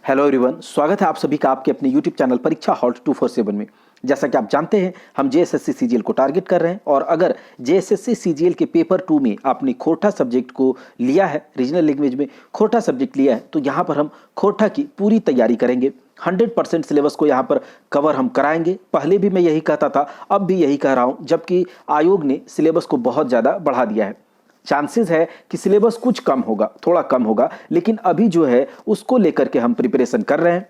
Hello everyone, स्वागत है आप सभी का आपके अपने यूट्यूब चैनल परीक्षा हॉट 247 में। जैसा कि आप जानते हैं, हम जेएसएससी सीजीएल को टारगेट कर रहे हैं और अगर जेएसएससी सीजीएल के पेपर 2 में आपने खोरठा सब्जेक्ट को लिया है, रीजनल लैंग्वेज में खोरठा सब्जेक्ट लिया है, तो यहाँ पर हम खोरठा की पूरी तैयारी करेंगे। 100% सिलेबस को यहाँ पर कवर हम कराएंगे। पहले भी मैं यही कहता था, अब भी यही कह रहा हूँ, जबकि आयोग ने सिलेबस को बहुत ज़्यादा बढ़ा दिया है। चांसेस है कि सिलेबस कुछ कम होगा, थोड़ा कम होगा, लेकिन अभी जो है उसको लेकर के हम प्रिपरेशन कर रहे हैं।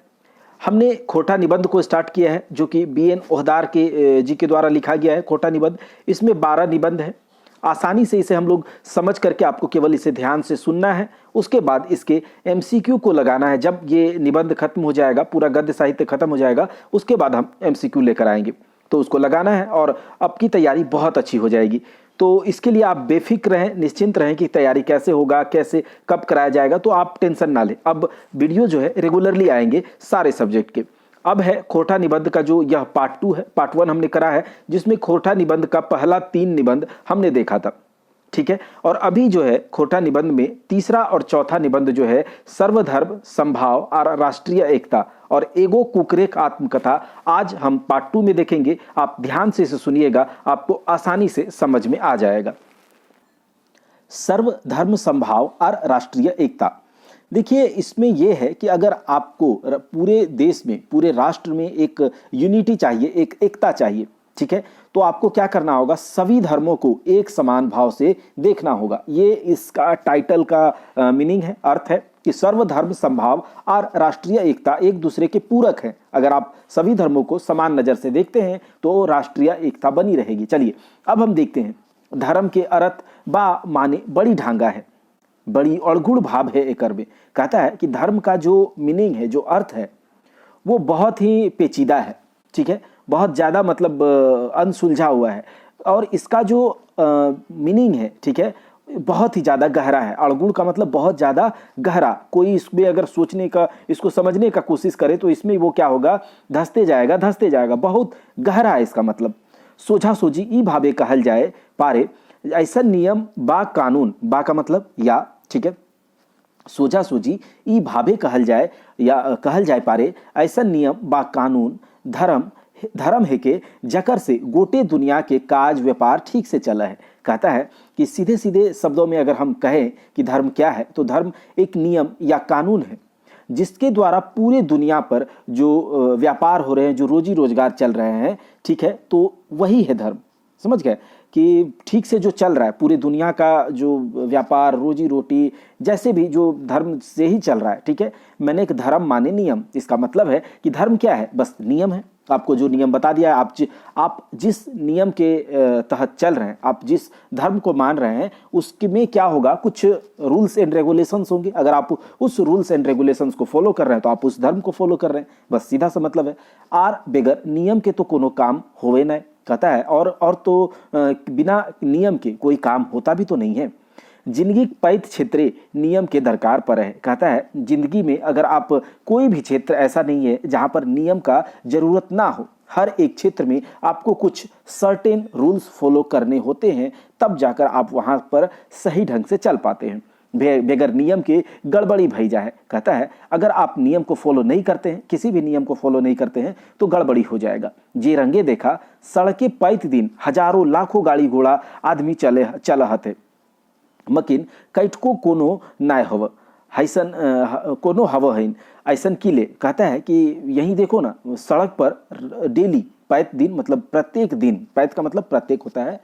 हमने खोटा निबंध को स्टार्ट किया है, जो कि बीएन ओहदार के जी के द्वारा लिखा गया है खोटा निबंध। इसमें 12 निबंध है। आसानी से इसे हम लोग समझ करके आपको केवल इसे ध्यान से सुनना है, उसके बाद इसके एमसीक्यू को लगाना है। जब ये निबंध खत्म हो जाएगा, पूरा गद्य साहित्य खत्म हो जाएगा, उसके बाद हम एमसीक्यू लेकर आएंगे, तो उसको लगाना है और आपकी तैयारी बहुत अच्छी हो जाएगी। तो इसके लिए आप बेफिक्र रहें, निश्चिंत रहें कि तैयारी कैसे होगा, कैसे कब कराया जाएगा, तो आप टेंशन ना लें। अब वीडियो जो है रेगुलरली आएंगे सारे सब्जेक्ट के। अब है खोरठा निबंध का जो यह पार्ट 2 है। पार्ट 1 हमने करा है, जिसमें खोरठा निबंध का पहला 3 निबंध हमने देखा था, ठीक है। और अभी जो है खोरठा निबंध में तीसरा और चौथा निबंध जो है सर्वधर्म समभाव और राष्ट्रीय एकता और एगो कुकरेक आत्मकथा, आज हम पार्ट 2 में देखेंगे। आप ध्यान से इसे सुनिएगा, आपको आसानी से समझ में आ जाएगा। सर्वधर्म समभाव और राष्ट्रीय एकता। देखिए, इसमें यह है कि अगर आपको पूरे देश में, पूरे राष्ट्र में एक यूनिटी चाहिए, एक एकता चाहिए, ठीक है, तो आपको क्या करना होगा, सभी धर्मों को एक समान भाव से देखना होगा। ये इसका टाइटल का मीनिंग है, अर्थ है कि सर्वधर्म समभाव और राष्ट्रीय एकता एक दूसरे के पूरक हैं। अगर आप सभी धर्मों को समान नजर से देखते हैं तो राष्ट्रीय एकता बनी रहेगी। चलिए अब हम देखते हैं। धर्म के अर्थ बा माने बड़ी ढांगा है, बड़ी अड़गुड़ भाव है एकर में। कहता है कि धर्म का जो मीनिंग है, जो अर्थ है, वो बहुत ही पेचीदा है, ठीक है, बहुत ज़्यादा मतलब अनसुलझा हुआ है। और इसका जो मीनिंग है, ठीक है, बहुत ही ज़्यादा गहरा है। अड़गुड़ का मतलब बहुत ज़्यादा गहरा। कोई इसमें अगर सोचने का, इसको समझने का कोशिश करे तो इसमें वो क्या होगा, धंसते जाएगा, धंसते जाएगा। बहुत गहरा है इसका मतलब। सोझा सोझी ई भावे कहल जाए पारे ऐसा नियम बा कानून, बा का मतलब या, ठीक है, सोझा सोझी ई भावे कहल जाए या कहल जाए पारे ऐसा नियम बा कानून धर्म है के जकर से गोटे दुनिया के काज व्यापार ठीक से चला है। कहता है कि सीधे सीधे शब्दों में अगर हम कहें कि धर्म क्या है, तो धर्म एक नियम या कानून है जिसके द्वारा पूरे दुनिया पर जो व्यापार हो रहे हैं, जो रोजी रोजगार चल रहे हैं, ठीक है, तो वही है धर्म। समझ गए कि ठीक से जो चल रहा है पूरी दुनिया का जो व्यापार, रोजी रोटी, जैसे भी जो धर्म से ही चल रहा है, ठीक है। मैंने एक धर्म माने नियम, इसका मतलब है कि धर्म क्या है, बस नियम है। आपको जो नियम बता दिया है, आप जिस नियम के तहत चल रहे हैं, आप जिस धर्म को मान रहे हैं, उसके में क्या होगा, कुछ रूल्स एंड रेगुलेशंस होंगे। अगर आप उस रूल्स एंड रेगुलेशंस को फॉलो कर रहे हैं तो आप उस धर्म को फॉलो कर रहे हैं, बस सीधा सा मतलब है। आर बेगर नियम के तो कोनो काम होवे न, कहता है। और तो बिना नियम के कोई काम होता भी तो नहीं है। जिंदगी पैत क्षेत्रे नियम के दरकार पर है। कहता है जिंदगी में अगर आप कोई भी क्षेत्र ऐसा नहीं है जहां पर नियम का जरूरत ना हो। हर एक क्षेत्र में आपको कुछ सर्टेन रूल्स फॉलो करने होते हैं, तब जाकर आप वहां पर सही ढंग से चल पाते हैं। बेगर नियम के गड़बड़ी भई जाए। कहता है अगर आप नियम को फॉलो नहीं करते हैं, किसी भी नियम को फॉलो नहीं करते हैं, तो गड़बड़ी हो जाएगा। जे रंगे देखा सड़के पैत दिन हजारों लाखों गाड़ी घोड़ा आदमी चलहत है, मकिन कैटको कोनो नाय हव हैसन कोनो हव है ऐसन किले। कहता है कि यहीं देखो ना, सड़क पर डेली, पैत दिन मतलब प्रत्येक दिन, पैत का मतलब प्रत्येक होता है,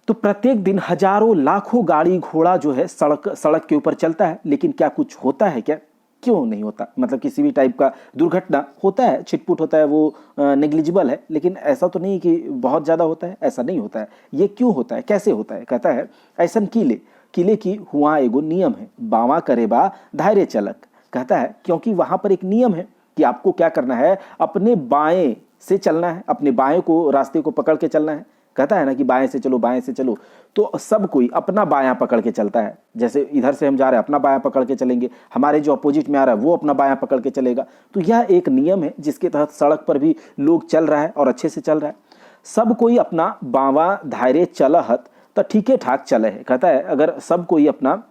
तो प्रत्येक दिन हजारों लाखों गाड़ी घोड़ा जो है सड़क के ऊपर चलता है, लेकिन क्या कुछ होता है क्या? क्यों नहीं होता? मतलब किसी भी टाइप का दुर्घटना होता है, छिटपुट होता है, वो नेग्लिजिबल है, लेकिन ऐसा तो नहीं कि बहुत ज़्यादा होता है, ऐसा नहीं होता है। ये क्यों होता है, कैसे होता है? कहता है ऐसन किले की हुआ एगो नियम है, बावा करे बा धैर्य चलक। कहता है क्योंकि वहाँ पर एक नियम है कि आपको क्या करना है, अपने बाएं से चलना है, अपने बाएं को, रास्ते को पकड़ के चलना है। कहता है ना कि बाएं से चलो, बाएं से चलो, तो सब कोई अपना बायां पकड़ के चलता है। जैसे इधर से हम जा रहे हैं, अपना बायां पकड़ के चलेंगे, हमारे जो अपोजिट में आ रहा है वो अपना बायां पकड़ के चलेगा। तो यह एक नियम है जिसके तहत सड़क पर भी लोग चल रहा है और अच्छे से चल रहा है। सब कोई अपना बावा धायरे चलहत तो ठीके ठाक चले है। कहता है अगर सब कोई अपना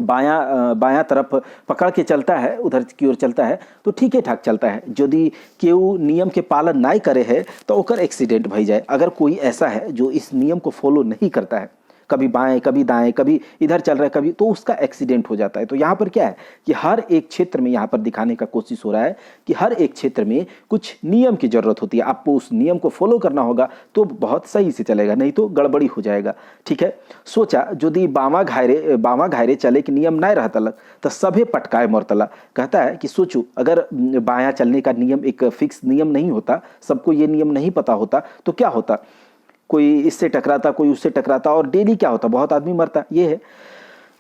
बायां तरफ पकड़ के चलता है, उधर की ओर चलता है तो ठीक है ठाक चलता है। यदि केहू नियम के पालन नहीं करे है तो ओकर एक्सीडेंट भई जाए। अगर कोई ऐसा है जो इस नियम को फॉलो नहीं करता है, कभी बाएं कभी दाएं कभी इधर चल रहा है कभी, तो उसका एक्सीडेंट हो जाता है। तो यहाँ पर क्या है कि हर एक क्षेत्र में यहाँ पर दिखाने का कोशिश हो रहा है कि हर एक क्षेत्र में कुछ नियम की जरूरत होती है। आपको उस नियम को फॉलो करना होगा तो बहुत सही से चलेगा, नहीं तो गड़बड़ी हो जाएगा। ठीक है, सोचा यदि बामा घायरे चले कि नियम नहीं रहता लग तो सभे पटकाए मरतला। कहता है कि सोचो अगर बायां चलने का नियम एक फिक्स नियम नहीं होता, सबको ये नियम नहीं पता होता तो क्या होता, कोई इससे टकराता कोई उससे टकराता और डेली क्या होता, बहुत आदमी मरता। ये है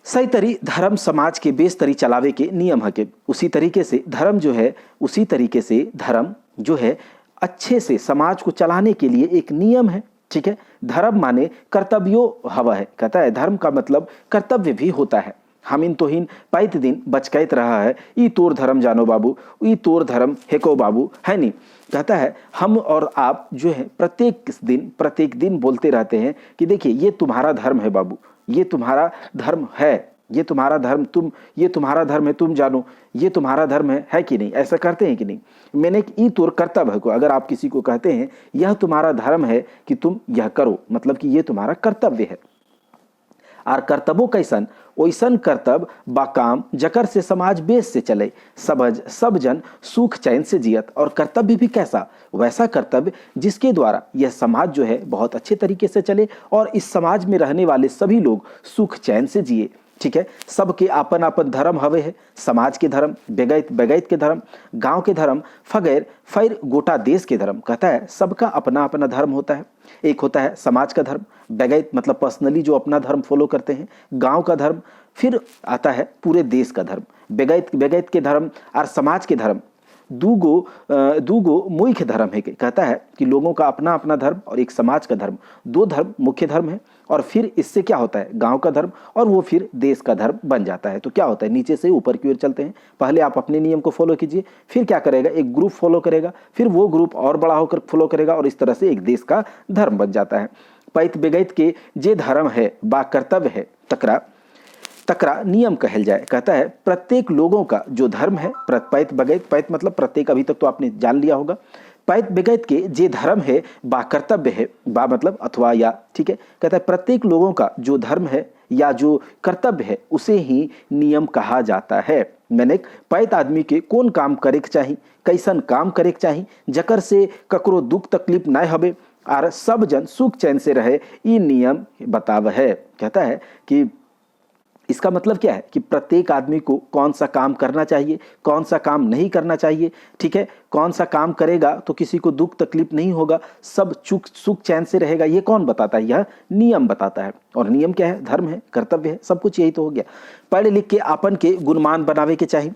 सही तरी धर्म समाज के बेस तरी चलावे के नियम है के। उसी तरीके से धर्म जो है, उसी तरीके से धर्म जो है अच्छे से समाज को चलाने के लिए एक नियम है। ठीक है, धर्म माने कर्तव्यो हवा है। कहता है धर्म का मतलब कर्तव्य भी होता है। हमिन तोहिन पैत दिन बचकैत रहा है, ई तोर धर्म जानो बाबू, ई तोर धर्म हेको बाबू, है नहीं। कहता है हम और आप जो है प्रत्येक दिन बोलते रहते हैं कि देखिए ये तुम्हारा धर्म है बाबू, ये तुम्हारा धर्म है, ये तुम्हारा धर्म ये तुम्हारा धर्म है, तुम जानो ये तुम्हारा धर्म है कि नहीं। ऐसा करते हैं कि नहीं। मैंने ई तोर कर्तव्य को, अगर आप किसी को कहते हैं यह तुम्हारा धर्म है कि तुम यह करो, मतलब कि ये तुम्हारा कर्तव्य है। और कर्तव्य कैसन, ओइसन कर्तव्य बाकाम जकर से समाज बेस से चले, सब जन सुख चैन से जियत। और कर्तव्य भी कैसा, वैसा कर्तव्य जिसके द्वारा यह समाज जो है बहुत अच्छे तरीके से चले और इस समाज में रहने वाले सभी लोग सुख चैन से जिए। ठीक है, सबके आपन आपन धर्म हवे है, समाज के धर्म, बेगैत के धर्म, गांव के धर्म, फिर गोटा देश के धर्म। कहता है सबका अपना अपना धर्म होता है। एक होता है समाज का धर्म, बेगैत मतलब पर्सनली जो अपना धर्म फॉलो करते हैं, गांव का धर्म, फिर आता है पूरे देश का धर्म। बेगैत के धर्म और समाज के धर्म दूगो मुख्य धर्म है। कहता है कि लोगों का अपना अपना धर्म और एक समाज का धर्म, दो धर्म मुख्य धर्म है। और फिर इससे क्या होता है, गांव का धर्म और वो फिर देश का धर्म बन जाता है। तो क्या होता है, नीचे से ऊपर की ओर चलते हैं। पहले आप अपने नियम को फॉलो कीजिए, फिर क्या करेगा, एक ग्रुप फॉलो करेगा, फिर वो ग्रुप और बड़ा होकर फॉलो करेगा और इस तरह से एक देश का धर्म बन जाता है। पैत बेगैत के जे धर्म है बा कर्तव्य है, तकरा नियम कहल जाए। कहता है प्रत्येक लोगों का जो धर्म है, पैत बेगैत, पैत मतलब प्रत्येक, अभी तक तो आपने जान लिया होगा। पैत बेगैत के जे धर्म है बा कर्तव्य है, बा मतलब अथवा या, ठीक है। कहता है प्रत्येक लोगों का जो धर्म है या जो कर्तव्य है उसे ही नियम कहा जाता है। मैंने पैत आदमी के कौन काम करे के चाही, कैसन काम करे के चाही जकर से ककरो दुख तकलीफ न हवे और सब जन सुख चैन से रहे, ये नियम बताव है। कहता है कि इसका मतलब क्या है कि प्रत्येक आदमी को कौन सा काम करना चाहिए, कौन सा काम नहीं करना चाहिए। ठीक है, कौन सा काम करेगा तो किसी को दुख तकलीफ नहीं होगा, सब सुख चैन से रहेगा, ये कौन बताता है, यह नियम बताता है। और नियम क्या है, धर्म है, कर्तव्य है, सब कुछ यही तो हो गया। पढ़ लिख के आपन के गुणमान बनावे के चाहिए,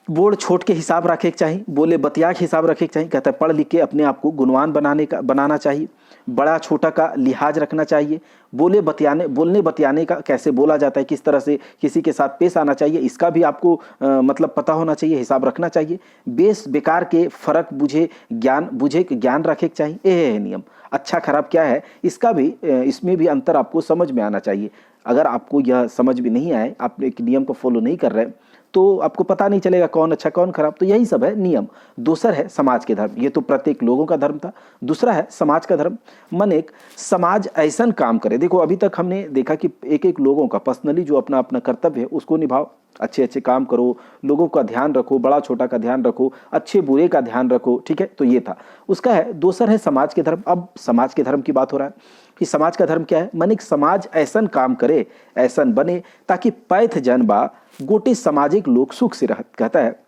बोर्ड छोट के हिसाब रखे के चाहिए, बोले बतिया के हिसाब रखे के चाहिए। कहता है पढ़ लिख के अपने आप को गुणवान बनाना चाहिए, बड़ा छोटा का लिहाज रखना चाहिए, बोलने बतियाने का कैसे बोला जाता है, किस तरह से किसी के साथ पेश आना चाहिए, इसका भी आपको मतलब पता होना चाहिए, हिसाब रखना चाहिए। बेस बेकार के फर्क बुझे ज्ञान रखे के चाहिए। यह है नियम। अच्छा खराब क्या है इसका भी, इसमें भी अंतर आपको समझ में आना चाहिए। अगर आपको यह समझ में नहीं आए, आप एक नियम को फॉलो नहीं कर रहे तो आपको पता नहीं चलेगा कौन अच्छा कौन खराब। तो यही सब है नियम। दूसरा है समाज के धर्म, ये तो प्रत्येक लोगों का धर्म था। दूसरा है समाज का धर्म, मन एक समाज ऐसा काम करे। देखो अभी तक हमने देखा कि एक एक लोगों का पर्सनली जो अपना अपना कर्तव्य है उसको निभाओ, अच्छे अच्छे काम करो, लोगों का ध्यान रखो, बड़ा छोटा का ध्यान रखो, अच्छे बुरे का ध्यान रखो। ठीक है, तो ये था उसका है। दूसरा है समाज के धर्म। अब समाज के धर्म की बात हो रहा है कि समाज का धर्म क्या है, मन एक समाज ऐसा काम करे, ऐसा बने ताकि पैथ जन बा गोटे सामाजिक लोग सुख से रहत। कहता है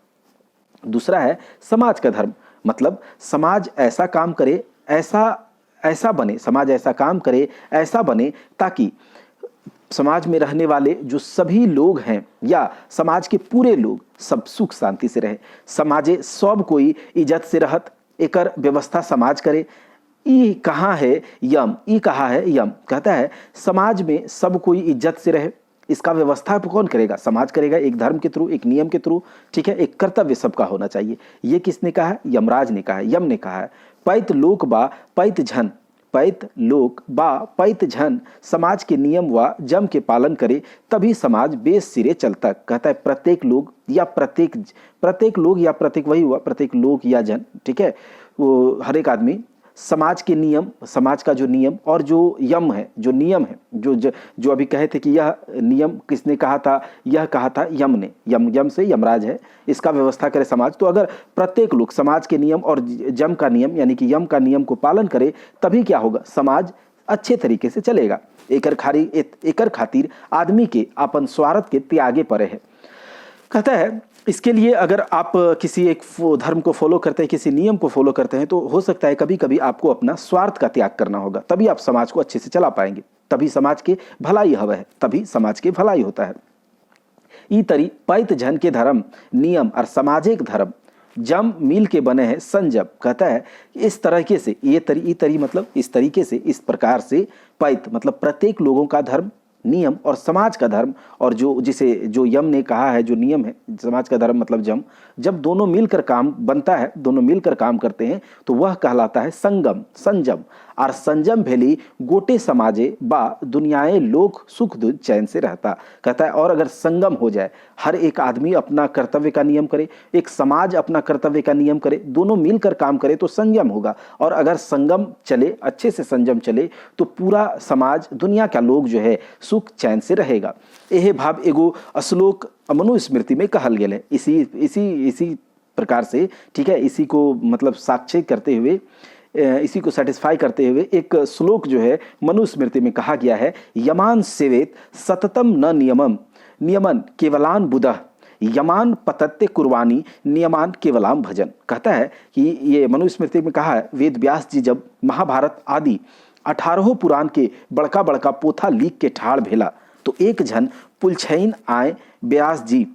दूसरा है समाज का धर्म, मतलब समाज ऐसा काम करे, ऐसा बने, समाज ऐसा काम करे, ऐसा बने ताकि समाज में रहने वाले जो सभी लोग हैं या समाज के पूरे लोग सब सुख शांति से रहे। समाजे सब कोई इज्जत से रहत, एकर व्यवस्था समाज करे। ई कहाँ है यम, ई कहाँ है यम। कहता है समाज में सब कोई इज्जत से रहे, इसका व्यवस्था कौन करेगा, समाज करेगा, एक धर्म के थ्रू, एक नियम के थ्रू। ठीक है, एक कर्तव्य सबका होना चाहिए। ये किसने कहा है, यमराज ने कहा है, यम ने कहा है। पैत लोक बा पैत झन, पैत लोक बा पैत जन समाज के नियम व जम के पालन करे तभी समाज बेस सिरे चलता। कहता है प्रत्येक लोग या प्रत्येक लोग या प्रत्येक, वही हुआ प्रत्येक लोग या जन, ठीक है, वो हर एक आदमी समाज के नियम, समाज का जो नियम और जो यम है, जो नियम है, जो अभी कहे थे कि यह नियम किसने कहा था, यह कहा था यम ने, यम से यमराज है, इसका व्यवस्था करे समाज। तो अगर प्रत्येक लोग समाज के नियम और जम का नियम यानी कि यम का नियम को पालन करे तभी क्या होगा, समाज अच्छे तरीके से चलेगा। एकर खातिर आदमी के अपन स्वार्थ के त्यागे परे है। कहता है इसके लिए अगर आप किसी एक धर्म को फॉलो करते हैं, किसी नियम को फॉलो करते हैं, तो हो सकता है कभी कभी आपको अपना स्वार्थ का त्याग करना होगा, तभी आप समाज को अच्छे से चला पाएंगे, तभी समाज के भलाई हवा है, तभी समाज के भलाई होता है। ई तरी पैत जन के धर्म नियम और सामाजिक धर्म जम मिल के बने हैं संजम। कहता है इस तरीके से, ई तरी मतलब इस तरीके से, इस प्रकार से, पैत मतलब प्रत्येक लोगों का धर्म, नियम और समाज का धर्म, और जो यम ने कहा है, जो नियम है, समाज का धर्म मतलब जम, जब दोनों मिलकर काम बनता है, दोनों मिलकर काम करते हैं तो वह कहलाता है संगम, संजम। और संजम भेली गोटे समाजे बा दुनियाए लोग सुख चैन से रहता। कहता है और अगर संगम हो जाए, हर एक आदमी अपना कर्तव्य का नियम करे, एक समाज अपना कर्तव्य का नियम करे, दोनों मिलकर काम करे तो संयम होगा। और अगर संगम चले, अच्छे से संयम चले, तो पूरा समाज, दुनिया का लोग जो है सुख चैन से रहेगा। यह भाव एगो श्लोक मनुस्मृति में कहल गेल है। इसी प्रकार से, ठीक है, इसी को मतलब साक्षी करते हुए, इसी को सेटिस्फाई करते हुए एक श्लोक जो है मनुस्मृति में कहा गया है, यमान सेवेत सततम न नियमम नियमन केवलान बुधः यमान पतत्ते कुर्बानी नियमान केवलाम भजन। कहता है कि ये मनुस्मृति में कहा है, वेद व्यास जी जब महाभारत आदि 18 पुराण के बड़का बड़का पोथा लिख के ठाड़ भेला तो एक जन पुलछैन आए व्यास जी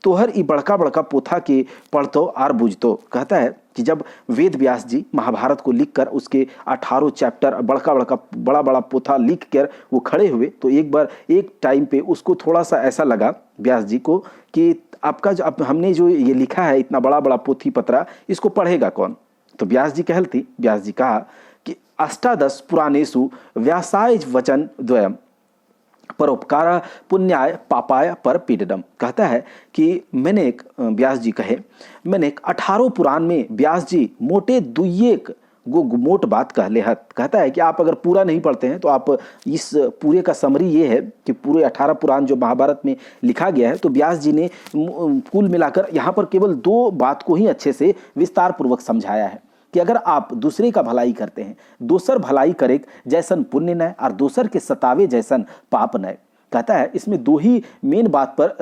तोहर ई बड़का बड़का पोथा के पढ़तो आर बुझतो। कहता है कि जब वेद व्यास जी महाभारत को लिखकर उसके 18 चैप्टर बड़ा बड़ा पोथा लिख कर वो खड़े हुए, तो एक बार एक टाइम पे उसको थोड़ा सा ऐसा लगा व्यास जी को कि आपका जो हमने जो ये लिखा है इतना बड़ा बड़ा पोथी पत्रा, इसको पढ़ेगा कौन। तो व्यास जी कहा कि अष्टादश पुराणेषु व्यासाय वचन द्वयम परोपकार पुण्याय पापाय पर पीडनम। कहता है कि व्यास जी कहे मैंने 18 पुराण में व्यास जी मोटे दुइयेक गो मोट बात कहले हत। कहता है कि आप अगर पूरा नहीं पढ़ते हैं तो आप इस पूरे का समरी ये है कि पूरे 18 पुराण जो महाभारत में लिखा गया है, तो व्यास जी ने कुल मिलाकर यहाँ पर केवल 2 बात को ही अच्छे से विस्तार पूर्वक समझाया है कि अगर आप दूसरे का भलाई करते हैं, दोसर भलाई करे जैसन पुण्य नय और दोसर के सतावे जैसन पाप नय। कहता है इसमें 2 ही मेन बात पर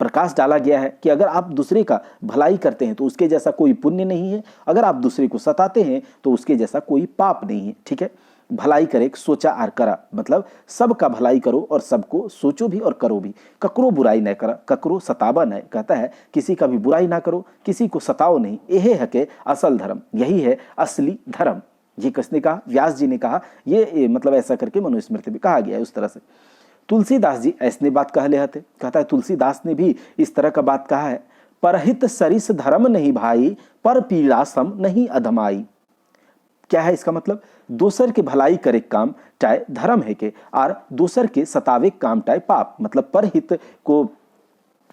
प्रकाश डाला गया है कि अगर आप दूसरे का भलाई करते हैं तो उसके जैसा कोई पुण्य नहीं है, अगर आप दूसरे को सताते हैं तो उसके जैसा कोई पाप नहीं है। ठीक है, भलाई करे सोचा आर करा, मतलब सबका भलाई करो और सबको सोचो भी और करो भी, ककरो बुराई न करा, ककरो सतावा न। कहता है किसी का भी बुराई ना करो, किसी को सताओ नहीं, यही है के असल धर्म, यही है असली धर्म। ये किसने कहा? व्यास जी ने कहा। ये मतलब ऐसा करके मनुस्मृति में कहा गया है उस तरह से। तुलसीदास जी ऐसने बात कह ले हते। कहता है तुलसीदास ने भी इस तरह का बात कहा है, परहित सरिस धर्म नहीं भाई, पर पीड़ा सम नहीं अधमाई। क्या है इसका मतलब? दोसर के भलाई करे काम चाहे धर्म है के, और दोसर के सतावे काम चाहे पाप। मतलब परहित को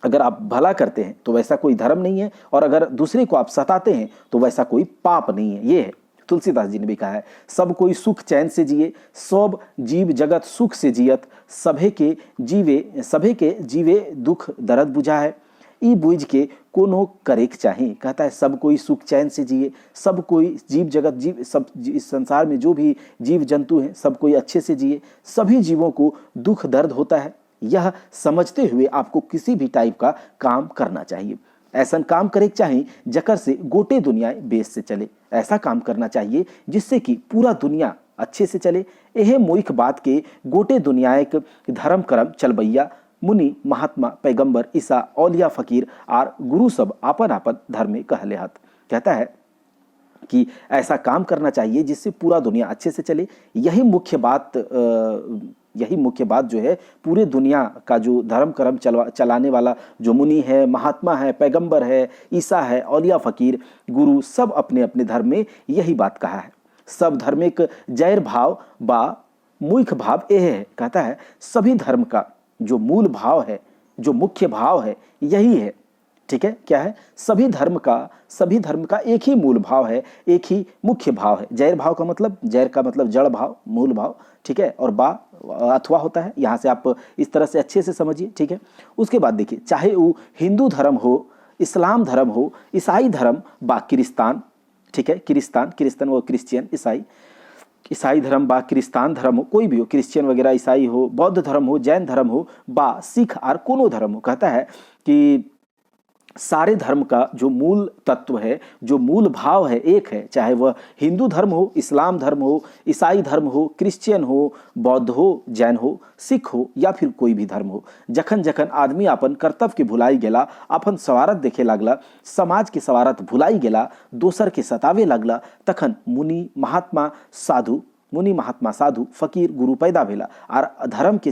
अगर आप भला करते हैं तो वैसा कोई धर्म नहीं है, और अगर दूसरे को आप सताते हैं तो वैसा कोई पाप नहीं है। ये है तुलसीदास जी ने भी कहा है। सब कोई सुख चैन से जिए, सब जीव जगत सुख से जियत, सभे के जीवे दुख दर्द बुझा है, ई बुझ के कोनो करेक चाहे। कहता है सब कोई सुख चैन से जिए, सब कोई जीव जगत सब इस संसार में जो भी जीव जंतु हैं सब कोई अच्छे से जिए। सभी जीवों को दुख दर्द होता है, यह समझते हुए आपको किसी भी टाइप का काम करना चाहिए। ऐसा काम करे चाहे जकर से गोटे दुनिया बेस से चले, ऐसा काम करना चाहिए जिससे कि पूरा दुनिया अच्छे से चले। यह मोइक बात के गोटे दुनिया एक धर्म कर्म चलबैया मुनि महात्मा पैगंबर ईसा औलिया फकीर और गुरु सब आपन आपन धर्म में कहले हत। कहता है कि ऐसा काम करना चाहिए जिससे पूरा दुनिया अच्छे से चले। यही मुख्य बात जो है, पूरे दुनिया का जो धर्म कर्म चलाने वाला जो मुनि है, महात्मा है, पैगंबर है, ईसा है, औलिया फकीर, गुरु, सब अपने अपने धर्म में यही बात कहा है। सब धर्मिक जैर भाव बा मुख्य भाव यह है, कहता है सभी धर्म का जो मूल भाव है, जो मुख्य भाव है, यही है। ठीक है, क्या है? सभी धर्म का एक ही मूल भाव है, एक ही मुख्य भाव है। जैर भाव का मतलब, जैर का मतलब जड़ भाव, मूल भाव, ठीक है, और बा अथवा होता है। यहां से आप इस तरह से अच्छे से समझिए, ठीक है। उसके बाद देखिए, चाहे वो हिंदू धर्म हो, इस्लाम धर्म हो, ईसाई धर्म बा किरिस्तान, ठीक है, किरिस्तान वो क्रिश्चियन, ईसाई धर्म बा क्रिस्तान धर्म हो, कोई भी हो, क्रिश्चियन वगैरह, ईसाई हो, बौद्ध धर्म हो, जैन धर्म हो, बा सिख और कोनो धर्म हो। कहता है कि सारे धर्म का जो मूल तत्व है, जो मूल भाव है, एक है। चाहे वह हिंदू धर्म हो, इस्लाम धर्म हो, ईसाई धर्म हो, क्रिश्चियन हो, बौद्ध हो, जैन हो, सिख हो या फिर कोई भी धर्म हो। जखन जखन आदमी अपन कर्तव्य के भुलाई गेला, अपन स्वार्थ देखे लागला, समाज के स्वार्थ भुलाई गेला, दोसर के सतावे लागला, तखन मुनि महात्मा साधु फकीर गुरु पैदा भेला और धर्म के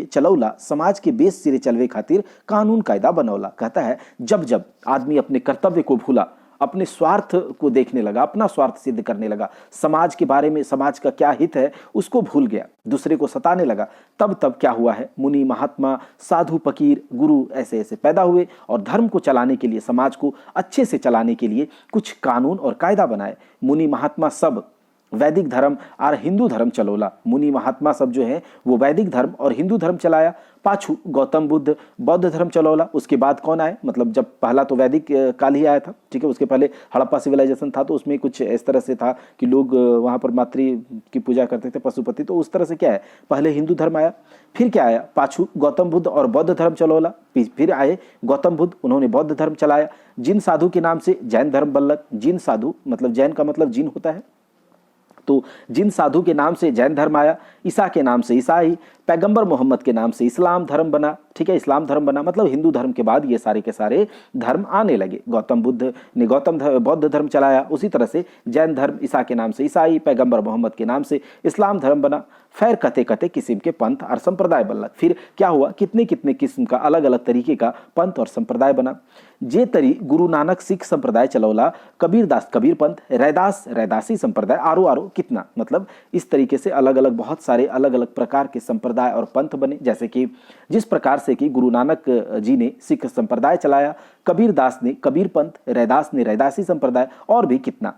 चलौला समाज के बेस सिरे चलवे खातिर कानून कायदा बनौला। कहता है जब जब आदमी अपने कर्तव्य को भूला, अपने स्वार्थ को देखने लगा, अपना स्वार्थ सिद्ध करने लगा, समाज के बारे में, समाज का क्या हित है उसको भूल गया, दूसरे को सताने लगा, तब क्या हुआ है? मुनि महात्मा साधु फकीर गुरु ऐसे ऐसे पैदा हुए और धर्म को चलाने के लिए, समाज को अच्छे से चलाने के लिए कुछ कानून और कायदा बनाए। मुनि महात्मा सब वैदिक धर्म और हिंदू धर्म चलौला। मुनि महात्मा सब जो है वो वैदिक धर्म और हिंदू धर्म चलाया। पाछू गौतम बुद्ध बौद्ध धर्म चलौला। उसके बाद कौन आए? मतलब जब पहला तो वैदिक काल ही आया था, ठीक है, उसके पहले हड़प्पा सिविलाइजेशन था, तो उसमें कुछ इस तरह से था कि लोग वहाँ पर मातृ की पूजा करते थे, पशुपति, तो उस तरह से क्या है, पहले हिंदू धर्म आया, फिर क्या आया, पाछू गौतम बुद्ध और बौद्ध धर्म चलौला, फिर आए गौतम बुद्ध, उन्होंने बौद्ध धर्म चलाया। जिन साधु के नाम से जैन धर्म बल्लक, जिन साधु मतलब जैन का मतलब जिन होता है, तो जिन साधु के नाम से जैन धर्म आया, ईसा के नाम से ईसाई, पैगंबर मोहम्मद के नाम से इस्लाम धर्म बना, ठीक है, इस्लाम धर्म बना, मतलब हिंदू धर्म के बाद ये सारे के सारे धर्म आने लगे। गौतम बुद्ध ने बौद्ध धर्म चलाया, उसी तरह से जैन धर्म, ईसा के नाम से ईसाई, पैगंबर मोहम्मद के नाम से इस्लाम धर्म बना। फिर कते कते किस्म के पंथ और संप्रदाय बनलक। फिर क्या हुआ, कितने कितने किस्म का अलग अलग तरीके का पंथ और संप्रदाय बना। जे तरी गुरु नानक सिख संप्रदाय चलौला, कबीर दास कबीर पंथ, रैदास रैदासी संप्रदाय, आरो कितना, मतलब इस तरीके से अलग अलग बहुत सारे अलग अलग प्रकार के संप्रदाय और पंथ बने। जैसे कि जिस प्रकार से कि गुरु नानक जी ने सिख संप्रदाय चलाया, कबीर दास ने कबीर पंथ, रैदास ने रैदासी संप्रदाय, और भी कितना।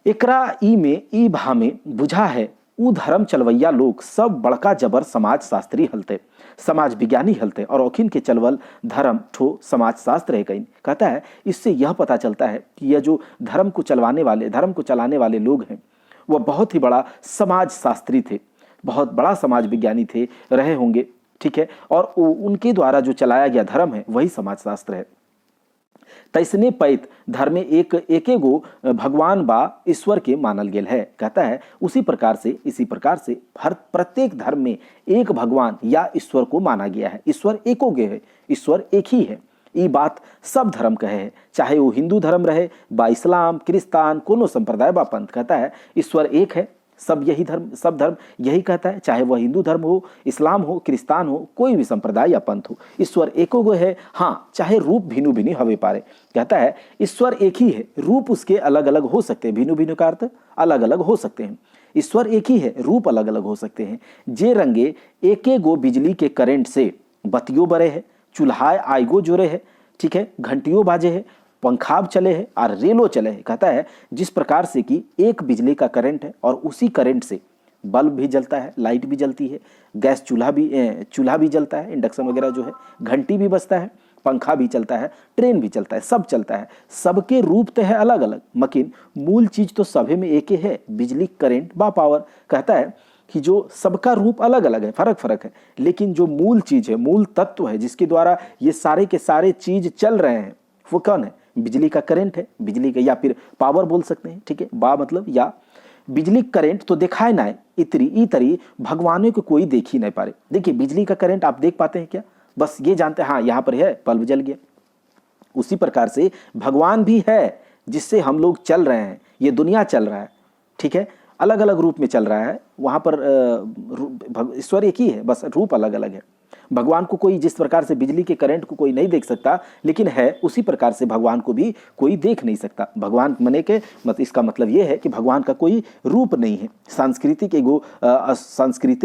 एकरा ई भा में बुझा है ऊ धर्म चलवैया लोग सब बड़का जबर समाज शास्त्री हलते, समाज विज्ञानी हलते, और औखिन के चलवल धर्म ठो समाज शास्त्र है कहीं। कहता है इससे यह पता चलता है कि यह जो धर्म को चलाने वाले लोग हैं वह बहुत ही बड़ा समाज शास्त्री थे, बहुत बड़ा समाज विज्ञानी थे, रहे होंगे, ठीक है, और उनके द्वारा जो चलाया गया धर्म है वही समाज शास्त्र है। तैसने पैत धर्म में एके गो भगवान बा ईश्वर के मानल गेल है। कहता है इसी प्रकार से हर प्रत्येक धर्म में एक भगवान या ईश्वर को माना गया है। ईश्वर एकोगे है, ईश्वर एक ही है। ये बात सब धर्म कहे है, चाहे वो हिंदू धर्म रहे बा इस्लाम क्रिस्तान कोनो संप्रदाय बा पंथ। कहता है ईश्वर एक है, सब धर्म यही कहता है, चाहे वह हिंदू धर्म हो, इस्लाम हो, क्रिस्तान हो, कोई भी संप्रदाय या पंथ हो, ईश्वर एको गो है। हाँ, चाहे रूप भिन्न भिन्न हवे पारे। कहता है ईश्वर एक ही है, रूप उसके अलग अलग हो सकते हैं, भिन्न भिन्न का अर्थ अलग अलग हो सकते हैं। ईश्वर एक ही है, रूप अलग अलग हो सकते हैं। जे रंगे एके गो बिजली के करंट से बतियो बरे है, चूल्हा आइगो जोरे है, ठीक है, घंटियों बाजे है, पंखाब चले हैं और रेलो चले हैं। कहता है जिस प्रकार से कि एक बिजली का करंट है और उसी करंट से बल्ब भी जलता है, लाइट भी जलती है, गैस चूल्हा भी जलता है, इंडक्शन वगैरह जो है, घंटी भी बजता है, पंखा भी चलता है, ट्रेन भी चलता है, सब चलता है। सबके रूप तो है अलग अलग, मकिन मूल चीज तो सभी में एक ही है, बिजली करंट बा पावर। कहता है कि जो सबका रूप अलग अलग है, फर्क है, लेकिन जो मूल चीज है, मूल तत्व है, जिसके द्वारा ये सारे के सारे चीज चल रहे हैं, वो कौन है? बिजली का करंट है, बिजली का या फिर पावर बोल सकते हैं, ठीक है, बा मतलब या बिजली करंट तो दिखाए ना, इतरी भगवानों को कोई देख ही नहीं पा रहे। देखिए बिजली का करंट आप देख पाते हैं क्या? बस ये जानते हैं हाँ यहाँ पर है, बल्ब जल गया। उसी प्रकार से भगवान भी है जिससे हम लोग चल रहे हैं, ये दुनिया चल रहा है, ठीक है, अलग अलग रूप में चल रहा है। वहां पर ईश्वर एक ही है, बस रूप अलग अलग है। भगवान को कोई जिस प्रकार से बिजली के करंट को कोई नहीं देख सकता, लेकिन है उसी प्रकार से भगवान को भी कोई देख नहीं सकता। भगवान मने के इसका मतलब ये है कि भगवान का कोई रूप नहीं है। सांस्कृतिक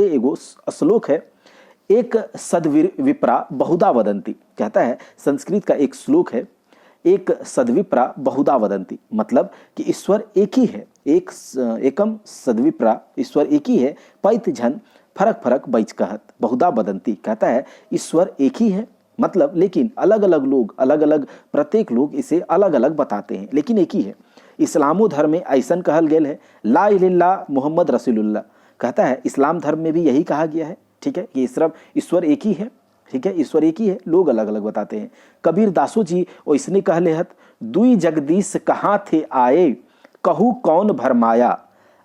एगो श्लोक है, एक सद्विप्रा बहुधा वदंती, कहता है संस्कृत का एक श्लोक है, एक सद्विप्रा बहुधा वदंती, मतलब कि ईश्वर एक ही है, एकम सद्विप्रा, ईश्वर एक ही है, पैत झन फरक फरक बैच कहत बहुधा वदंती, कहता है ईश्वर एक ही है, मतलब लेकिन अलग अलग लोग, अलग अलग प्रत्येक लोग इसे अलग अलग बताते हैं, लेकिन एक ही है। इस्लामो धर्म में ऐसन कहल गेल है, ला इलाहा इल्लल्लाह मुहम्मद रसूलुल्लाह, कहता है इस्लाम धर्म में भी यही कहा गया है, ठीक है, कि सिर्फ ईश्वर एक ही है, ठीक है, ईश्वर एक ही है, लोग अलग अलग बताते हैं। कबीर दासो जी इसने कहले हत, दुई जगदीश कहाँ थे आए, कहू कौन भरमाया,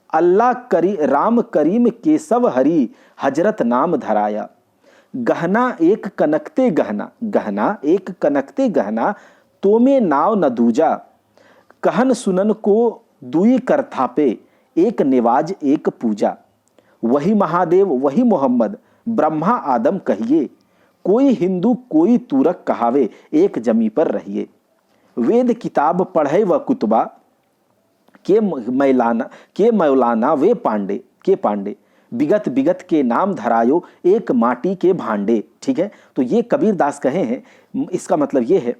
अल्लाह करी राम करीम केशव हरि, हजरत नाम धराया। गहना एक कनकते गहना, गहना एक कनकते गहना, तो में नाव न दूजा, कहन सुनन को दुई कर थापे, एक निवाज एक पूजा। वही महादेव वही मोहम्मद, ब्रह्मा आदम कहिए, कोई हिंदू कोई तुरक कहावे, एक जमी पर रहिए। वेद किताब पढ़े व कुतबा, के मौलाना वे पांडे के पांडे, बिगत बिगत के नाम धरायो, एक माटी के भांडे, ठीक है। तो ये कबीर दास कहे हैं, इसका मतलब ये है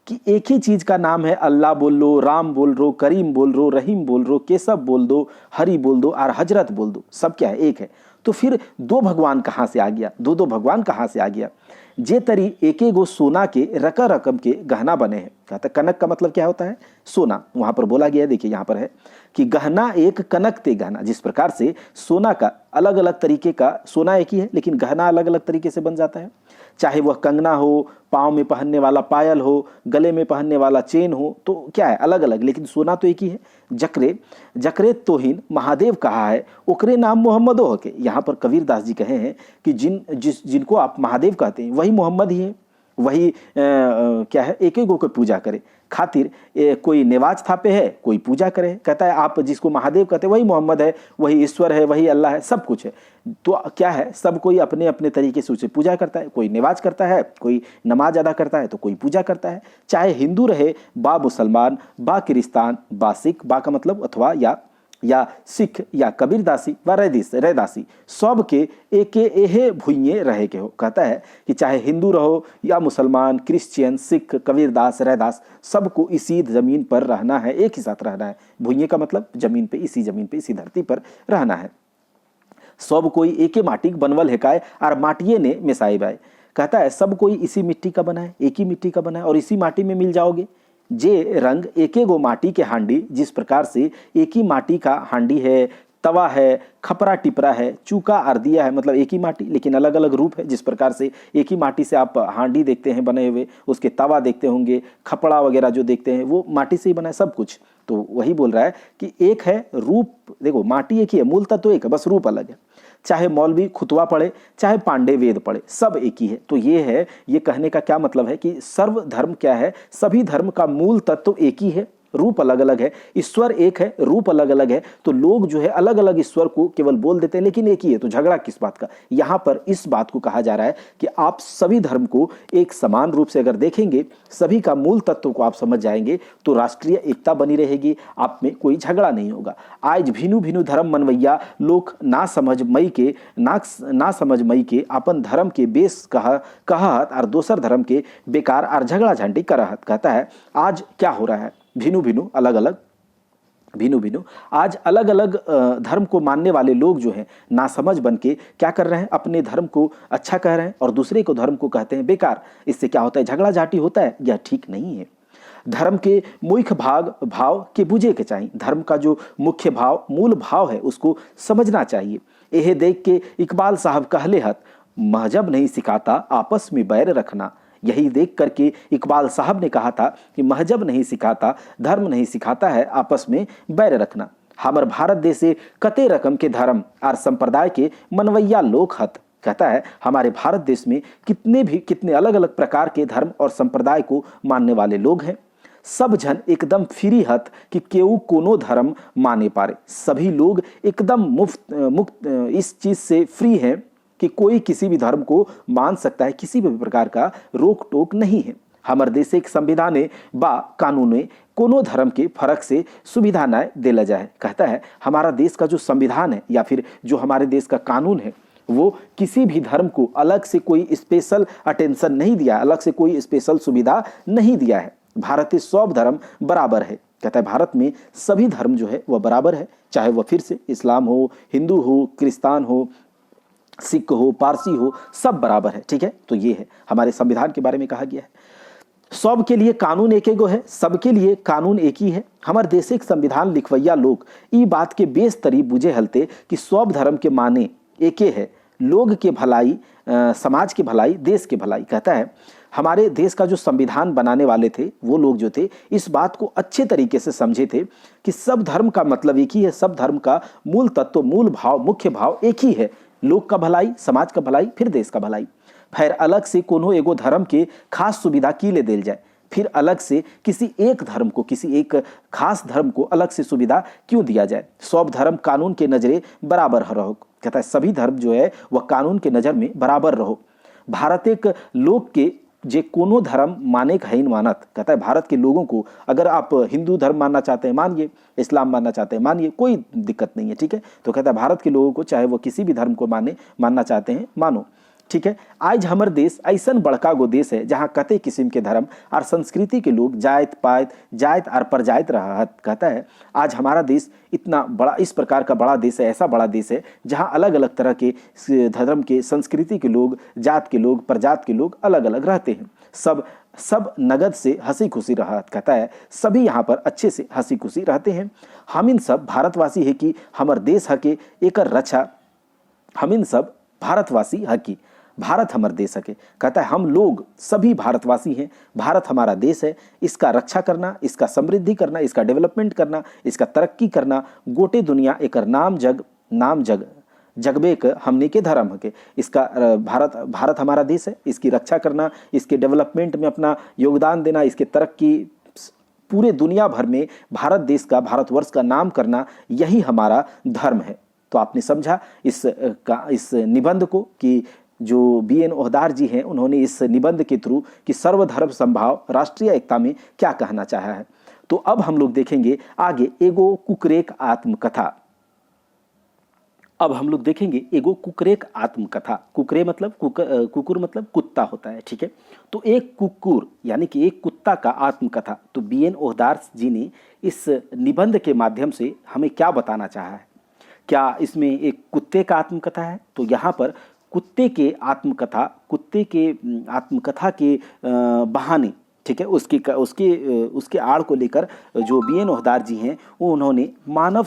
कि एक ही चीज का नाम है, अल्लाह बोल लो, राम बोल लो, करीम बोल लो, रहीम बोल लो, केशव बोल दो, हरि बोल दो और हजरत बोल दो, सब क्या है, एक है। तो फिर दो भगवान कहाँ से आ गया, दो भगवान कहाँ से आ गया। जे तरी एक गो सोना के रका रकम के गहना बने हैं, कहता कनक का मतलब क्या होता है, सोना, वहां पर बोला गया है, देखिए यहाँ पर है कि गहना एक कनक ते गहना, जिस प्रकार से सोना का अलग अलग तरीके का, सोना एक ही है लेकिन गहना अलग अलग तरीके से बन जाता है, चाहे वह कंगना हो, पाँव में पहनने वाला पायल हो, गले में पहनने वाला चेन हो, तो क्या है अलग अलग, लेकिन सोना तो एक ही है। जकरे जकरे तोहिन महादेव कहा है, ओकरे नाम मोहम्मदो हो के, यहाँ पर कबीर दास जी कहे हैं कि जिनको आप महादेव कहते हैं वही मोहम्मद ही है, वही क्या है, एक गो को पूजा करे खातिर कोई नेवाज थापे है, कोई पूजा करे, कहता है आप जिसको महादेव कहते हैं वही मोहम्मद है, वही ईश्वर है, वही अल्लाह है, सब कुछ है। तो क्या है, सब कोई अपने अपने तरीके से उसे पूजा करता है, कोई नेवाज करता है, कोई नमाज अदा करता है, तो कोई पूजा करता है, चाहे हिंदू रहे, बा मुसलमान, बा किरिस्तान, बा सिख, बा का मतलब अथवा या सिख या कबीरदासी व रैदासी, सब के एके एहे भुइये रहे के हो, कहता है कि चाहे हिंदू रहो या मुसलमान, क्रिश्चियन, सिख, कबीरदास, रैदास, सबको इसी जमीन पर रहना है, एक ही साथ रहना है। भुइये का मतलब जमीन पे, इसी जमीन पे, इसी धरती पर रहना है। सब कोई एके माटी बनवल है काय, और माटिए ने मिसाई बाय, कहता है सब कोई इसी मिट्टी का बना है, एक ही मिट्टी का बना है और इसी माटी में मिल जाओगे। जे रंग एके गो माटी के हांडी, जिस प्रकार से एक ही माटी का हांडी है, तवा है, खपरा टिपरा है, चूका अर्दिया है, मतलब एक ही माटी लेकिन अलग अलग रूप है। जिस प्रकार से एक ही माटी से आप हांडी देखते हैं बने हुए, उसके तवा देखते होंगे, खपड़ा वगैरह जो देखते हैं वो माटी से ही बना है सब कुछ। तो वही बोल रहा है कि एक है रूप, देखो माटी एक ही है, मूल तत्व एक है, बस रूप अलग है। चाहे मौलवी खुतवा पढ़े, चाहे पांडे वेद पढ़े, सब एक ही है। तो ये है, ये कहने का क्या मतलब है कि सर्व धर्म क्या है, सभी धर्म का मूल तत्व एक ही है, रूप अलग अलग है, ईश्वर एक है, रूप अलग अलग है। तो लोग जो है अलग अलग ईश्वर को केवल बोल देते हैं लेकिन एक ही है, तो झगड़ा किस बात का। यहाँ पर इस बात को कहा जा रहा है कि आप सभी धर्म को एक समान रूप से अगर देखेंगे, सभी का मूल तत्व को आप समझ जाएंगे, तो राष्ट्रीय एकता बनी रहेगी, आप में कोई झगड़ा नहीं होगा। आज भिनु भिनु धर्म मनवैया लोग ना समझ मई के अपन धर्म के बेस कहत और दोसर धर्म के बेकार और झगड़ा झंडी करहत। कहता है आज क्या हो रहा है, भिनु भिनु आज अलग अलग धर्म को मानने वाले लोग जो हैं नासमझ बन के क्या कर रहे हैं, अपने धर्म को अच्छा कह रहे हैं और दूसरे को धर्म को कहते हैं बेकार। इससे क्या होता है, झगड़ा झाटी होता है, यह ठीक नहीं है। धर्म के मुख्य भाव के बुझे के चाहिए, धर्म का जो मुख्य भाव, मूल भाव है उसको समझना चाहिए। यह देख के इकबाल साहब कहले हत, महजब नहीं सिखाता आपस में बैर रखना। यही देख करके इकबाल साहब ने कहा था कि महजब नहीं सिखाता, धर्म नहीं सिखाता है आपस में बैर रखना। हमार भारत देशे कते रकम के धर्म और संप्रदाय के मनवैया लोग हत। कहता है हमारे भारत देश में कितने अलग अलग प्रकार के धर्म और संप्रदाय को मानने वाले लोग हैं। सब जन एकदम फ्री हत कि केऊ कोनो धर्म माने पारे। सभी लोग एकदम मुक्त इस चीज से फ्री हैं कि कोई किसी भी धर्म को मान सकता है, किसी भी प्रकार का रोक टोक नहीं है। हमर देश एक संविधाने बा कानूने कोनो धर्म के फर्क से सुविधा न दिला जाए। कहता है हमारा देश का जो संविधान है या फिर जो हमारे देश का कानून है वो किसी भी धर्म को अलग से कोई स्पेशल अटेंशन नहीं दिया, अलग से कोई स्पेशल सुविधा नहीं दिया है। भारत के सब धर्म बराबर है। कहता है भारत में सभी धर्म जो है वह बराबर है, चाहे वह फिर से इस्लाम हो, हिंदू हो, क्रिस्तान हो, सिख हो, पारसी हो, सब बराबर है। ठीक है, तो ये है हमारे संविधान के बारे में कहा गया है। सब के लिए कानून एक एगो है, सबके लिए कानून एक ही है। हमारे देश एक संविधान लिखवैया लोग ई बात के बेस तरी बुझे हलते कि सब धर्म के माने एके है, लोग के भलाई, समाज की भलाई, देश की भलाई। कहता है हमारे देश का जो संविधान बनाने वाले थे वो लोग जो थे इस बात को अच्छे तरीके से समझे थे कि सब धर्म का मतलब एक ही है, सब धर्म का मूल तत्व, मूल भाव, मुख्य भाव एक ही है, लोग का भलाई, समाज का भलाई, फिर देश का भलाई। फिर अलग से कोनो एगो धर्म के खास सुविधा की ले देल जाए, फिर अलग से किसी एक धर्म को, किसी एक खास धर्म को अलग से सुविधा क्यों दिया जाए। सब धर्म कानून के नजरे बराबर रहो। कहता है सभी धर्म जो है वह कानून के नजर में बराबर रहो। भारत एक लोग के जे कोनो धर्म माने का ही मानत। कहता है भारत के लोगों को अगर आप हिंदू धर्म मानना चाहते हैं मानिए, इस्लाम मानना चाहते हैं मानिए, कोई दिक्कत नहीं है। ठीक है, तो कहता है भारत के लोगों को चाहे वो किसी भी धर्म को मानना चाहते हैं मानो। ठीक है, आज हमर देश ऐसा बड़का गो देश है जहाँ कते किस्म के धर्म और संस्कृति के लोग जायत पायत जायत और परजायत रहा है। कहता है आज हमारा देश इतना बड़ा, इस प्रकार का बड़ा देश है, ऐसा बड़ा देश है जहाँ अलग अलग तरह के धर्म के, संस्कृति के लोग, जात के लोग, प्रजात के लोग अलग अलग रहते हैं। सब नगद से हंसी खुशी रहा। कहता है सभी यहाँ पर अच्छे से हंसी खुशी रहते हैं। हम इन सब भारतवासी है कि हमर देश हके एक रक्षा, हम इन सब भारतवासी हकी, भारत हमारा देश है। कहता है हम लोग सभी भारतवासी हैं, भारत हमारा देश है, इसका रक्षा करना, इसका समृद्धि करना, इसका डेवलपमेंट करना, इसका तरक्की करना, गोटे दुनिया एक नाम जगबे के हमने के धर्म है। इसका भारत हमारा देश है, इसकी रक्षा करना, इसके डेवलपमेंट में अपना योगदान देना, इसके तरक्की पूरे दुनिया भर में भारत देश का, भारतवर्ष का नाम करना, यही हमारा धर्म है। तो आपने समझा इस निबंध को कि जो BN ओहदार जी हैं उन्होंने इस निबंध के थ्रू कि सर्वधर्म संभाव राष्ट्रीय एकता में क्या कहना चाहा है। तो अब हम लोग देखेंगे आगे एगो कुकरेक आत्मकथा। अब हम लोग देखेंगे एगो कुकरेक आत्मकथा। कुकरे मतलब कुकुर मतलब कुत्ता होता है। ठीक है, तो एक कुकुर यानी कि एक कुत्ता का आत्मकथा। तो BN ओहदार जी ने इस निबंध के माध्यम से हमें क्या बताना चाहा है। क्या इसमें एक कुत्ते का आत्मकथा है? तो यहाँ पर कुत्ते के आत्मकथा के बहाने, ठीक है, उसके आड़ को लेकर जो BN ओहदार जी हैं वो उन्होंने मानव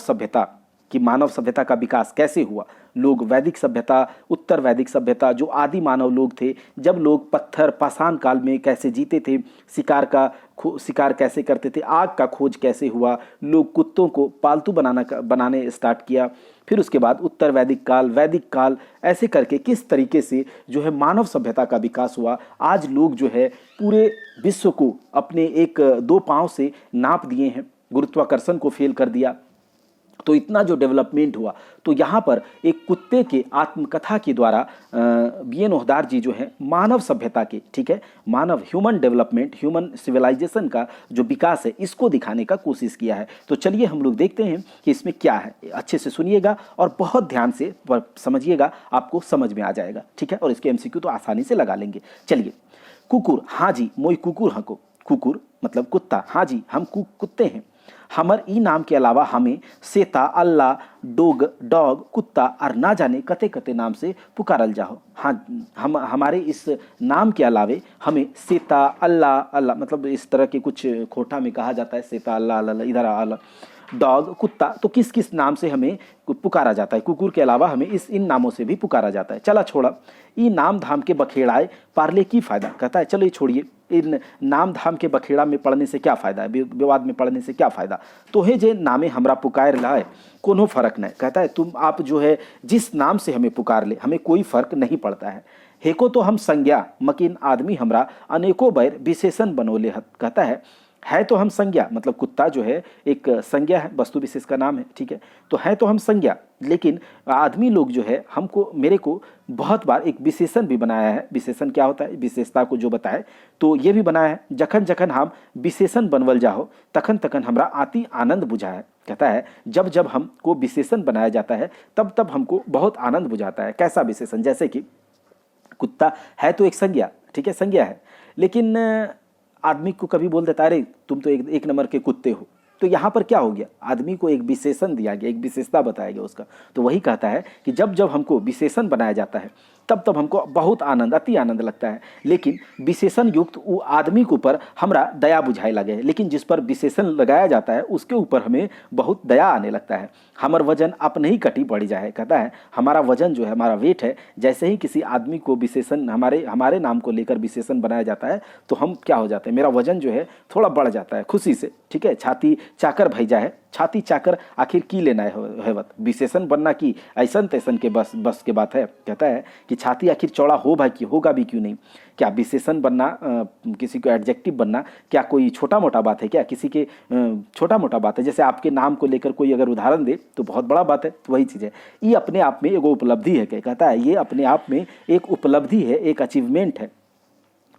सभ्यता का विकास कैसे हुआ, लोग वैदिक सभ्यता, उत्तर वैदिक सभ्यता, जो आदि मानव लोग थे, जब लोग पत्थर पाषाण काल में कैसे जीते थे, शिकार कैसे करते थे, आग का खोज कैसे हुआ, लोग कुत्तों को पालतू बनाने स्टार्ट किया, फिर उसके बाद उत्तर वैदिक काल, ऐसे करके किस तरीके से जो है मानव सभ्यता का विकास हुआ। आज लोग जो है पूरे विश्व को अपने एक दो पांव से नाप दिए हैं, गुरुत्वाकर्षण को फेल कर दिया। तो इतना जो डेवलपमेंट हुआ, तो यहाँ पर एक कुत्ते के आत्मकथा के द्वारा BN ओहदार जी जो है मानव सभ्यता के, ठीक है, ह्यूमन डेवलपमेंट, ह्यूमन सिविलाइजेशन का जो विकास है इसको दिखाने का कोशिश किया है। तो चलिए हम लोग देखते हैं कि इसमें क्या है। अच्छे से सुनिएगा और बहुत ध्यान से समझिएगा, आपको समझ में आ जाएगा। ठीक है, और इसके MCQ तो आसानी से लगा लेंगे। चलिए, कुकुर, हाँ जी मोई कुकुर हको। कुकुर मतलब कुत्ता, हाँ जी हम कुत्ते हैं। हमर ई नाम के अलावा हमें सेता, अल्लाह, डॉग, कुत्ता और ना जाने कते कते नाम से पुकारल जाओ। हाँ, हमारे इस नाम के अलावे हमें सेता, अल्लाह मतलब इस तरह के कुछ खोटा में कहा जाता है, सेता, अल्लाह, इधर अल्लाह, डॉग, कुत्ता, तो किस किस नाम से हमें पुकारा जाता है। कुकुर के अलावा हमें इन नामों से भी पुकारा जाता है। चला छोड़ा ई नाम धाम के बखेड़ाए पारले की फायदा। कहता है चलो ये छोड़िए, इन नाम धाम के बखेड़ा में पढ़ने से क्या फ़ायदा है, विवाद में पढ़ने से क्या फ़ायदा। तो हे जे नामे हमरा पुकार लाए कोनो फ़र्क नहीं। कहता है आप जो है जिस नाम से हमें पुकार ले, हमें कोई फ़र्क नहीं पड़ता है। हेको तो हम संज्ञा मकिन आदमी हमरा अनेकों बैर विशेषण बनोले हत। कहता है है तो हम संज्ञा, मतलब कुत्ता जो है एक संज्ञा है, वस्तु विशेष का नाम है, ठीक है। तो है तो हम संज्ञा, लेकिन आदमी लोग जो है हमको, मेरे को बहुत बार एक विशेषण भी बनाया है। विशेषण क्या होता है, विशेषता को जो बताए, तो ये भी बनाया है, जखन जखन हम विशेषण बनवल जाहो तखन तखन हमरा आती आनंद बुझाए। कहता है जब जब हमको विशेषण बनाया जाता है तब तब हमको बहुत आनंद बुझाता है। कैसा विशेषण, जैसे कि कुत्ता है तो एक संज्ञा, ठीक है, संज्ञा है, लेकिन आदमी को कभी बोल देता है अरे तुम तो एक नंबर के कुत्ते हो, तो यहाँ पर क्या हो गया, आदमी को एक विशेषण दिया गया, एक विशेषता बताया गया उसका। तो वही कहता है कि जब जब हमको विशेषण बनाया जाता है तब तब हमको बहुत आनंद, अति आनंद लगता है, लेकिन विशेषण युक्त वो आदमी के ऊपर हमरा दया बुझाए लगे, लेकिन जिस पर विशेषण लगाया जाता है उसके ऊपर हमें बहुत दया आने लगता है। हमर वजन अपने ही कटी पड़ी जाए। कहता है हमारा वजन जो है, हमारा वेट है, जैसे ही किसी आदमी को विशेषण हमारे नाम को लेकर विशेषण बनाया जाता है तो हम क्या हो जाते हैं, मेरा वजन जो है थोड़ा बढ़ जाता है खुशी से, ठीक है। छाती चाकर भैजा है, छाती चाकर आखिर की लेना है विशेषण बनना की ऐसन तैसन के बस के बात है। कहता है कि छाती आखिर चौड़ा हो भाई कि होगा भी क्यों नहीं, क्या विशेषण बनना, किसी को एडजेक्टिव बनना क्या कोई छोटा मोटा बात है क्या, किसी के छोटा मोटा बात है। जैसे आपके नाम को लेकर कोई अगर उदाहरण दे तो बहुत बड़ा बात है, तो वही चीज़ है, ये अपने आप में एक उपलब्धि है। कहता है ये अपने आप में एक उपलब्धि है, एक अचीवमेंट है।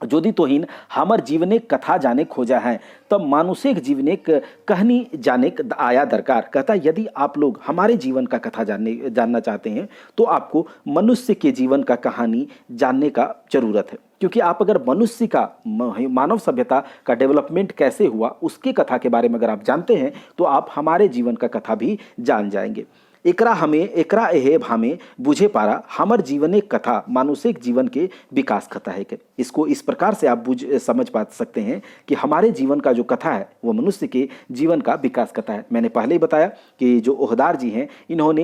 जोदी तोहिन हमर जीवने कथा जाने खोजा है तब मानुषिक जीवने कहनी जाने आया दरकार। कहता है यदि आप लोग हमारे जीवन का कथा जानना चाहते हैं तो आपको मनुष्य के जीवन का कहानी जानने का जरूरत है, क्योंकि आप अगर मनुष्य का, मानव सभ्यता का डेवलपमेंट कैसे हुआ उसके कथा के बारे में अगर आप जानते हैं तो आप हमारे जीवन का कथा भी जान जाएंगे। एकरा एहे भामे बुझे पारा हमर जीवन एक कथा मानुषिक जीवन के विकास कथा है। इसको इस प्रकार से आप समझ पा सकते हैं कि हमारे जीवन का जो कथा है वो मनुष्य के जीवन का विकास कथा है। मैंने पहले ही बताया कि जो ओहदार जी हैं इन्होंने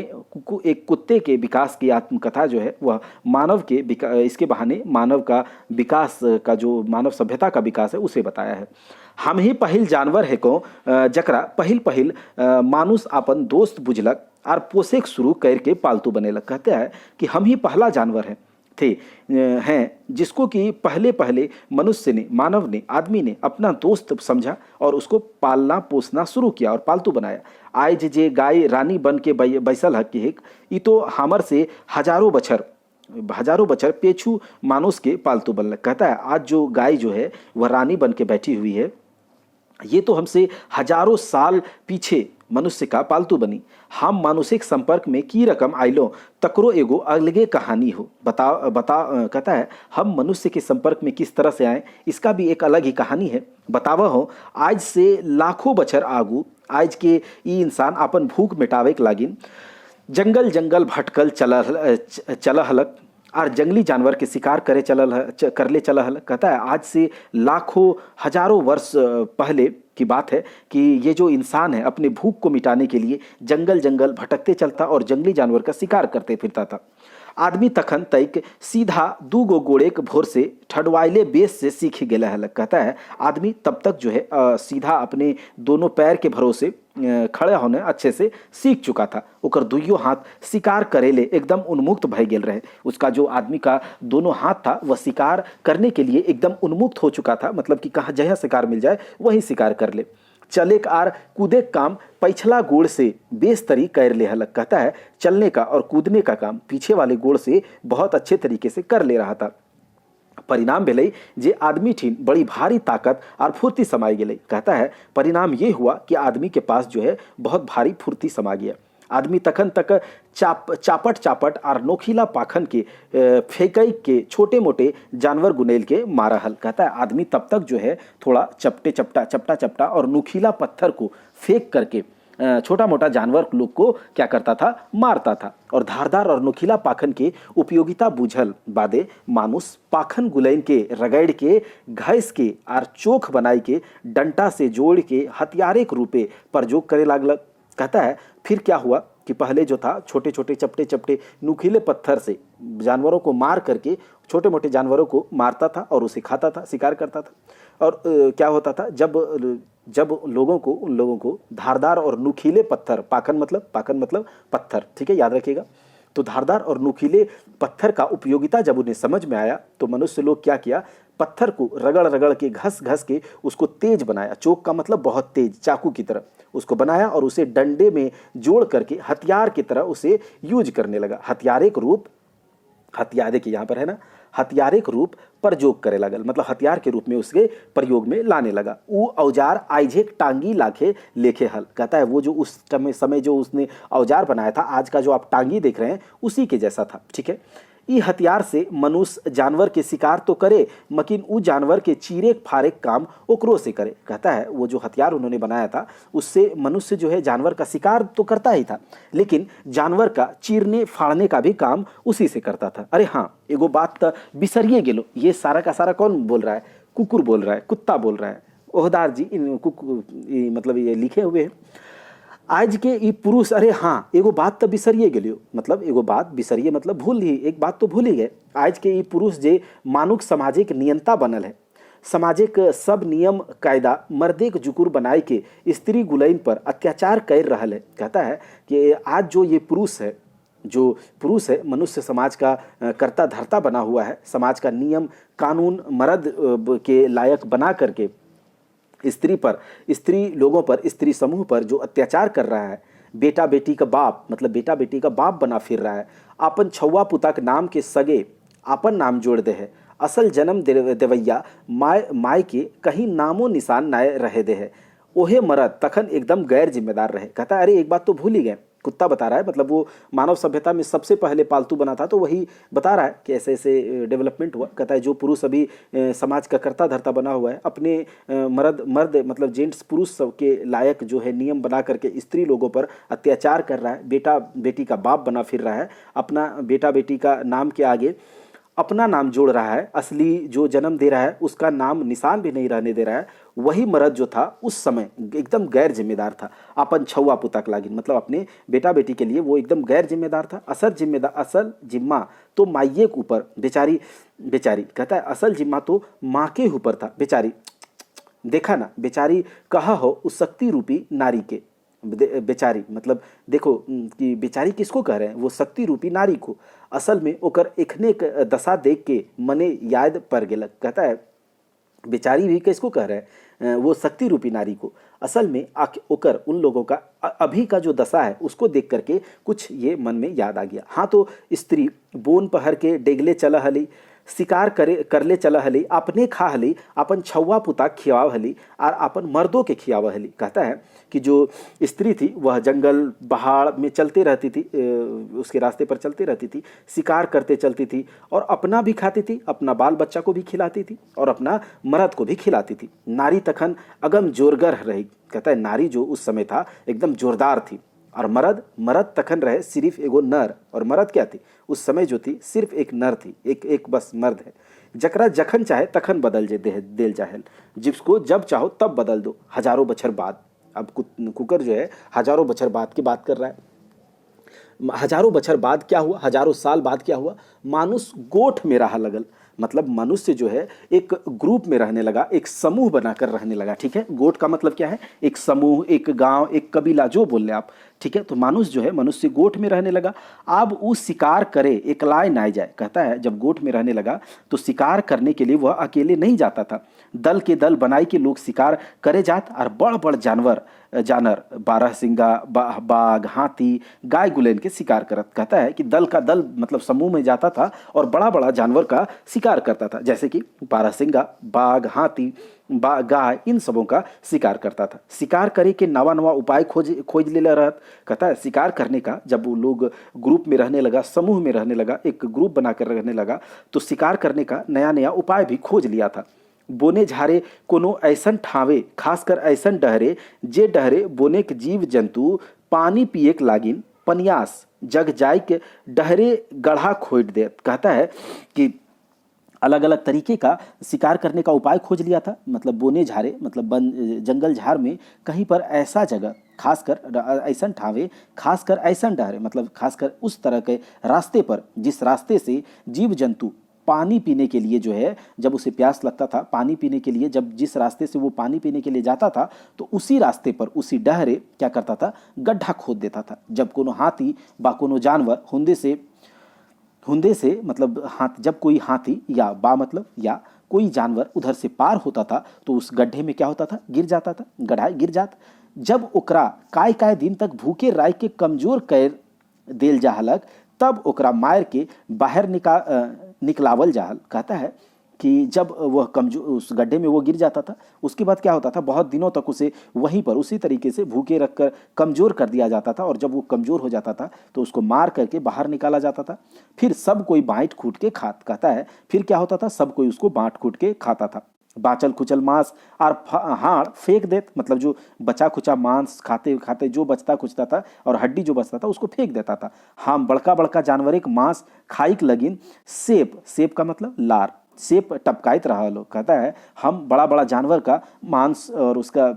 एक कुत्ते के विकास की आत्मकथा जो है वह मानव के इसके बहाने मानव का विकास का, जो मानव सभ्यता का विकास है उसे बताया है। हम ही पहिल जानवर है को जकरा पहिल पहिल मानुष अपन दोस्त बुझलक और पोसेक शुरू करके पालतू बनेलक। कहते हैं कि हम ही पहला जानवर हैं जिसको कि पहले पहले मनुष्य ने, मानव ने, आदमी ने अपना दोस्त समझा और उसको पालना पोसना शुरू किया और पालतू बनाया। आज जे गाय रानी बन के बैसल है कि ये तो हमर से हजारों बछर पेछू मानुष के पालतू बनलक। कहता है आज जो गाय जो है वह रानी बन के बैठी हुई है, ये तो हमसे हजारों साल पीछे मनुष्य का पालतू बनी। हम मानुषिक संपर्क में की रकम आइलो तकरो एगो अलगे कहानी हो। कहता है हम मनुष्य के संपर्क में किस तरह से आए इसका भी एक अलग ही कहानी है। बतावा हो आज से लाखों बछर आगू आज के ई इंसान अपन भूख मिटावे के लागिन जंगल जंगल भटकल चल हलक और जंगली जानवर के शिकार करले चला हल। कहता है आज से लाखों हजारों वर्ष पहले की बात है कि ये जो इंसान है अपने भूख को मिटाने के लिए जंगल जंगल भटकते चलता और जंगली जानवर का शिकार करते फिरता था। आदमी तखन तक सीधा दू गो गोड़े के भोर से ठडवाइले बेस से सीख गेला है। कहता है आदमी तब तक जो है सीधा अपने दोनों पैर के भरोसे खड़े होने अच्छे से सीख चुका था। ओकर दुइयो हाथ शिकार करेले एकदम उन्मुक्त भय गेल रहे। उसका जो आदमी का दोनों हाथ था वह शिकार करने के लिए एकदम उन्मुक्त हो चुका था, मतलब कि कहाँ जहाँ शिकार मिल जाए वही शिकार कर ले। चले आर कूदे काम पिछला गोड़ से बेस्तरी कर ले हलक। कहता है चलने का और कूदने का काम पीछे वाले गोड़ से बहुत अच्छे तरीके से कर ले रहा था। परिणाम भेलै जे आदमी ठीन बड़ी भारी ताकत और फुर्ती समाई गेलै। कहता है परिणाम ये हुआ कि आदमी के पास जो है बहुत भारी फुर्ती समा गया। आदमी तखन तक चापट और नोखीला पाखन के फेंकई के छोटे मोटे जानवर गुनेल के मारा हल। कहता है आदमी तब तक जो है थोड़ा चपटा और नोखीला पत्थर को फेंक करके छोटा मोटा जानवर लोग को क्या करता था, मारता था। और धारदार और नोखीला पाखन के उपयोगिता बुझल बादे मानुष पाखन गुलैन के रगड़ के घैस के और चोख बनाई के डंटा से जोड़ के हथियारे के रूपे प्रयोग करे लागलक। कहता है फिर क्या हुआ कि पहले जो था छोटे छोटे चपटे नुकीले पत्थर से जानवरों को मार करके छोटे मोटे जानवरों को मारता था और उसे खाता था, शिकार करता था। और क्या होता था जब उन लोगों को धारदार और नुकीले पत्थर, पाखन मतलब पत्थर, ठीक है, याद रखिएगा। तो धारदार और नुकीले पत्थर का उपयोगिता जब उन्हें समझ में आया तो मनुष्य लोग क्या किया, पत्थर को रगड़ रगड़ के घस घस के उसको तेज बनाया, चोक का मतलब बहुत तेज, चाकू की तरह उसको बनाया और उसे डंडे में जोड़ करके हथियार की तरह उसे यूज करने लगा। हथियारिक रूप, हथियार के यहाँ पर है ना, हथियारिक रूप प्रयोग करे लगल, मतलब हथियार के रूप में उसके प्रयोग में लाने लगा। वो औजार आइजे टांगी लाखे लेखे हल, कहता है वो जो उस समय जो उसने औजार बनाया था, आज का जो आप टांगी देख रहे हैं उसी के जैसा था, ठीक है। ई हथियार से मनुष्य जानवर के शिकार तो करे, मकिन उ जानवर के चीरे फारे काम ओकरो से करे। कहता है वो जो हथियार उन्होंने बनाया था उससे मनुष्य जो है जानवर का शिकार तो करता ही था, लेकिन जानवर का चीरने फाड़ने का भी काम उसी से करता था। अरे हाँ, एगो बात तो बिसरिए गेलो, ये सारा का सारा कौन बोल रहा है? कुकुर बोल रहा है, कुत्ता बोल रहा है। ओहदार जी इन मतलब ये लिखे हुए हैं आज के ई पुरुष। अरे हाँ, एगो बात तो बिसरिए गेलियो, मतलब एगो बात बिसरिए मतलब भूल ही, एक बात तो भूल ही गए। आज के ई पुरुष जे मानुक सामाजिक नियंता बनल है, सामाजिक सब नियम कायदा मर्दे के जुकुर बनाए के स्त्री गुलैन पर अत्याचार कर रहा है। कहता है कि आज जो ये पुरुष है, जो पुरुष है मनुष्य समाज का कर्ता धर्ता बना हुआ है, समाज का नियम कानून मर्द के लायक बना करके स्त्री पर, स्त्री लोगों पर, स्त्री समूह पर जो अत्याचार कर रहा है, बेटा बेटी का बाप, मतलब बेटा बेटी का बाप बना फिर रहा है, अपन छुआ पुता के नाम के सगे अपन नाम जोड़ दे है, असल जन्म देवैया माय माय के कहीं नामो निशान ना रहे दे है, ओहे मरद तखन एकदम गैर जिम्मेदार रहे। कहता है अरे एक बात तो भूल ही गए, कुत्ता बता रहा है, मतलब वो मानव सभ्यता में सबसे पहले पालतू बना था, तो वही बता रहा है कि ऐसे ऐसे डेवलपमेंट हुआ। कहता है जो पुरुष अभी समाज का कर्ता धर्ता बना हुआ है, अपने मर्द मतलब जेंट्स पुरुष सब के लायक जो है नियम बना करके स्त्री लोगों पर अत्याचार कर रहा है, बेटा बेटी का बाप बना फिर रहा है, अपना बेटा बेटी का नाम के आगे अपना नाम जोड़ रहा है, असली जो जन्म दे रहा है उसका नाम निशान भी नहीं रहने दे रहा है, वही मर्द जो था उस समय एकदम गैर जिम्मेदार था। अपन छुआ पुतक लागिन, मतलब अपने बेटा बेटी के लिए वो एकदम गैर जिम्मेदार था। असल जिम्मा तो माइये के ऊपर बेचारी, कहता है असल जिम्मा तो माँ के ऊपर था। बेचारी, देखा ना बेचारी कहा हो उस शक्ति रूपी नारी के, बेचारी मतलब देखो कि बेचारी किसको कह रहे हैं, वो शक्ति रूपी नारी को। असल में ओकर एखने दशा देख के मने याद पड़ गेलक। कहता है बेचारी भी किसको कह रहे हैं, वो शक्ति रूपी नारी को। असल में ओकर उन लोगों का अभी का जो दशा है उसको देख करके कुछ ये मन में याद आ गया। हाँ तो स्त्री बोन पहर के डेगले चला हली, शिकार करले चला हली, अपने खा हली, अपन छुआ पुता खियाव हली और अपन मर्दों के खियाव हली। कहता है कि जो स्त्री थी वह जंगल पहाड़ में चलते रहती थी, उसके रास्ते पर चलते रहती थी, शिकार करते चलती थी और अपना भी खाती थी, अपना बाल बच्चा को भी खिलाती थी और अपना मर्द को भी खिलाती थी। नारी तखन अगम जोरगर रही। कहता है नारी जो उस समय था एकदम जोरदार थी और मर्द तखन रहे सिर्फ एगो नर। और मर्द क्या थी उस समय जो थी, सिर्फ एक नर थी, एक बस मर्द है, जकरा जखन चाहे तखन बदल देल जाहल, जिसको जब चाहो तब बदल दो, हजारों बछर बाद। अब कुकर जो है हजारों बछर बाद की बात कर रहा है। हजारों बछर बाद क्या हुआ, हजारों साल बाद क्या हुआ, मानुष गोठ में रहा लगल, मतलब मनुष्य जो है एक ग्रुप में रहने लगा, एक समूह बनाकर रहने लगा। ठीक है, गोठ का मतलब क्या है, एक समूह, एक गांव, एक कबीला, जो बोल रहे आप। ठीक है, तो मनुष्य जो है मनुष्य गोठ में रहने लगा। अब वो शिकार करे एकलाए ना जाए। कहता है जब गोठ में रहने लगा तो शिकार करने के लिए वह अकेले नहीं जाता था, दल के दल बनाई के लोग शिकार करे जात और बड़ बड़ जानवर बारहसिंगा, बाघ, हाथी, गाय गुलेन के शिकार करत। कहता है कि दल का दल मतलब समूह में जाता था और बड़ा बड़ा जानवर का शिकार करता था, जैसे कि बारहसिंगा, बाघ, हाथी, गाय, इन सबों का शिकार करता था। शिकार करे के नवा नवा उपाय खोज ले रहत। कहता है शिकार करने का जब वो लोग ग्रुप में रहने लगा, समूह में रहने लगा, एक ग्रुप बनाकर रहने लगा, तो शिकार करने का नया नया उपाय भी खोज लिया था। बोने झारे कोनो ऐसन ठावे, खासकर ऐसन डहरे जे डहरे बोने के जीव जंतु पानी पिए के लागिन पनियास जग जाय के डहरे गढ़ा खोद दे। कहता है कि अलग अलग तरीके का शिकार करने का उपाय खोज लिया था, मतलब बोने झारे मतलब जंगल झाड़ में कहीं पर ऐसा जगह, खासकर ऐसन ठावे, खासकर ऐसन डहरे मतलब खासकर उस तरह के रास्ते पर जिस रास्ते से जीव जंतु पानी पीने के लिए जो है, जब उसे प्यास लगता था पानी पीने के लिए, जब जिस रास्ते से वो पानी पीने के लिए जाता था तो उसी रास्ते पर उसी डहरे क्या करता था, गड्ढा खोद देता था। जब कोनो हाथी बा कोनो जानवर हुंदे से मतलब हाथ, जब कोई हाथी या बा मतलब या कोई जानवर उधर से पार होता था तो उस गड्ढे में क्या होता था, गिर जाता था, गड्ढा गिर जाता। जब ओकरा काय काय दिन तक भूखे रह के कमजोर कर देल जाहलक, तब ओकरा मार के बाहर निकलावल जाहल। कहता है कि जब वह कमजोर उस गड्ढे में वो गिर जाता था, उसके बाद क्या होता था, बहुत दिनों तक उसे वहीं पर उसी तरीके से भूखे रखकर कमज़ोर कर दिया जाता था, और जब वो कमज़ोर हो जाता था तो उसको मार करके बाहर निकाला जाता था। फिर सब कोई बाँट कूट के कहता है फिर क्या होता था, सब कोई उसको बाँट कूट के खाता था। बाचल कुचल मांस और हाड़ फेंक देत, मतलब जो बचा खुचा मांस खाते खाते जो बचता खुचता था और हड्डी जो बचता था उसको फेंक देता था। हम बड़का बड़का जानवर एक मांस खाइक लगिन, सेप, सेप का मतलब लार, सेप टपकाइत रहा लोग। कहता है हम बड़ा बड़ा जानवर का मांस और उसका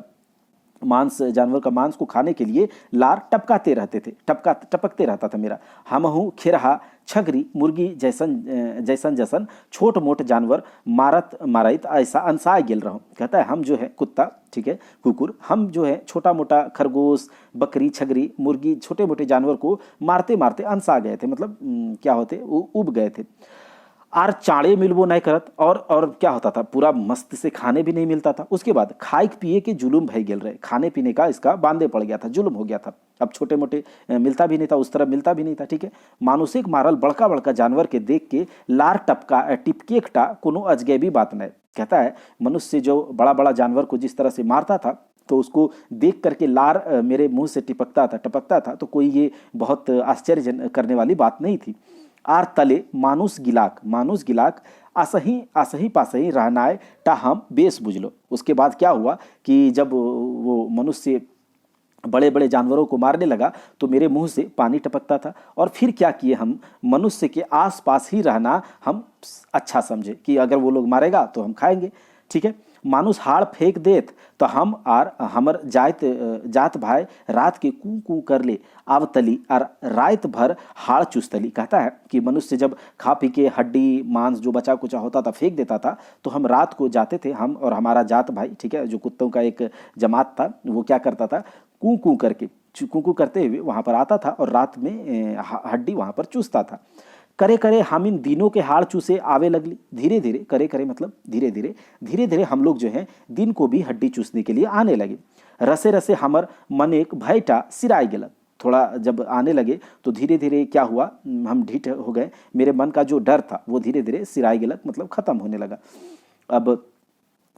मांस, जानवर का मांस को खाने के लिए लार टपकाते रहते थे, टपकते रहता था मेरा। हम हूँ खिरहा छगरी मुर्गी जैसन जैसन छोट मोट जानवर मारत ऐसा अनसाय गेल रहो। कहता है हम जो है कुत्ता, ठीक है, कुकुर, हम जो है छोटा मोटा खरगोश, बकरी, छगरी, मुर्गी, छोटे मोटे जानवर को मारते मारते अनसा गए थे, मतलब क्या होते, उब गए थे। आर चाड़े मिलबो नहीं करत, और क्या होता था, पूरा मस्त से खाने भी नहीं मिलता था। उसके बाद खाए पिए के जुलूम भई गेल रहे, खाने पीने का इसका बांधे पड़ गया था, जुलूम हो गया था। अब छोटे मोटे मिलता भी नहीं था, उस तरह मिलता भी नहीं था, ठीक है। मानुषिक मारल बड़का बड़का जानवर के देख के लार टिपके एकटा कोनो अजगैबी बात नहीं। कहता है मनुष्य जो बड़ा बड़ा जानवर को जिस तरह से मारता था तो उसको देख करके लार मेरे मुंह से टपकता था, तो कोई ये बहुत आश्चर्य करने वाली बात नहीं थी। आर तले मानुष गिलाक आसही पासही रहनाय टा हम बेस बुझलो। उसके बाद क्या हुआ कि जब वो मनुष्य बड़े बड़े जानवरों को मारने लगा तो मेरे मुंह से पानी टपकता था, और फिर क्या किए, हम मनुष्य के आसपास ही रहना हम अच्छा समझे कि अगर वो लोग मारेगा तो हम खाएंगे, ठीक है। मानुष हाड़ फेंक देत तो हम आर हमर जात भाई रात के कू कू कर ले आवतली और रात भर हाड़ चुस्तली। कहता है कि मनुष्य जब खा पी के हड्डी मांस जो बचा कुचा होता था फेंक देता था, तो हम रात को जाते थे, हम और हमारा जात भाई, ठीक है, जो कुत्तों का एक जमात था, वो क्या करता था, कू कू करते हुए वहाँ पर आता था और रात में हड्डी वहाँ पर चूसता था। करे करे हम इन दिनों के हाड़ चूसे आवे लगली। धीरे धीरे, करे मतलब धीरे धीरे हम लोग जो है दिन को भी हड्डी चूसने के लिए आने लगे। रसे रसे हमर मन एक भयटा सिराय गेलक। थोड़ा जब आने लगे तो धीरे धीरे क्या हुआ, हम ढीठ हो गए, मेरे मन का जो डर था वो धीरे धीरे सिराय गेलक, मतलब खत्म होने लगा। अब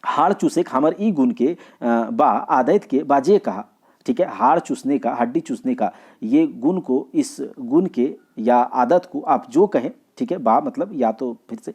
हाड़ चूसे हमर ई गुण के बा आदत के बाजे कहा, ठीक है, हाड़ चूसने का, हड्डी चूसने का ये गुण को, इस गुण के या आदत को आप जो कहें, ठीक है, बा मतलब या तो फिर से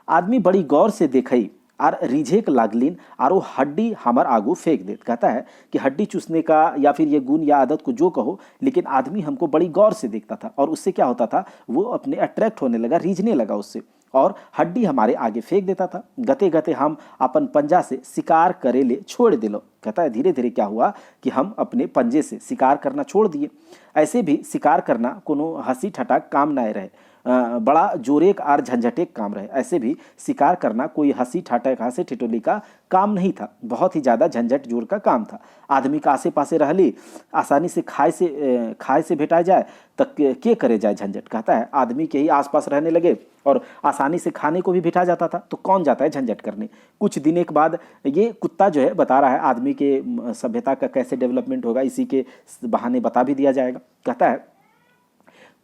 आदमी बड़ी गौर से देखई आर रिझेक लागलिन और वो हड्डी हमार आगू फेंक देत। कहता है कि हड्डी चूसने का या फिर ये गुण या आदत को जो कहो, लेकिन आदमी हमको बड़ी गौर से देखता था और उससे क्या होता था, वो अपने अट्रैक्ट होने लगा, रीझने लगा उससे, और हड्डी हमारे आगे फेंक देता था। गते गते हम अपन पंजा से शिकार करे ले छोड़ दिलो। कहता है धीरे धीरे क्या हुआ कि हम अपने पंजे से शिकार करना छोड़ दिए। ऐसे भी शिकार करना कोनो हंसी ठटाक काम ना रहे, बड़ा जोरेक और झंझटेक काम रहे। ऐसे भी शिकार करना कोई हंसी ठाटक हंसी ठिठोली का काम नहीं था, बहुत ही ज़्यादा झंझट जोर का काम था। आदमी का आसे पासे रहली, आसानी से खाए से भेटा जाए तक के करे जाए झंझट। कहता है आदमी के ही आसपास रहने लगे और आसानी से खाने को भी भेटा जाता था, तो कौन जाता है झंझट करने। कुछ दिन के बाद ये कुत्ता जो है बता रहा है आदमी के सभ्यता का कैसे डेवलपमेंट होगा, इसी के बहाने बता भी दिया जाएगा। कहता है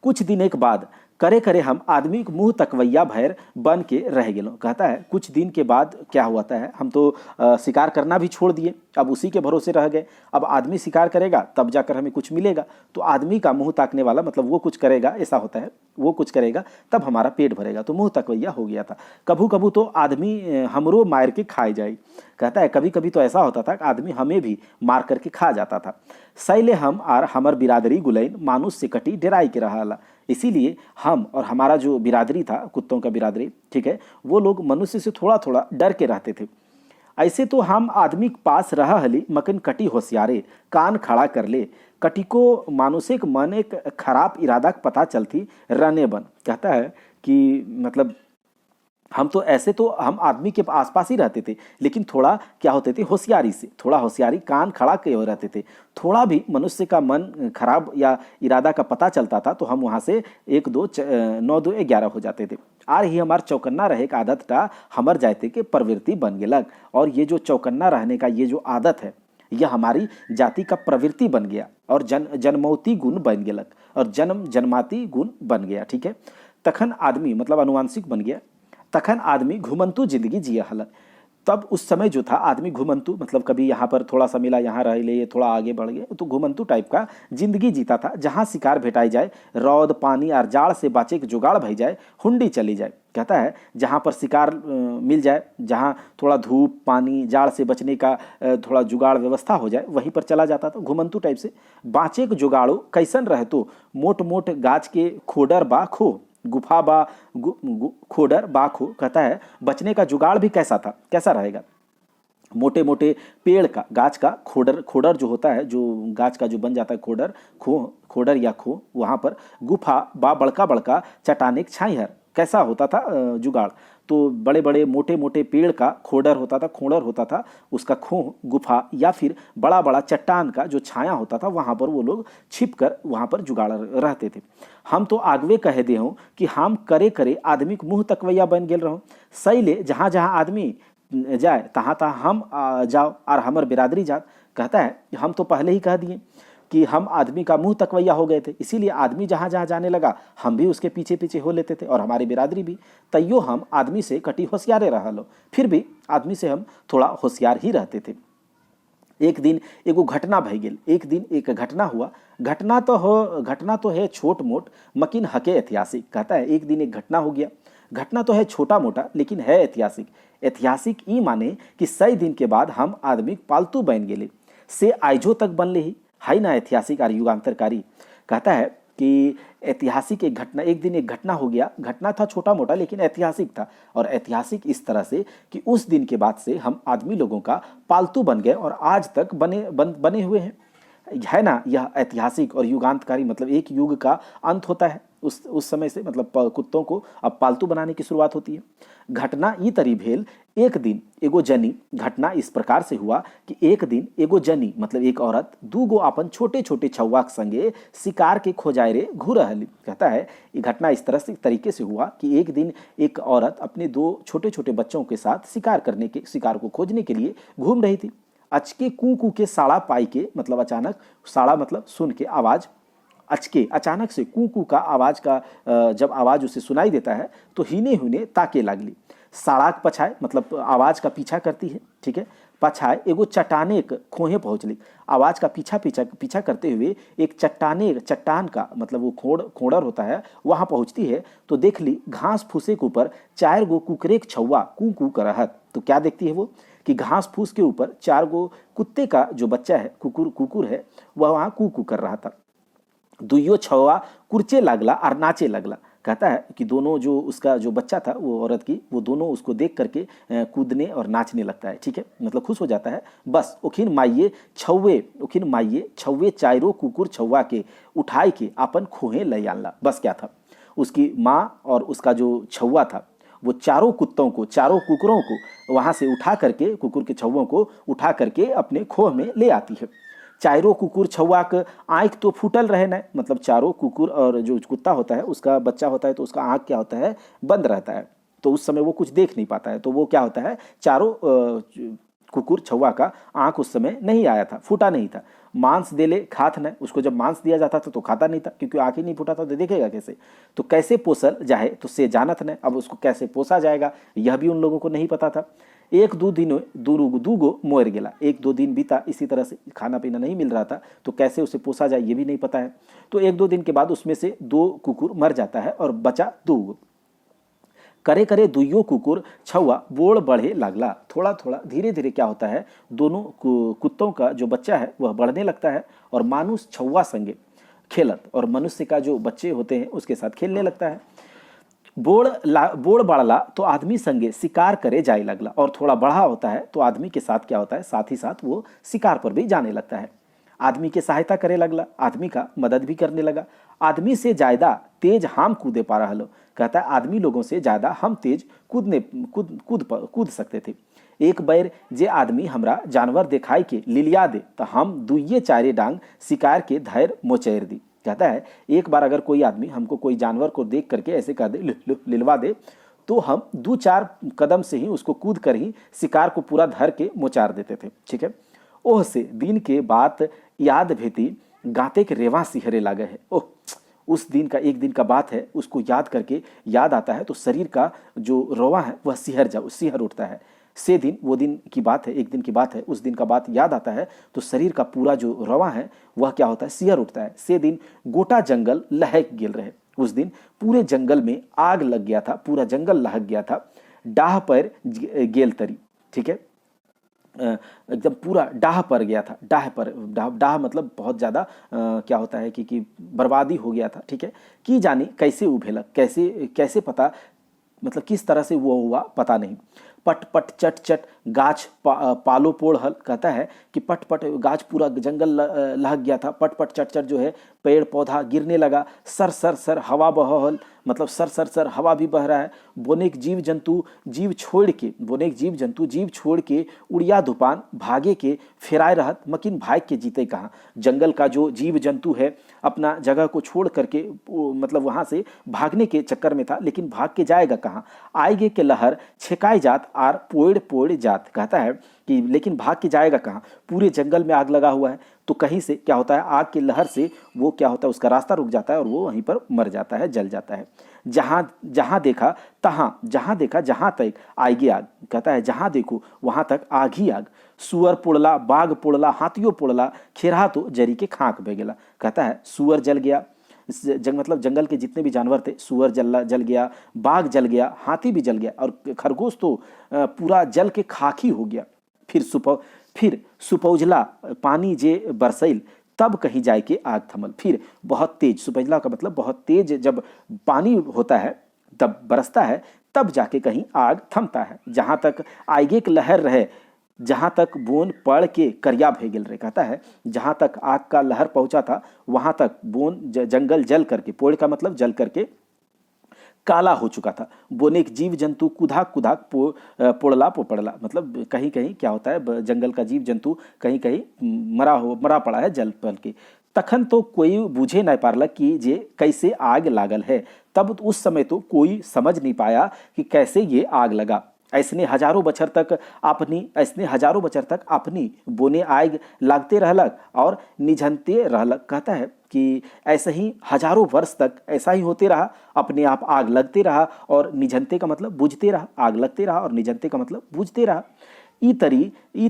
कुछ दिन के बाद करे करे हम आदमी के मुंह तकवैया भैर बन के रह गेलो। कहता है कुछ दिन के बाद क्या हुआ है, हम तो शिकार करना भी छोड़ दिए, अब उसी के भरोसे रह गए। अब आदमी शिकार करेगा तब जाकर हमें कुछ मिलेगा, तो आदमी का मुंह ताकने वाला मतलब वो कुछ करेगा, ऐसा होता है, वो कुछ करेगा तब हमारा पेट भरेगा, तो मुंह तकवैया हो गया था। कभू कभू तो आदमी हमरो मार के खाए जाए। कहता है कभी कभी तो ऐसा होता था कि आदमी हमें भी मार करके खा जाता था। सैले हम आर हमर बिरादरी गुलैन मानुष से कटी डेराई के रहा। इसीलिए हम और हमारा जो बिरादरी था, कुत्तों का बिरादरी, ठीक है, वो लोग मनुष्य से थोड़ा थोड़ा डर के रहते थे। ऐसे तो हम आदमी के पास रहा हली, मकन कटी होशियारे कान खड़ा कर ले, कटी को मानुषिक मन एक खराब इरादा का पता चलती रने बन। कहता है कि मतलब हम तो ऐसे तो हम आदमी के आसपास ही रहते थे, लेकिन थोड़ा क्या होते थे, होशियारी से, थोड़ा होशियारी कान खड़ा किए हुए रहते थे। थोड़ा भी मनुष्य का मन खराब या इरादा का पता चलता था तो हम वहाँ से 1 2 9 2 11 हो जाते थे। आर ही हमार चौकन्ना रहे के आदत टा हमर जाति के प्रवृत्ति बन गेलक। और ये जो चौकन्ना रहने का ये जो आदत है यह हमारी जाति का प्रवृत्ति बन गया और जन्मौती गुण बन गेलक और जन्माती गुण बन गया। ठीक है, तखन आदमी मतलब अनुवांशिक बन गया। तखन आदमी घुमंतु जिंदगी जिया हलक। तब उस समय जो था आदमी घुमंतु मतलब कभी यहाँ पर थोड़ा सा मिला, यहाँ रह ले, थोड़ा आगे बढ़ गए, तो घुमंतु टाइप का जिंदगी जीता था। जहाँ शिकार भेटाई जाए, रौद पानी और जाड़ से बाँचे के जुगाड़ भई जाए, हुंडी चली जाए। कहता है जहाँ पर शिकार मिल जाए, जहाँ थोड़ा धूप पानी जाड़ से बचने का थोड़ा जुगाड़ व्यवस्था हो जाए, वहीं पर चला जाता था घुमंतु टाइप से। बाँचे के जुगाड़ो कैसन रहे तो मोट मोट गाछ के खोडर बा खो, गुफा बा खोडर बा खो। कहता है बचने का जुगाड़ भी कैसा था, कैसा रहेगा। मोटे मोटे पेड़ का गाछ का खोडर जो होता है, जो गाछ का जो बन जाता है खोडर या खो, वहाँ पर गुफा बा बड़का बड़का चट्टानिक छाई कैसा होता था जुगाड़। तो बड़े बड़े मोटे मोटे पेड़ का खोडर होता था, उसका खोह गुफा या फिर बड़ा बड़ा चट्टान का जो छाया होता था, वहाँ पर वो लोग छिप कर वहाँ पर जुगाड़ रहते थे। हम तो आगवे कह दे हूँ कि हम करे आदमी के मुँह तकवैया बन गेल रहूँ। सही ले जहाँ जहाँ आदमी जाए तहाँ तहाँ हम जाओ और हमर बिरादरी जात। कहता है हम तो पहले ही कह दिए कि हम आदमी का मुंह तकवैया हो गए थे, इसीलिए आदमी जहाँ जहाँ जाने लगा हम भी उसके पीछे पीछे हो लेते थे और हमारी बिरादरी भी। तैयो हम आदमी से कटी होशियारे रह लो, फिर भी आदमी से हम थोड़ा होशियार ही रहते थे। एक दिन एगो घटना भई गेल, एक दिन एक घटना हुआ। घटना तो है छोट मोट मकिन हके ऐतिहासिक। कहता है एक दिन एक घटना हो गया, घटना तो है छोटा मोटा लेकिन है ऐतिहासिक। ऐतिहासिक ई माने कि 100 दिन के बाद हम आदमी पालतू बन गेले से आइजो तक बनले ही है ना ऐतिहासिक और युगांतरकारी। कहता है कि ऐतिहासिक एक दिन एक घटना हो गया। घटना था छोटा मोटा लेकिन ऐतिहासिक था, और ऐतिहासिक इस तरह से कि उस दिन के बाद से हम आदमी लोगों का पालतू बन गए और आज तक बने हुए हैं, है ना। यह ऐतिहासिक और युगांतकारी मतलब एक युग का अंत होता है उस समय से, मतलब कुत्तों को अब पालतू बनाने की शुरुआत होती है। घटना ई तरी भेल, एक दिन एगो जनी, घटना इस प्रकार से हुआ कि एक दिन एगो जनी मतलब एक औरत दूगो अपन छोटे छोटे छौवा के संगे शिकार के खोजाए रे घूर रहली। कहता है ये घटना इस तरह से तरीके से हुआ कि एक दिन एक औरत अपने 2 छोटे छोटे बच्चों के साथ शिकार को खोजने के लिए घूम रही थी। अचके कू के साड़ा पाई के मतलब अचानक, साड़ा मतलब सुन के आवाज़, अचके अचानक से कू का आवाज़ का जब आवाज़ उसे सुनाई देता है तो हीने हुने ताके लागली। साड़ाक पछाए मतलब आवाज़ का पीछा करती है, ठीक है। पछाए एगो चट्टाने खोहे पहुँचली, आवाज़ का पीछा करते हुए एक चट्टान का मतलब वो खोड़र होता है वहाँ पहुँचती है। तो देख ली घास फूसे के ऊपर 4 गो कुकरे के छौवा कू करहत। तो क्या देखती है वो कि घास फूस के ऊपर 4 गो कुत्ते का जो बच्चा है कुकुर है वह वहाँ कू कर रहा था। दुइयो छौवा कुर्चे लागला और नाचे लगला। कहता है कि दोनों जो उसका जो बच्चा था वो औरत की, वो दोनों उसको देख करके कूदने और नाचने लगता है, ठीक है, मतलब खुश हो जाता है। बस ओखिन माइये छौवे 4 कुकुर छौवा के उठाई के अपन खोहे ले आनला। बस क्या था, उसकी माँ और उसका जो छौवा था वो 4 कुकुरों को वहाँ से उठा करके, कुकुर के छौवों को उठा करके अपने खोह में ले आती है। 4 कुकुर छौवा के आँख तो फूटल रहे न, मतलब 4 कुकुर और जो कुत्ता होता है उसका बच्चा होता है तो उसका आँख क्या होता है, बंद रहता है, तो उस समय वो कुछ देख नहीं पाता है। तो वो क्या होता है, 4 कुकुर छौवा का आँख उस समय नहीं आया था, फूटा नहीं था। मांस देले खात न, उसको जब मांस दिया जाता था तो खाता नहीं था क्योंकि आँख ही नहीं फूटा था, तो देखेगा कैसे। तो कैसे पोसल जाए तो से जानत न, अब उसको कैसे पोसा जाएगा यह भी उन लोगों को नहीं पता था। 1-2 दिन दूगो मोर गेला, 1-2 दिन बीता इसी तरह से, खाना पीना नहीं मिल रहा था तो कैसे उसे पोसा जाए ये भी नहीं पता है। तो 1-2 दिन के बाद उसमें से 2 कुकुर मर जाता है और बचा 2। करे दुइयो कुकुर छौवा बोड़ बढ़े लागला। थोड़ा थोड़ा धीरे धीरे क्या होता है, दोनों कुत्तों का जो बच्चा है वह बढ़ने लगता है और मानुष छौवा संगे खेलत और मनुष्य का जो बच्चे होते हैं उसके साथ खेलने लगता है। बोड़ बढ़ला तो आदमी संगे शिकार करे जाए लगला, और थोड़ा बढ़ा होता है तो आदमी के साथ क्या होता है, साथ ही साथ वो शिकार पर भी जाने लगता है। आदमी की सहायता करे लगला, आदमी का मदद भी करने लगा। आदमी से ज़्यादा तेज हम कूदे पा रहा लो। कहता है आदमी लोगों से ज़्यादा हम तेज कूद सकते थे। एक बार जे आदमी हमरा जानवर दिखाई के लिलिया दे तो हम 2-4 डांग शिकार के धैर्य मोचैर दी। कहता है एक बार अगर कोई आदमी हमको कोई जानवर को देख करके ऐसे कह दे लिलवा दे, तो हम 2-4 कदम से ही उसको कूद कर ही शिकार को पूरा धर के मोचार देते थे। ठीक है। ओह से दिन के बात याद भेती, गाते के रेवा सिहरे लागे है। ओह, उस दिन का, एक दिन का बात है, उसको याद करके याद आता है तो शरीर का जो रोवा है वह सिहर उठता है। से दिन, वो दिन की बात है, एक दिन की बात है, उस दिन का बात याद आता है तो शरीर का पूरा जो रवा है वह क्या होता है, सिहर उठता है। से दिन गोटा जंगल लहक गेल रहे। उस दिन पूरे जंगल में आग लग गया था, पूरा जंगल लहक गया था। डाह पर गेल तरी। ठीक है। एकदम पूरा डाह पर गया था। डाह मतलब बहुत ज़्यादा क्या होता है कि बर्बादी हो गया था। ठीक है। की जानी कैसे उभेलक, कैसे पता, मतलब किस तरह से वो हुआ पता नहीं। पट पट चट चट गाछ पालो पोड़ हल। कहता है कि पट पट गाछ, पूरा जंगल लहक गया था। पट पट चट चट जो है पेड़ पौधा गिरने लगा। सर सर सर हवा बहल, मतलब सर सर सर हवा भी बह रहा है। बोनेक जीव जंतु जीव छोड़ के उड़िया दुपान भागे के फिराए रहत, मकिन भाग के जीते कहाँ। जंगल का जो जीव जंतु है अपना जगह को छोड़ करके मतलब वहाँ से भागने के चक्कर में था, लेकिन भाग के जाएगा कहाँ। आएगे के लहर छेकाई जात आर पोड़ पोड़ जात। कहता है कि लेकिन भाग के जाएगा कहाँ, पूरे जंगल में आग लगा हुआ है। तो कहीं से क्या होता है, आग की लहर से वो क्या होता है, उसका रास्ता रुक जाता है और वो वहीं पर मर जाता है, जल जाता है। जहाँ देखा जहाँ तक आएगी आग। कहता है जहाँ देखो वहाँ तक आग ही आग। सुअर पोड़ला, बाघ पोड़ला, हाथियों पोड़ला, खेरहा तो जरी के खाक बह गेला। कहता है सुअर जल गया, मतलब जंगल के जितने भी जानवर थे, सुअर जल गया, बाघ जल गया, हाथी भी जल गया और खरगोश तो पूरा जल के खाक ही हो गया। फिर सुपौजला पानी जे बरसैल, तब कहीं जाए के आग थमल। फिर बहुत तेज, सुपौजला का मतलब बहुत तेज जब पानी होता है तब बरसता है, तब जाके कहीं आग थमता है। जहाँ तक आगे के लहर रहे, जहाँ तक बोन पड़ के करिया भे गेल रहे। कहता है जहाँ तक आग का लहर पहुंचा था वहां तक बोन जंगल जल करके, पोड़ का मतलब जल करके काला हो चुका था। बोनेक जीव जंतु कुदाक कुदाक पोड़ला पोपड़ला, मतलब कहीं कहीं क्या होता है, जंगल का जीव जंतु कहीं कहीं मरा पड़ा है जल पल के। तखन तो कोई बूझे नहीं पारलक कि जे कैसे आग लागल है। तब उस समय तो कोई समझ नहीं पाया कि कैसे ये आग लगा। ऐसने हजारों बछर तक अपनी बोने आग लागते रहलक और निझनते रहलक। कहता है कि ऐसे ही हजारों वर्ष तक ऐसा ही होते रहा, अपने आप आग लगते रहा और निझनते का मतलब बुझते रहा, आग लगते रहा और निझनते का मतलब बुझते रहा। ई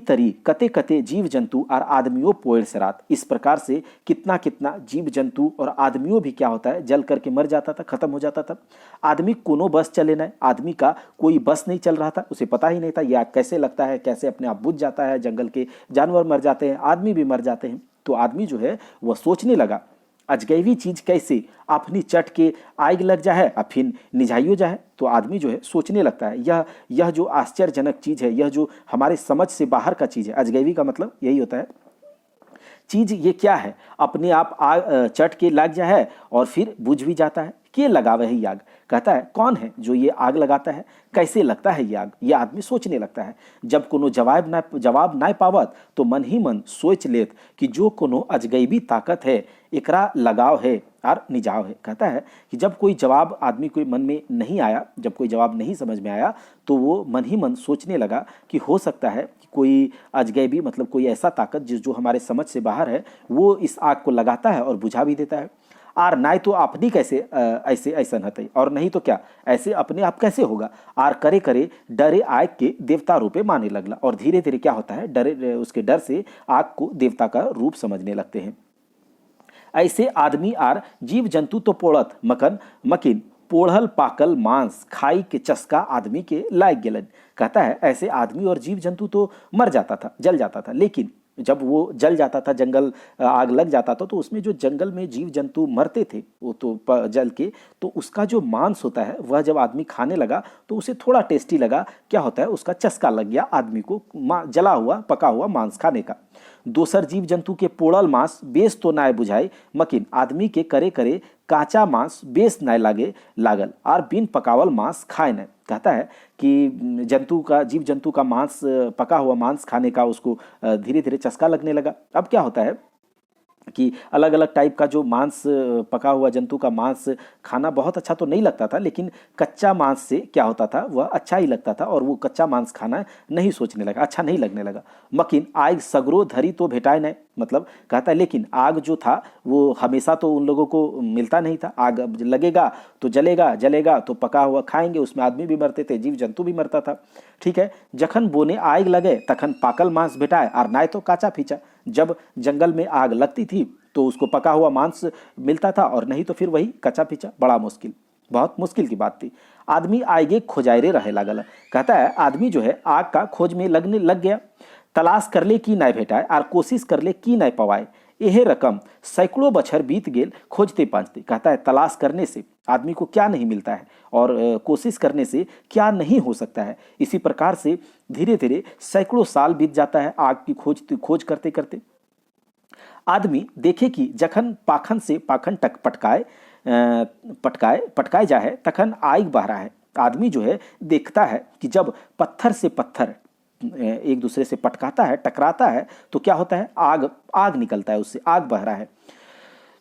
तरी कते कते जीव जंतु और आदमियों पोड़ से रात। इस प्रकार से कितना कितना जीव जंतु और आदमियों भी क्या होता है, जल करके मर जाता था, खत्म हो जाता था। आदमी कोनो बस चले ना, आदमी का कोई बस नहीं चल रहा था, उसे पता ही नहीं था यह आग कैसे लगता है, कैसे अपने आप बुझ जाता है। जंगल के जानवर मर जाते हैं, आदमी भी मर जाते हैं। तो आदमी जो है वह सोचने लगा अजगैवी चीज कैसे अपनी चट के आग लग जाए और फिर निझाइयो जाए। तो आदमी जो है सोचने लगता है यह जो आश्चर्यजनक चीज है, यह जो हमारे समझ से बाहर का चीज है। अजगैवी का मतलब यही होता है, चीज ये क्या है, अपने आप आग चट के लग जाए और फिर बुझ भी जाता है। के लगावे है ये आग। कहता है कौन है जो ये आग लगाता है, कैसे लगता है ये आग। ये आदमी सोचने लगता है। जब कोनो जवाब ना पावत तो मन ही मन सोच लेत कि जो कोनो अजगैबी ताकत है एकरा लगाव है और निजाव है। कहता है कि जब कोई जवाब आदमी के मन में नहीं आया, जब कोई जवाब नहीं समझ में आया, तो वो मन ही मन सोचने लगा कि हो सकता है कि कोई अजगैबी मतलब कोई ऐसा ताकत जो हमारे समझ से बाहर है, वो इस आग को लगाता है और बुझा भी देता है। आर नाय तो अपनी कैसे ऐसे ऐसा हते, और नहीं तो क्या ऐसे अपने आप कैसे होगा। आर करे करे डरे आग के देवता रूपे माने लगला। और धीरे धीरे क्या होता है, डरे उसके डर से आग को देवता का रूप समझने लगते हैं। ऐसे आदमी आर जीव जंतु तो पोड़त मकिन पोढ़ल पाकल मांस खाई के चस्का आदमी के लायक गेलन। कहता है ऐसे आदमी और जीव जंतु तो मर जाता था, जल जाता था, लेकिन जब वो जल जाता था, जंगल आग लग जाता था, तो उसमें जो जंगल में जीव जंतु मरते थे वो तो जल के, तो उसका जो मांस होता है वह जब आदमी खाने लगा तो उसे थोड़ा टेस्टी लगा। क्या होता है, उसका चस्का लग गया आदमी को जला हुआ पका हुआ मांस खाने का। दोसर जीव जंतु के पोड़ल मांस बेस तो नाय बुझाई, मकिन आदमी के करे करे काचा मांस बेस नाय लागल और बिन पकावल मांस खाए न। कहता है कि जीव जंतु का मांस, पका हुआ मांस खाने का उसको धीरे धीरे चस्का लगने लगा। अब क्या होता है कि अलग अलग टाइप का जो मांस, पका हुआ जंतु का मांस खाना बहुत अच्छा तो नहीं लगता था, लेकिन कच्चा मांस से क्या होता था, वह अच्छा ही लगता था और वो कच्चा मांस खाना नहीं सोचने लगा, अच्छा नहीं लगने लगा। मकिन आग सगरो धरी तो भेटाए नहीं, मतलब कहता है लेकिन आग जो था वो हमेशा तो उन लोगों को मिलता नहीं था। आग अब लगेगा तो जलेगा, जलेगा तो पका हुआ खाएंगे, उसमें आदमी भी मरते थे, जीव जंतु भी मरता था। ठीक है, जखन बोने आग लगे तखन पाकल मांस भेटाए और नाय तो काचा फीचा। जब जंगल में आग लगती थी तो उसको पका हुआ मांस मिलता था और नहीं तो फिर वही कच्चा पीचा। बड़ा मुश्किल, बहुत मुश्किल की बात थी। आदमी आगे खोजायरे रहे लागल। कहता है आदमी जो है आग का खोज में लगने लग गया। तलाश कर ले की नहीं भेटाए और कोशिश कर ले की नहीं पवाए। यह रकम सैकड़ों बछर बीत गेल खोजते पाँचते। कहता है तलाश करने से आदमी को क्या नहीं मिलता है और कोशिश करने से क्या नहीं हो सकता है। इसी प्रकार से धीरे धीरे सैकड़ों साल बीत जाता है आग की खोज करते करते। आदमी देखे कि जखन पाखन से पाखन टक पटकाए जाए तखन आग बह रहा है। आदमी जो है देखता है कि जब पत्थर से पत्थर एक दूसरे से पटकाता है, टकराता है, तो क्या होता है, आग आग निकलता है, उससे आग बह रहा है।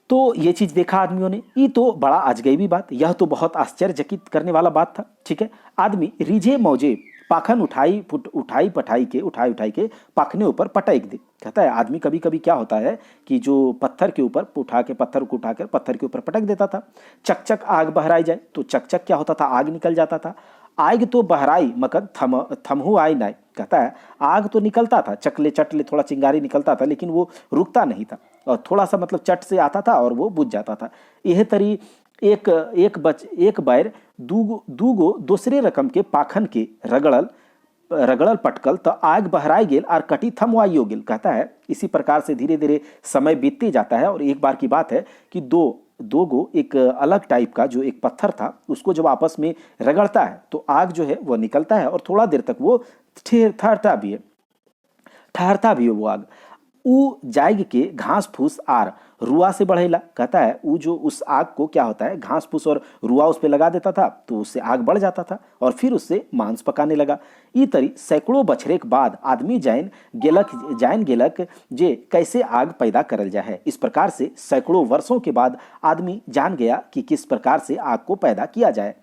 तो ये चीज देखा आदमियों ने। ये तो बड़ा अजगैबी बात, यह तो बहुत आश्चर्यचकित करने वाला बात था। ठीक है, आदमी रिझे मौजे पाखन उठाई उठाई के पाखने ऊपर पटक दे। कहता है आदमी कभी कभी क्या होता है कि जो पत्थर के ऊपर पत्थर को उठाकर पत्थर के ऊपर पटक देता था, चकचक आग बहराई जाए तो चकचक क्या होता था, आग निकल जाता था। आग तो बहराई मकर थमहु आई नाई। कहता है आग तो निकलता था, चकले चटले थोड़ा चिंगारी निकलता था, लेकिन वो रुकता नहीं था और थोड़ा सा मतलब चट से आता था और वो बुझ जाता था। यह तरी एक बैर दूगो दूसरे रकम के पाखन के रगड़ल पटकल तो आग बहराई गेल और कटी थमवाइयो गेल। कहता है इसी प्रकार से धीरे धीरे समय बीतते जाता है और एक बार की बात है कि दो गो एक अलग टाइप का जो एक पत्थर था उसको जब आपस में रगड़ता है तो आग जो है वह निकलता है और थोड़ा देर तक वो ठहरता भी है वो आग। ऊ जाग के घास फूस आर रुआ से बढ़ेला। कहता है वो जो उस आग को क्या होता है, घास फूस और रुआ उस पर लगा देता था तो उससे आग बढ़ जाता था और फिर उससे मांस पकाने लगा। ई तरी सैकड़ों बछरे के बाद आदमी जान गेलक जे कैसे आग पैदा करल जाए। इस प्रकार से सैकड़ों वर्षों के बाद आदमी जान गया कि किस प्रकार से आग को पैदा किया जाए।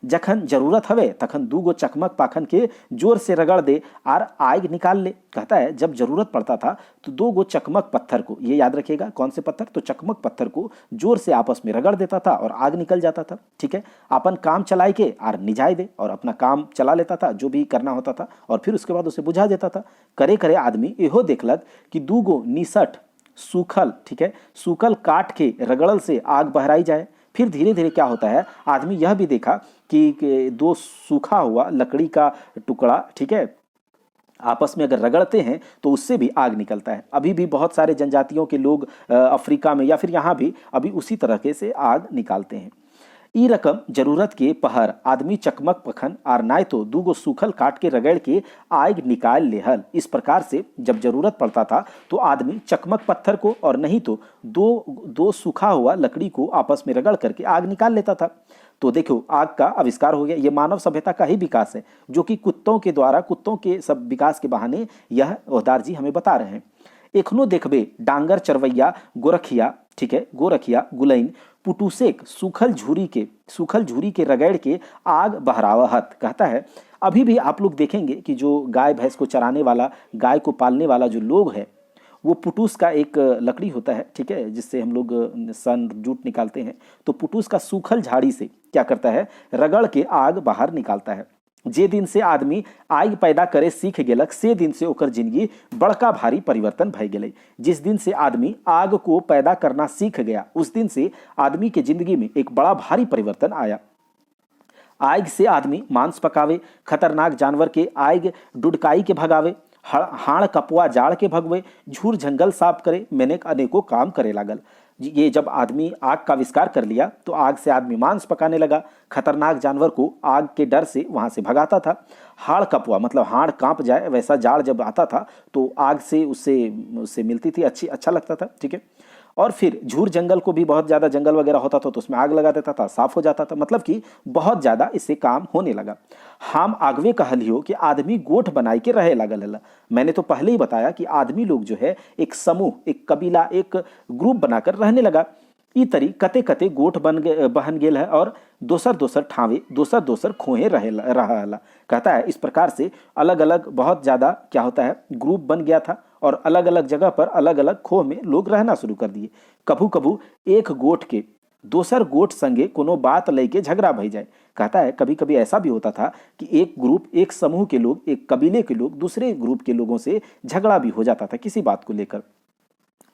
जखन जरूरत हवे तखन दूगो चकमक पाखन के जोर से रगड़ दे और आग निकाल ले। कहता है जब जरूरत पड़ता था तो दो गो चकमक पत्थर को, ये याद रखिएगा कौन से पत्थर, तो चकमक पत्थर को जोर से आपस में रगड़ देता था और आग निकल जाता था। ठीक है, अपन काम चलाए के और निजाए दे और अपना काम चला लेता था जो भी करना होता था और फिर उसके बाद उसे बुझा देता था। करे करे आदमी एहो देखलक कि दूगो निसठ सूखल, ठीक है, सूखल काट के रगड़ल से आग बहराई जाए। फिर धीरे धीरे क्या होता है, आदमी यह भी देखा कि दो सूखा हुआ लकड़ी का टुकड़ा, ठीक है, आपस में अगर रगड़ते हैं तो उससे भी आग निकलता है। अभी भी बहुत सारे जनजातियों के लोग अफ्रीका में या फिर यहाँ भी अभी उसी तरह से आग निकालते हैं। ई रकम जरूरत के पहर आदमी चकमक पखन और नाय तो दूगो सूखल काट के रगड़ के आग निकाल लेहल। इस प्रकार से जब जरूरत पड़ता था तो आदमी चकमक पत्थर को और नहीं तो दो सूखा हुआ लकड़ी को आपस में रगड़ करके आग निकाल लेता था। तो देखो आग का आविष्कार हो गया। ये मानव सभ्यता का ही विकास है जो कि कुत्तों के सब विकास के बहाने यह ओहदार जी हमें बता रहे हैं। एखनो देखबे डांगर चरवैया गोरखिया, ठीक है, गोरखिया गुलैन पुटुसेक सूखल झूरी के रगड़ के आग बहरावहत। कहता है अभी भी आप लोग देखेंगे कि जो गाय भैंस को चराने वाला, गाय को पालने वाला जो लोग है वो पुटूस का एक लकड़ी होता है, ठीक है, जिससे हम लोग सन जूट निकालते हैं। तो पुटूस का सूखल झाड़ी से क्या करता है, रगड़ के आग बाहर निकालता है। जे दिन से आदमी आग पैदा करे सीख गेलक से दिन से ओकर जिंदगी बड़का भारी परिवर्तन भय गेलै। जिस दिन से आदमी आग को पैदा करना सीख गया उस दिन से आदमी के जिंदगी में एक बड़ा भारी परिवर्तन आया। आग से आदमी मांस पकावे, खतरनाक जानवर के आग डुडकाई के भगावे, हाड़ कपुआ जाड़ के भगवे, झूर जंगल साफ करे, मैंने अनेकों काम करे लागल। ये जब आदमी आग का आविष्कार कर लिया तो आग से आदमी मांस पकाने लगा, खतरनाक जानवर को आग के डर से वहां से भगाता था। हाड़ कपुआ मतलब हाड़ कांप जाए वैसा जाड़ जब आता था तो आग से उससे मिलती थी, अच्छा लगता था, ठीक है। और फिर झूर जंगल को भी, बहुत ज़्यादा जंगल वगैरह होता था तो उसमें आग लगा देता था, साफ हो जाता था। मतलब कि बहुत ज़्यादा इससे काम होने लगा। हम आगवे कहलियो कि आदमी गोठ बनाई के रहे लागल हला। मैंने तो पहले ही बताया कि आदमी लोग जो है एक समूह, एक कबीला, एक ग्रुप बनाकर रहने लगा। ई तरी कते कते गोठ बहन गेल है और दोसर दोसर ठावे, दोसर दोसर खोहे रहा हला। कहता है इस प्रकार से अलग अलग बहुत ज़्यादा क्या होता है ग्रुप बन गया था और अलग अलग जगह पर अलग अलग खोह में लोग रहना शुरू कर दिए। कभू कभू एक गोठ के दोसर गोठ संगे कोनो बात लेके झगड़ा भई जाए। कहता है कभी कभी ऐसा भी होता था कि एक ग्रुप, एक समूह के लोग, एक कबीले के लोग दूसरे ग्रुप के लोगों से झगड़ा भी हो जाता था किसी बात को लेकर।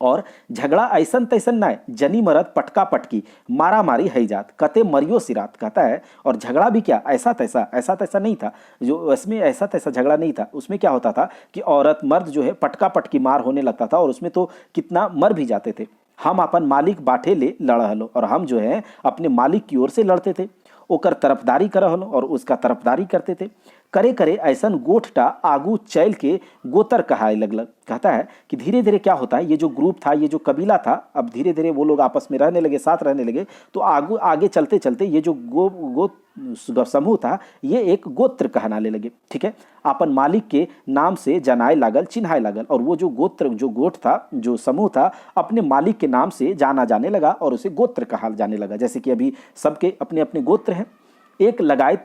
और झगड़ा ऐसन तैसन ना है, जनी मरद पटका पटकी मारा मारी है जात, कते मरियो सिरात। कहता है और झगड़ा भी क्या ऐसा तैसा नहीं था, जो इसमें ऐसा तैसा झगड़ा नहीं था। उसमें क्या होता था कि औरत मर्द जो है पटका पटकी मार होने लगता था और उसमें तो कितना मर भी जाते थे। हम अपन मालिक बाटे ले लड़ हलो, और हम जो है अपने मालिक की ओर से लड़ते थे। ओकर तरफदारी कर हलो और उसका तरफदारी करते थे। करे करे ऐसन गोठटा आगू चल के गोतर कहाए लगल। कहता है कि धीरे धीरे क्या होता है, ये जो ग्रुप था, ये जो कबीला था, अब धीरे धीरे वो लोग आपस में रहने लगे, साथ रहने लगे। तो आगे चलते चलते ये जो गो समूह था ये एक गोत्र कहनाने लगे। ठीक है, अपन मालिक के नाम से जनाए लागल, चिन्हाए लागल, और वो जो गोत्र, जो गोठ था, जो समूह था, अपने मालिक के नाम से जाना जाने लगा और उसे गोत्र कहा जाने लगा। जैसे कि अभी सबके अपने अपने गोत्र हैं। एक लगायत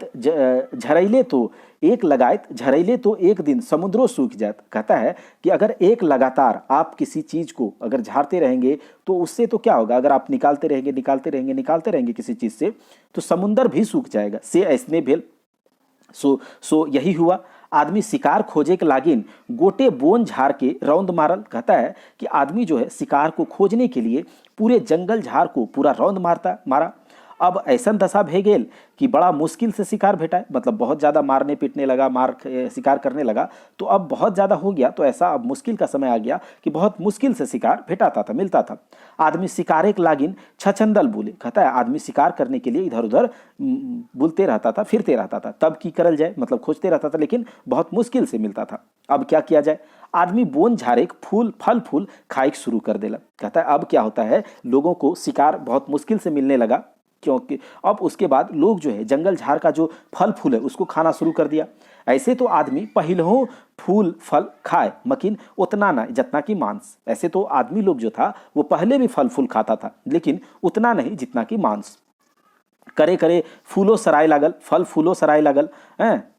झरैले तो एक दिन समुद्रों सूख जात। कहता है कि अगर एक लगातार आप किसी चीज को अगर झाड़ते रहेंगे तो उससे तो क्या होगा, अगर आप निकालते रहेंगे किसी चीज से तो समुंदर भी सूख जाएगा। से ऐसने भेल सो यही हुआ। आदमी शिकार खोजे के लागिन गोटे बोन झाड़ के रौंद मारल। कहता है कि आदमी जो है शिकार को खोजने के लिए पूरे जंगल झाड़ को पूरा रौंद मारा। अब ऐसा दशा भे गेल कि बड़ा मुश्किल से शिकार भेटाए, मतलब बहुत ज़्यादा मारने पीटने लगा, शिकार करने लगा, तो अब बहुत ज़्यादा हो गया। तो ऐसा अब मुश्किल का समय आ गया कि बहुत मुश्किल से शिकार भेटाता था, मिलता था। आदमी शिकारे के लागिन छछंदल बोले। कहता है आदमी शिकार करने के लिए इधर उधर बुलते रहता था, फिरते रहता था। तब की करल जाए, मतलब खोजते रहता था, लेकिन बहुत मुश्किल से मिलता था। अब क्या किया जाए, आदमी बोन झारे फल फूल खाए शुरू कर देला। कहता है अब क्या होता है, लोगों को शिकार बहुत मुश्किल से मिलने लगा, क्योंकि अब उसके बाद लोग जो है जंगल झाड़ का जो फल फूल है उसको खाना शुरू कर दिया। ऐसे तो आदमी पहिलहों फूल फल खाए, मकिन उतना ना जितना कि मांस। ऐसे तो आदमी लोग जो था वो पहले भी फल फूल खाता था, लेकिन उतना नहीं जितना कि मांस। करे करे फूलो सराय लागल, फल फूलो सराय लागल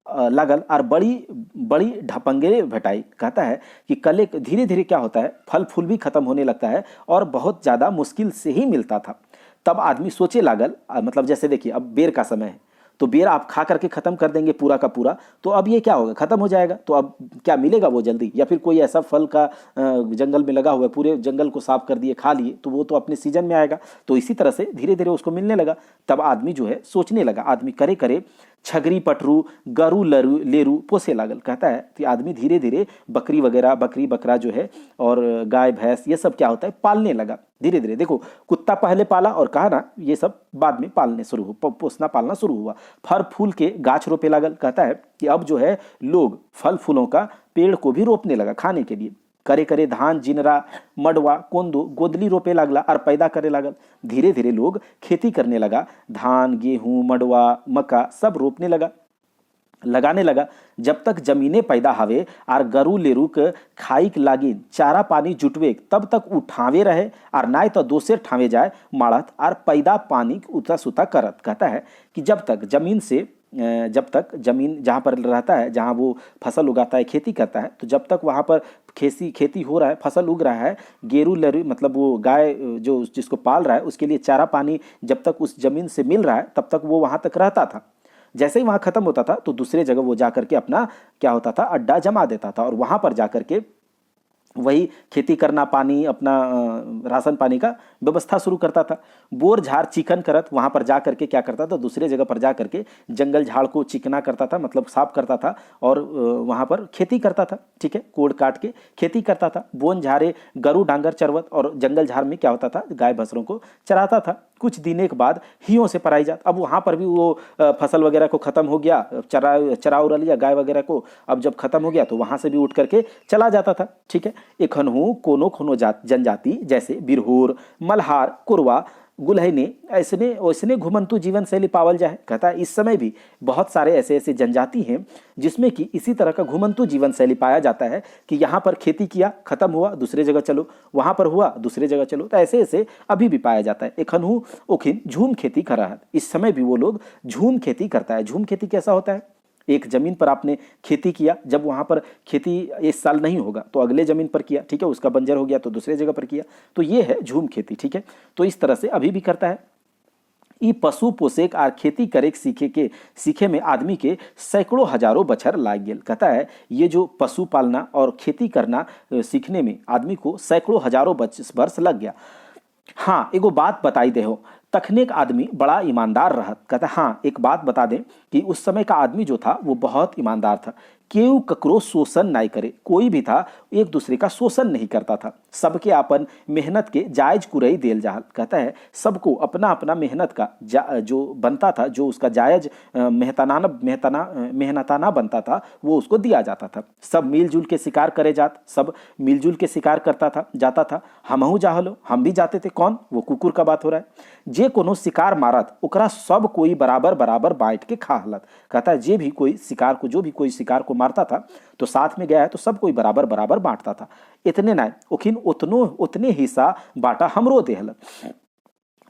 लागल और बड़ी बड़ी ढपंगे भेटाई। कहता है कि कले धीरे धीरे क्या होता है, फल फूल भी खत्म होने लगता है और बहुत ज़्यादा मुश्किल से ही मिलता था। तब आदमी सोचे लागल, मतलब जैसे देखिए अब बेर का समय है, तो बेर आप खा करके ख़त्म कर देंगे पूरा का पूरा, तो अब ये क्या होगा, ख़त्म हो जाएगा। तो अब क्या मिलेगा वो जल्दी, या फिर कोई ऐसा फल का जंगल में लगा हुआ है, पूरे जंगल को साफ कर दिए, खा लिए, तो वो तो अपने सीजन में आएगा। तो इसी तरह से धीरे धीरे उसको मिलने लगा। तब आदमी जो है सोचने लगा, आदमी करे करे छगरी पटरू गरू लेरू पोसे लागल। कहता है कि आदमी धीरे धीरे बकरी वगैरह, बकरी बकरा जो है और गाय भैंस ये सब क्या होता है पालने लगा धीरे धीरे। देखो कुत्ता पहले पाला और कहा ना ये सब बाद में पालने शुरू हुआ, पोसना पालना शुरू हुआ। फल फूल के गाछ रोपे लागल। कहता है कि अब जो है लोग फल फूलों का पेड़ को भी रोपने लगा खाने के लिए। करे करे धान, जिनरा, मडवा, कोंदो, गोदली रोपे लागला और पैदा करे लागल। धीरे धीरे लोग खेती करने लगा, धान, गेहूं, मडवा, मक्का सब रोपने लगा, लगाने लगा। जब तक जमीने पैदा हवे और गरू लेरू के खाई लागी चारा पानी जुटवे तब तक उठावे रहे, और नाय तो दोसर ठावे जाए माड़त और पैदा पानी उता सुता करत। कहता है कि जब तक जमीन से जब तक जमीन जहाँ पर रहता है, जहाँ वो फसल उगाता है, खेती करता है, तो जब तक वहाँ पर खेती हो रहा है, फसल उग रहा है, गेरू लरू मतलब वो गाय जो जिसको पाल रहा है उसके लिए चारा पानी जब तक उस जमीन से मिल रहा है तब तक वो वहाँ तक रहता था। जैसे ही वहाँ ख़त्म होता था तो दूसरे जगह वो जा करके अपना क्या होता था अड्डा जमा देता था, और वहाँ पर जा करके वही खेती करना, पानी अपना राशन पानी का व्यवस्था शुरू करता था। बोर झाड़ चिकन करत वहाँ पर जा करके क्या करता था, दूसरे जगह पर जा करके जंगल झाड़ को चिकना करता था, मतलब साफ करता था और वहाँ पर खेती करता था। ठीक है, कोड़ काट के खेती करता था। बोन झाड़े गरू डांगर चरवत, और जंगल झाड़ में क्या होता था गाय भैंसों को चराता था। कुछ दिन के बाद हियों से पराई जात। अब वहाँ पर भी वो फसल वगैरह को ख़त्म हो गया, चरा उरा लिया गाय वगैरह को, अब जब खत्म हो गया तो वहाँ से भी उठ करके चला जाता था। ठीक है, एखनहु कोनो कोनो जनजाति जैसे बिरहोर, मल्हार, कुरवा, गुलहने ऐसने वैसने घुमंतु जीवन शैली पावल जाए। कहता है इस समय भी बहुत सारे ऐसे ऐसे जनजाति हैं जिसमें कि इसी तरह का घुमंतु जीवन शैली पाया जाता है कि यहाँ पर खेती किया, खत्म हुआ, दूसरे जगह चलो, वहाँ पर हुआ, दूसरे जगह चलो। तो ऐसे ऐसे अभी भी पाया जाता है। एखनहु ओखिन झूम खेती कर रहा है, इस समय भी वो लोग झूम खेती करता है। झूम खेती कैसा होता है? एक जमीन पर आपने खेती किया, जब वहां पर खेती इस साल नहीं होगा तो अगले जमीन पर किया, ठीक है, उसका बंजर हो गया तो दूसरे जगह पर किया, तो ये है झूम खेती। ठीक है, तो इस तरह से अभी भी करता है। ई पशु पोषक आर खेती करे सीखे में आदमी के सैकड़ों हजारों बछर लाग गेल। कहता है ये जो पशु पालना और खेती करना सीखने में आदमी को सैकड़ों हजारों वर्ष लग गया। हाँ, एगो बात बताई दे हो, तखने का आदमी बड़ा ईमानदार रहा। कहता हाँ, एक बात बता दें कि उस समय का आदमी जो था वो बहुत ईमानदार था। केहू ककरो शोषण नहीं करे, कोई भी था एक दूसरे का शोषण नहीं करता था, सबके अपन मेहनत के जायज कुरई देल जाहल। कहता है सबको अपना अपना मेहनत का जो बनता था, जो उसका जायज मेहनताना बनता था, वो उसको दिया जाता था। सब मिलजुल के शिकार करे जात, सब मिलजुल के शिकार करता था, जाता था। हमहू जाहलो, हम भी जाते थे। कौन? वो कुकुर का बात हो रहा है। जे कोनो शिकार मारत ओकरा सब कोई बराबर बराबर बांट के खा हलत। कहता है जो भी कोई शिकार को मारता था तो साथ में गया है तो सब कोई बराबर बराबर बांटता था। इतने ना ओखिन उतने हिस्सा बांटा हमरो देहलत।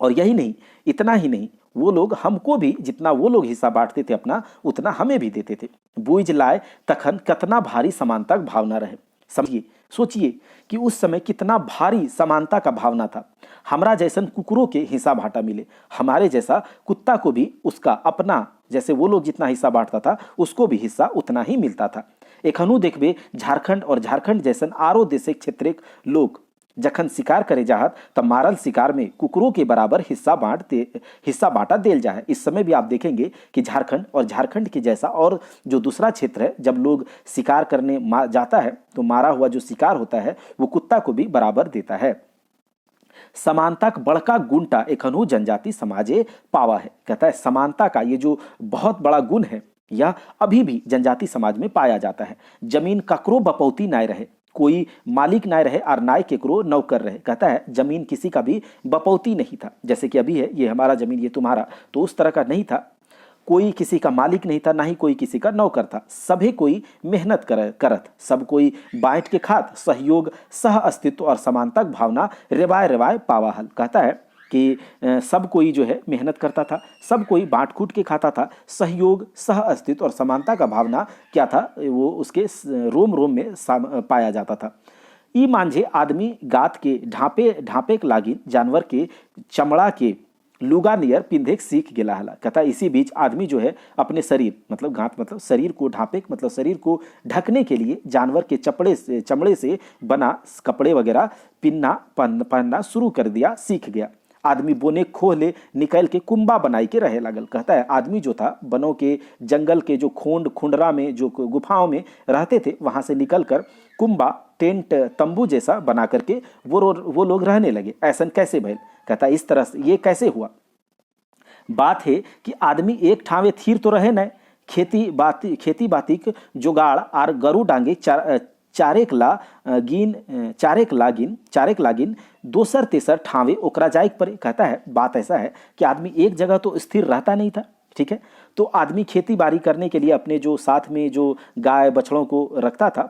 और यही नहीं, इतना ही नहीं, वो लोग हमको भी जितना वो लोग हिस्सा बांटते थे अपना, उतना हमें भी देते थे। बूझ लाए तखन कितना भारी समानता का भावना रहे। समझिए, सोचिए कि उस समय कितना भारी समानता का भावना था। हमारा जैसन कुकुरों के हिस्सा बांटा मिले, हमारे जैसा कुत्ता को भी उसका अपना, जैसे वो लोग जितना हिस्सा बांटता था उसको भी हिस्सा उतना ही मिलता था। एखनू देखबे झारखंड और झारखंड जैसन आरो देश क्षेत्र लोग जखन शिकार करे जाहत तब मारल शिकार में कुकुरों के बराबर हिस्सा बांटा देल जाए। इस समय भी आप देखेंगे कि झारखंड और झारखंड के जैसा और जो दूसरा क्षेत्र है, जब लोग शिकार करने जाता है तो मारा हुआ जो शिकार होता है वो कुत्ता को भी बराबर देता है। समानता का बड़का गुणटा एखनू जनजाति समाजे पावा है। कहता है समानता का ये जो बहुत बड़ा गुण है यह अभी भी जनजाति समाज में पाया जाता है। जमीन ककरो बपौती नाय रहे, कोई मालिक ना रहे और ना केकरो नौकर रहे। कहता है जमीन किसी का भी बपौती नहीं था, जैसे कि अभी है ये हमारा जमीन ये तुम्हारा, तो उस तरह का नहीं था। कोई किसी का मालिक नहीं था, ना ही कोई किसी का नौकर था। सभी कोई मेहनत करत, सब कोई बांट के खात, सहयोग, सह अस्तित्व और समानता भावना रेवाय पावा हल। कहता है कि सब कोई जो है मेहनत करता था, सब कोई बांट कूट के खाता था। सहयोग, सह अस्तित्व और समानता का भावना क्या था, वो उसके रोम रोम में पाया जाता था। ई मांझे आदमी गात के ढांपे के लागिन जानवर के चमड़ा के लुगा नियर पिंधे सीख गेला हला। कहता इसी बीच आदमी जो है अपने शरीर, मतलब गांत मतलब शरीर को ढांपे, मतलब शरीर को ढकने के लिए जानवर के चमड़े से बना कपड़े वगैरह पहनना शुरू कर दिया, सीख गया। आदमी बोने खोह ले निकल के कुंबा बनाई के रहे लगल। कहता है आदमी जो था बनों के जंगल के जो खुंडरा में, जो गुफाओं में रहते थे, वहां से निकल कर कुंबा, टेंट, तंबू जैसा बना करके वो लोग रहने लगे। ऐसा कैसे भइल? कहता इस तरह से ये कैसे हुआ? बात है कि आदमी एक ठावे थीर तो रहे न, खेती बाती जुगाड़ आर गरु डांगे चारेक लागिन दोसर तेसर ठावे ओकरा जाइक पड़े। कहता है बात ऐसा है कि आदमी एक जगह तो स्थिर रहता नहीं था, ठीक है, तो आदमी खेती बाड़ी करने के लिए अपने जो साथ में जो गाय बछड़ों को रखता था,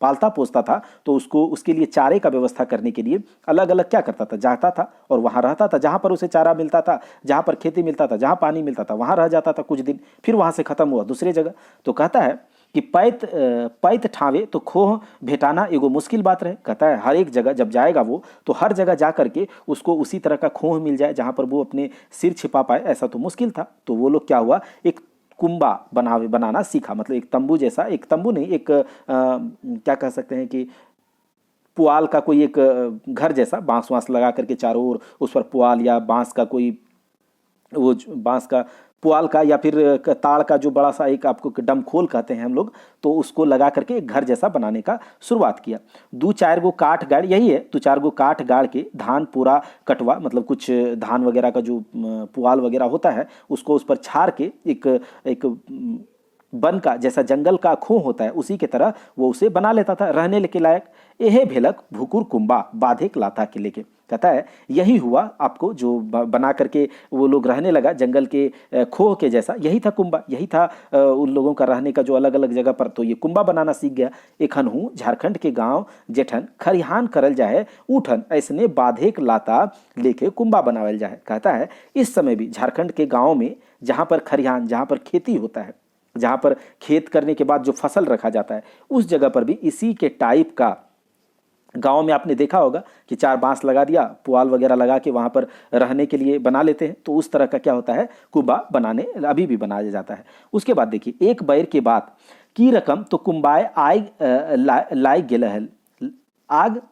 पालता पोसता था, तो उसके लिए चारे का व्यवस्था करने के लिए अलग अलग क्या करता था, जाता था और वहां रहता था। जहां पर उसे चारा मिलता था, जहां पर खेती मिलता था, जहां पानी मिलता था, वहां रह जाता था कुछ दिन, फिर वहां से खत्म हुआ दूसरी जगह। तो कहता है कि पैत ठावे तो खोह भेटाना एगो मुश्किल बात रहे। कहता है हर एक जगह जब जाएगा वो, तो हर जगह जा करके उसको उसी तरह का खोह मिल जाए जहां पर वो अपने सिर छिपा पाए, ऐसा तो मुश्किल था। तो वो लोग क्या हुआ, एक कुंबा बनाना सीखा, मतलब एक तंबू जैसा, एक तंबू नहीं, एक क्या कह सकते हैं कि पुआल का कोई एक घर जैसा, बांस लगा करके चारों ओर उस पर पुआल या बांस का कोई वो बांस का पुआल का या फिर ताड़ का जो बड़ा सा एक आपको डमखोल कहते हैं हम लोग, तो उसको लगा करके एक घर जैसा बनाने का शुरुआत किया। दो चार गो काठ गाड़, यही है, दो चार गो काठ गाड़ के धान पूरा कटवा, मतलब कुछ धान वगैरह का जो पुआल वगैरह होता है उसको उस पर छाड़ के एक एक वन का जैसा जंगल का खोह होता है उसी के तरह वो उसे बना लेता था रहने के लायक। एहे भेलक भुकुर कुंबा बाधेक लाता के लेके, कहता है यही हुआ आपको जो बना करके वो लोग रहने लगा जंगल के खोह के जैसा, यही था कुंबा, यही था उन लोगों का रहने का जो अलग अलग जगह पर, तो ये कुंबा बनाना सीख गया। एखन हूँ झारखंड के गांव जेठन खरिहान करल जाए उठन ऐसने बाधेक लाता लेके कुंबा बनावल जाए। कहता है इस समय भी झारखंड के गाँव में जहाँ पर खरिहान, जहाँ पर खेती होता है, जहाँ पर खेत करने के बाद जो फसल रखा जाता है, उस जगह पर भी इसी के टाइप का गांव में आपने देखा होगा कि चार बांस लगा दिया, पुआल वगैरह लगा के वहां पर रहने के लिए बना लेते हैं, तो उस तरह का क्या होता है कुंबा बनाने अभी भी बनाया जाता है। उसके बाद देखिए एक बैर के बाद की रकम तो कुंबाए आग लाए गेल है, आग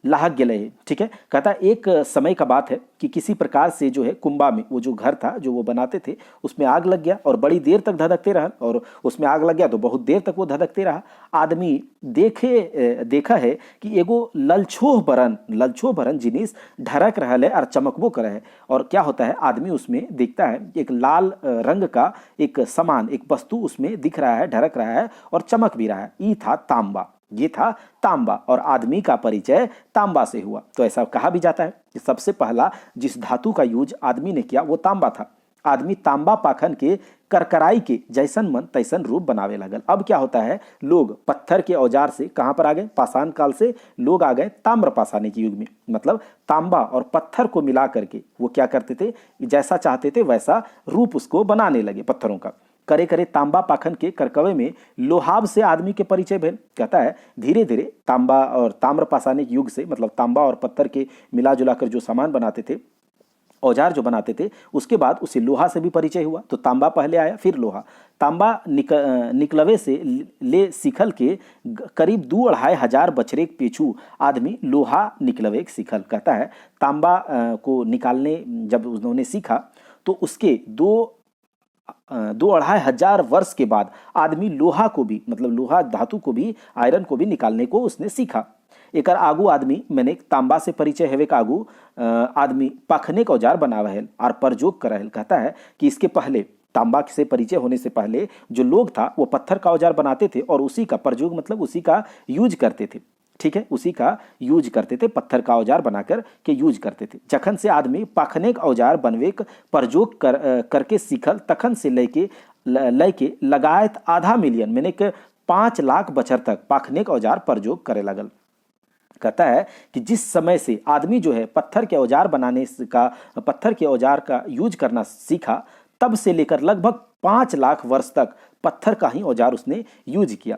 लाहक गेले है, ठीक है। कहता है एक समय का बात है कि किसी प्रकार से जो है कुंबा में वो जो घर था जो वो बनाते थे उसमें आग लग गया और बड़ी देर तक धधकते रहा, और उसमें आग लग गया तो बहुत देर तक वो धधकते रहा। आदमी देखा है कि एगो ललछोह बरन जिनिस ढरक रहा है और चमकबो करे है, और क्या होता है आदमी उसमें देखता है एक लाल रंग का एक सामान, एक वस्तु उसमें दिख रहा है, ढरक रहा है और चमक भी रहा है। ये था तांबा, ये था तांबा, और आदमी का परिचय तांबा से हुआ। तो ऐसा कहा भी जाता है कि सबसे पहला जिस धातु का यूज आदमी ने किया वो तांबा था। आदमी तांबा पाखन के करकराई के जैसन मन तैसन रूप बनावे लगल। अब क्या होता है, लोग पत्थर के औजार से कहां पर आ गए, पाषाण काल से लोग आ गए ताम्र पाषाणी के युग में, मतलब तांबा और पत्थर को मिला करके वो क्या करते थे, जैसा चाहते थे वैसा रूप उसको बनाने लगे पत्थरों का। करे करे तांबा पाखन के करकवे में लोहाब से आदमी के परिचय भेल। कहता है धीरे धीरे तांबा और ताम्र पाषाणिक युग से, मतलब तांबा और पत्थर के मिला जुला कर जो सामान बनाते थे, औजार जो बनाते थे, उसके बाद उसे लोहा से भी परिचय हुआ। तो तांबा पहले आया फिर लोहा। तांबा निकलवे से ले सीखल के करीब 2-2.5 बछरेक पीछू आदमी लोहा निकलवे सीखल। कहता है तांबा को निकालने जब उन्होंने सीखा तो उसके 2-2.5 वर्ष के बाद आदमी लोहा को भी, मतलब लोहा धातु को भी, आयरन को भी निकालने को उसने सीखा। एक आगू आदमी मैंने तांबा से परिचय हेवे का आगू आदमी पाखने का औजार बनावा है और प्रयोग कर। कहता है कि इसके पहले तांबा से परिचय होने से पहले जो लोग था वो पत्थर का औजार बनाते थे और उसी का प्रयोग, मतलब उसी का यूज करते थे, ठीक है, उसी का यूज करते थे, पत्थर का औजार बनाकर के यूज करते थे। जखन से आदमी पाखने का औजार बनवे प्रयोग करके सीखल, तखन से लेके लगायत 0.5 मिलियन मैंने 5 लाख बछर तक पाखने का औजार प्रयोग करे लगल। कहता है कि जिस समय से आदमी जो है पत्थर के औजार बनाने का, पत्थर के औजार का यूज करना सीखा, तब से लेकर लगभग 5 लाख वर्ष तक पत्थर का ही औजार उसने यूज किया।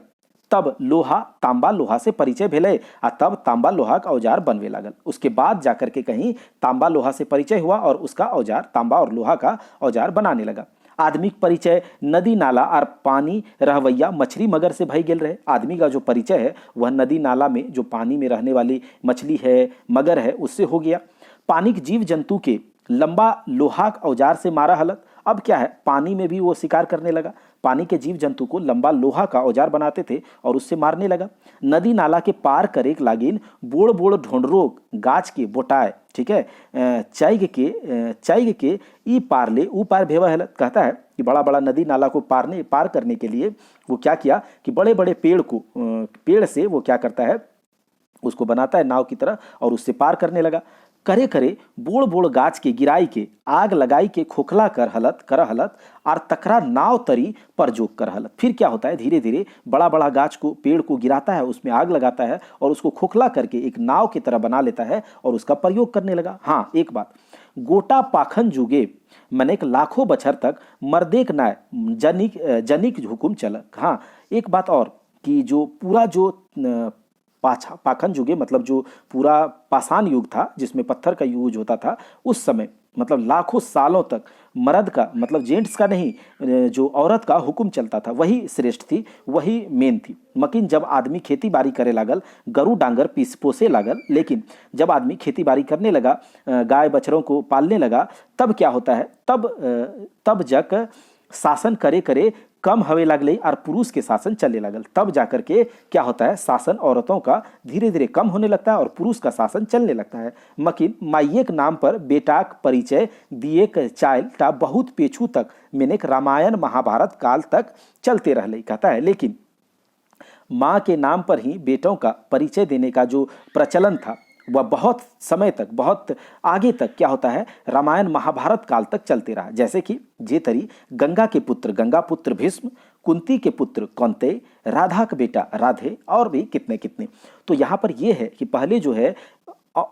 तब लोहा तांबा लोहा से परिचय भेले और तब तांबा लोहा का औजार बनवे लागल। उसके बाद जाकर के कहीं तांबा लोहा से परिचय हुआ और उसका औजार, तांबा और लोहा का औजार बनाने लगा। आदमी का परिचय नदी नाला और पानी रहवैया मछली मगर से भई गेल रहे। आदमी का जो परिचय है वह नदी नाला में जो पानी में रहने वाली मछली है, मगर है, उससे हो गया। पानी के जीव जंतु के लंबा लोहा औजार से मारा हलत। अब क्या है, पानी में भी वो शिकार करने लगा, पानी के जीव जंतु को लंबा लोहा का औजार बनाते थे और उससे मारने लगा। नदी नाला के पार करे लागिन बोड़ बोड़ ढोंडरो गाछ के बोटाए, ठीक है, चाइग के ई पार ले ऊ पार भेवा हलत। कहता है कि बड़ा बड़ा नदी नाला को पार करने के लिए वो क्या किया कि बड़े बड़े पेड़ से वो क्या करता है, उसको बनाता है नाव की तरह और उससे पार करने लगा। करे करे बोड़ बोड़ गाछ के गिराई के आग लगाई के खोखला कर हलत और तकरा नाव तरी पर जोक कर हलत। फिर क्या होता है, धीरे धीरे बड़ा बड़ा गाछ को, पेड़ को गिराता है, उसमें आग लगाता है और उसको खोखला करके एक नाव की तरह बना लेता है और उसका प्रयोग करने लगा। हाँ, एक बात, गोटा पाखन जुगे मनेक लाखों बछर तक मर्देक नाय जनिक हुकुम चल। हाँ, एक बात और कि जो पूरा जो पाखन जुगे, मतलब जो पूरा पाषाण युग था जिसमें पत्थर का यूज होता था, उस समय मतलब लाखों सालों तक मर्द का, मतलब जेंट्स का नहीं, जो औरत का हुक्म चलता था वही श्रेष्ठ थी, वही मेन थी। मकिन जब आदमी खेती बाड़ी करे लागल, गरु डांगर पीस पोसे लागल, लेकिन जब आदमी खेती बाड़ी करने लगा, गाय बछड़ों को पालने लगा, तब क्या होता है, तब जग शासन करे करे कम हवे लगले और पुरुष के शासन चले लगल। तब जाकर के क्या होता है, शासन औरतों का धीरे धीरे कम होने लगता है और पुरुष का शासन चलने लगता है। मकिन माइये के नाम पर बेटाक परिचय दिए के चालटा बहुत पेछू तक मैंने रामायण महाभारत काल तक चलते रहले कहता है। लेकिन माँ के नाम पर ही बेटों का परिचय देने का जो प्रचलन था वह बहुत समय तक, बहुत आगे तक क्या होता है, रामायण महाभारत काल तक चलते रहा। जैसे कि जे तरी गंगा के पुत्र गंगा पुत्र भीष्म, कुंती के पुत्र कौंतेय, राधा का बेटा राधे और भी कितने कितने। तो यहाँ पर यह है कि पहले जो है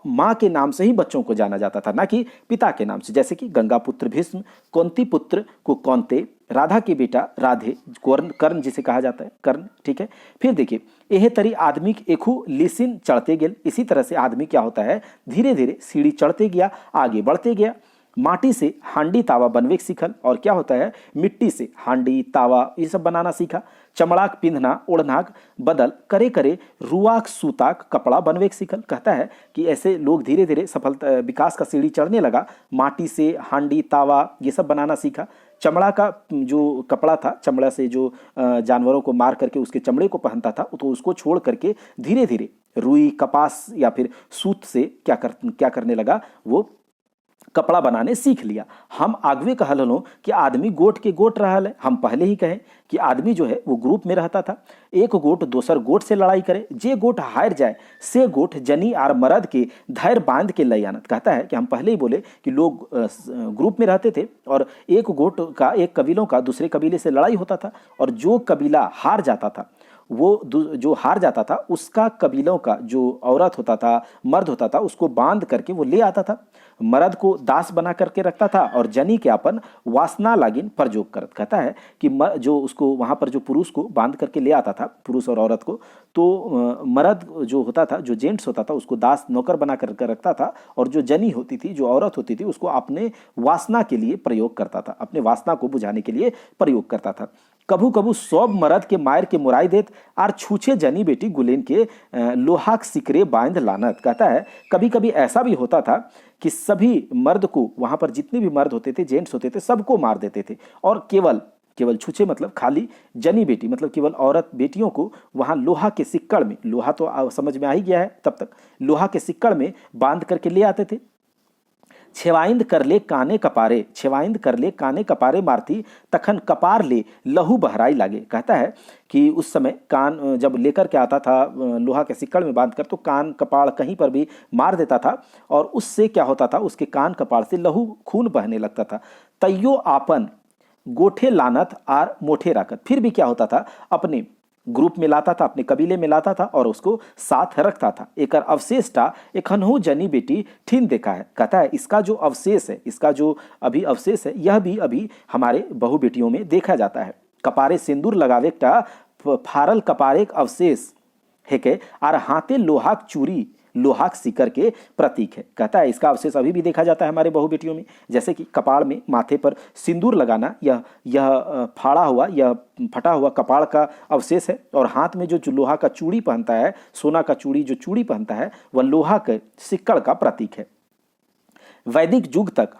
माँ के नाम से ही बच्चों को जाना जाता था, ना कि पिता के नाम से। जैसे कि गंगा पुत्र भीष्म, कुंती पुत्र को कौंतेय, राधा के बेटा राधे, कर्ण जिसे कहा जाता है कर्ण, ठीक है। फिर देखिए यह तरी आदमी एकू लिसिन चढ़ते गेल। इसी तरह से आदमी क्या होता है, धीरे धीरे सीढ़ी चढ़ते गया, आगे बढ़ते गया। माटी से हांडी तावा बनवे सीखल, और क्या होता है, मिट्टी से हांडी तावा ये सब बनाना सीखा। चमड़ाक पिंधना ओढ़नाक बदल करे करे रुआक सूताक कपड़ा बनवे सीखल। कहता है कि ऐसे लोग धीरे धीरे सफलता विकास का सीढ़ी चढ़ने लगा, माटी से हांडी तावा ये सब बनाना सीखा। चमड़ा का जो कपड़ा था, चमड़ा से जो जानवरों को मार करके उसके चमड़े को पहनता था, तो उसको छोड़ करके धीरे धीरे रुई कपास या फिर सूत से क्या करने लगा, वो कपड़ा बनाने सीख लिया। हम आगवे कहल हलो कि आदमी गोट के गोट रहा है। हम पहले ही कहें कि आदमी जो है वो ग्रुप में रहता था, एक गोट दोसर गोट से लड़ाई करे, जे गोट हार जाए से गोट जनी आर मर्द के धैर्य बांध के लई आनत। कहता है कि हम पहले ही बोले कि लोग ग्रुप में रहते थे और एक गोट का, एक कबीलों का दूसरे कबीले से लड़ाई होता था, और जो कबीला हार जाता था, वो जो हार जाता था उसका कबीलों का जो औरत होता था, मर्द होता था, उसको बांध करके वो ले आता था, मर्द को दास बना करके रखता था और जनी के अपन वासना लागिन प्रयोग करत। कहता है कि जो उसको वहाँ पर जो पुरुष को बांध करके ले आता था, पुरुष और औरत को, तो मर्द जो होता था, जो जेंट्स होता था, उसको दास नौकर बना करके रखता था, और जो जनी होती थी, जो औरत होती थी, उसको अपने वासना के लिए प्रयोग करता था, अपने वासना को बुझाने के लिए प्रयोग करता था। कभू कभू सब मर्द के मायर के मुराई देत आर छूछे जनी बेटी गुलेन के लोहाक सिकरे बांध लानत। कहता है कभी कभी ऐसा भी होता था कि सभी मर्द को, वहां पर जितने भी मर्द होते थे, जेंट्स होते थे, सबको मार देते थे, और केवल छूछे मतलब खाली जनी बेटी, मतलब केवल औरत बेटियों को वहां लोहा के सिक्कड़ में, लोहा तो समझ में आ ही गया है तब तक, लोहा के सिक्कड़ में बांध करके ले आते थे। छेवाइंद कर ले काने कपारे, छेवाइंद कर ले काने कपारे मारती तखन कपार ले लहू बहराई लागे। कहता है कि उस समय कान जब लेकर के आता था लोहा के सिक्कड़ में बांधकर, तो कान कपाड़ कहीं पर भी मार देता था, और उससे क्या होता था, उसके कान कपाड़ से लहू खून बहने लगता था। तैयो आपन गोठे लानत आर मोठे राकत, फिर भी क्या होता था, अपने ग्रुप में लाता था, अपने कबीले में लाता था और उसको साथ रखता था। एक अवशेषटा एक हनहु जनी बेटी ठीन देखा है। कहता है इसका जो अवशेष है, इसका जो अभी अवशेष है, यह भी अभी हमारे बहु बेटियों में देखा जाता है। कपारे सिंदूर लगावे का फारल कपारे अवशेष है के आर हाथे लोहाक चूरी लोहाक सिकर के प्रतीक है। कहता है इसका अवशेष अभी भी देखा जाता है हमारे बहु बेटियों में, जैसे कि कपाड़ में, माथे पर सिंदूर लगाना, यह फाड़ा हुआ, यह फटा हुआ कपाड़ का अवशेष है, और हाथ में जो लोहा का चूड़ी पहनता है, सोना का चूड़ी जो चूड़ी पहनता है, वह लोहा के सिक्कड़ का प्रतीक है। वैदिक युग तक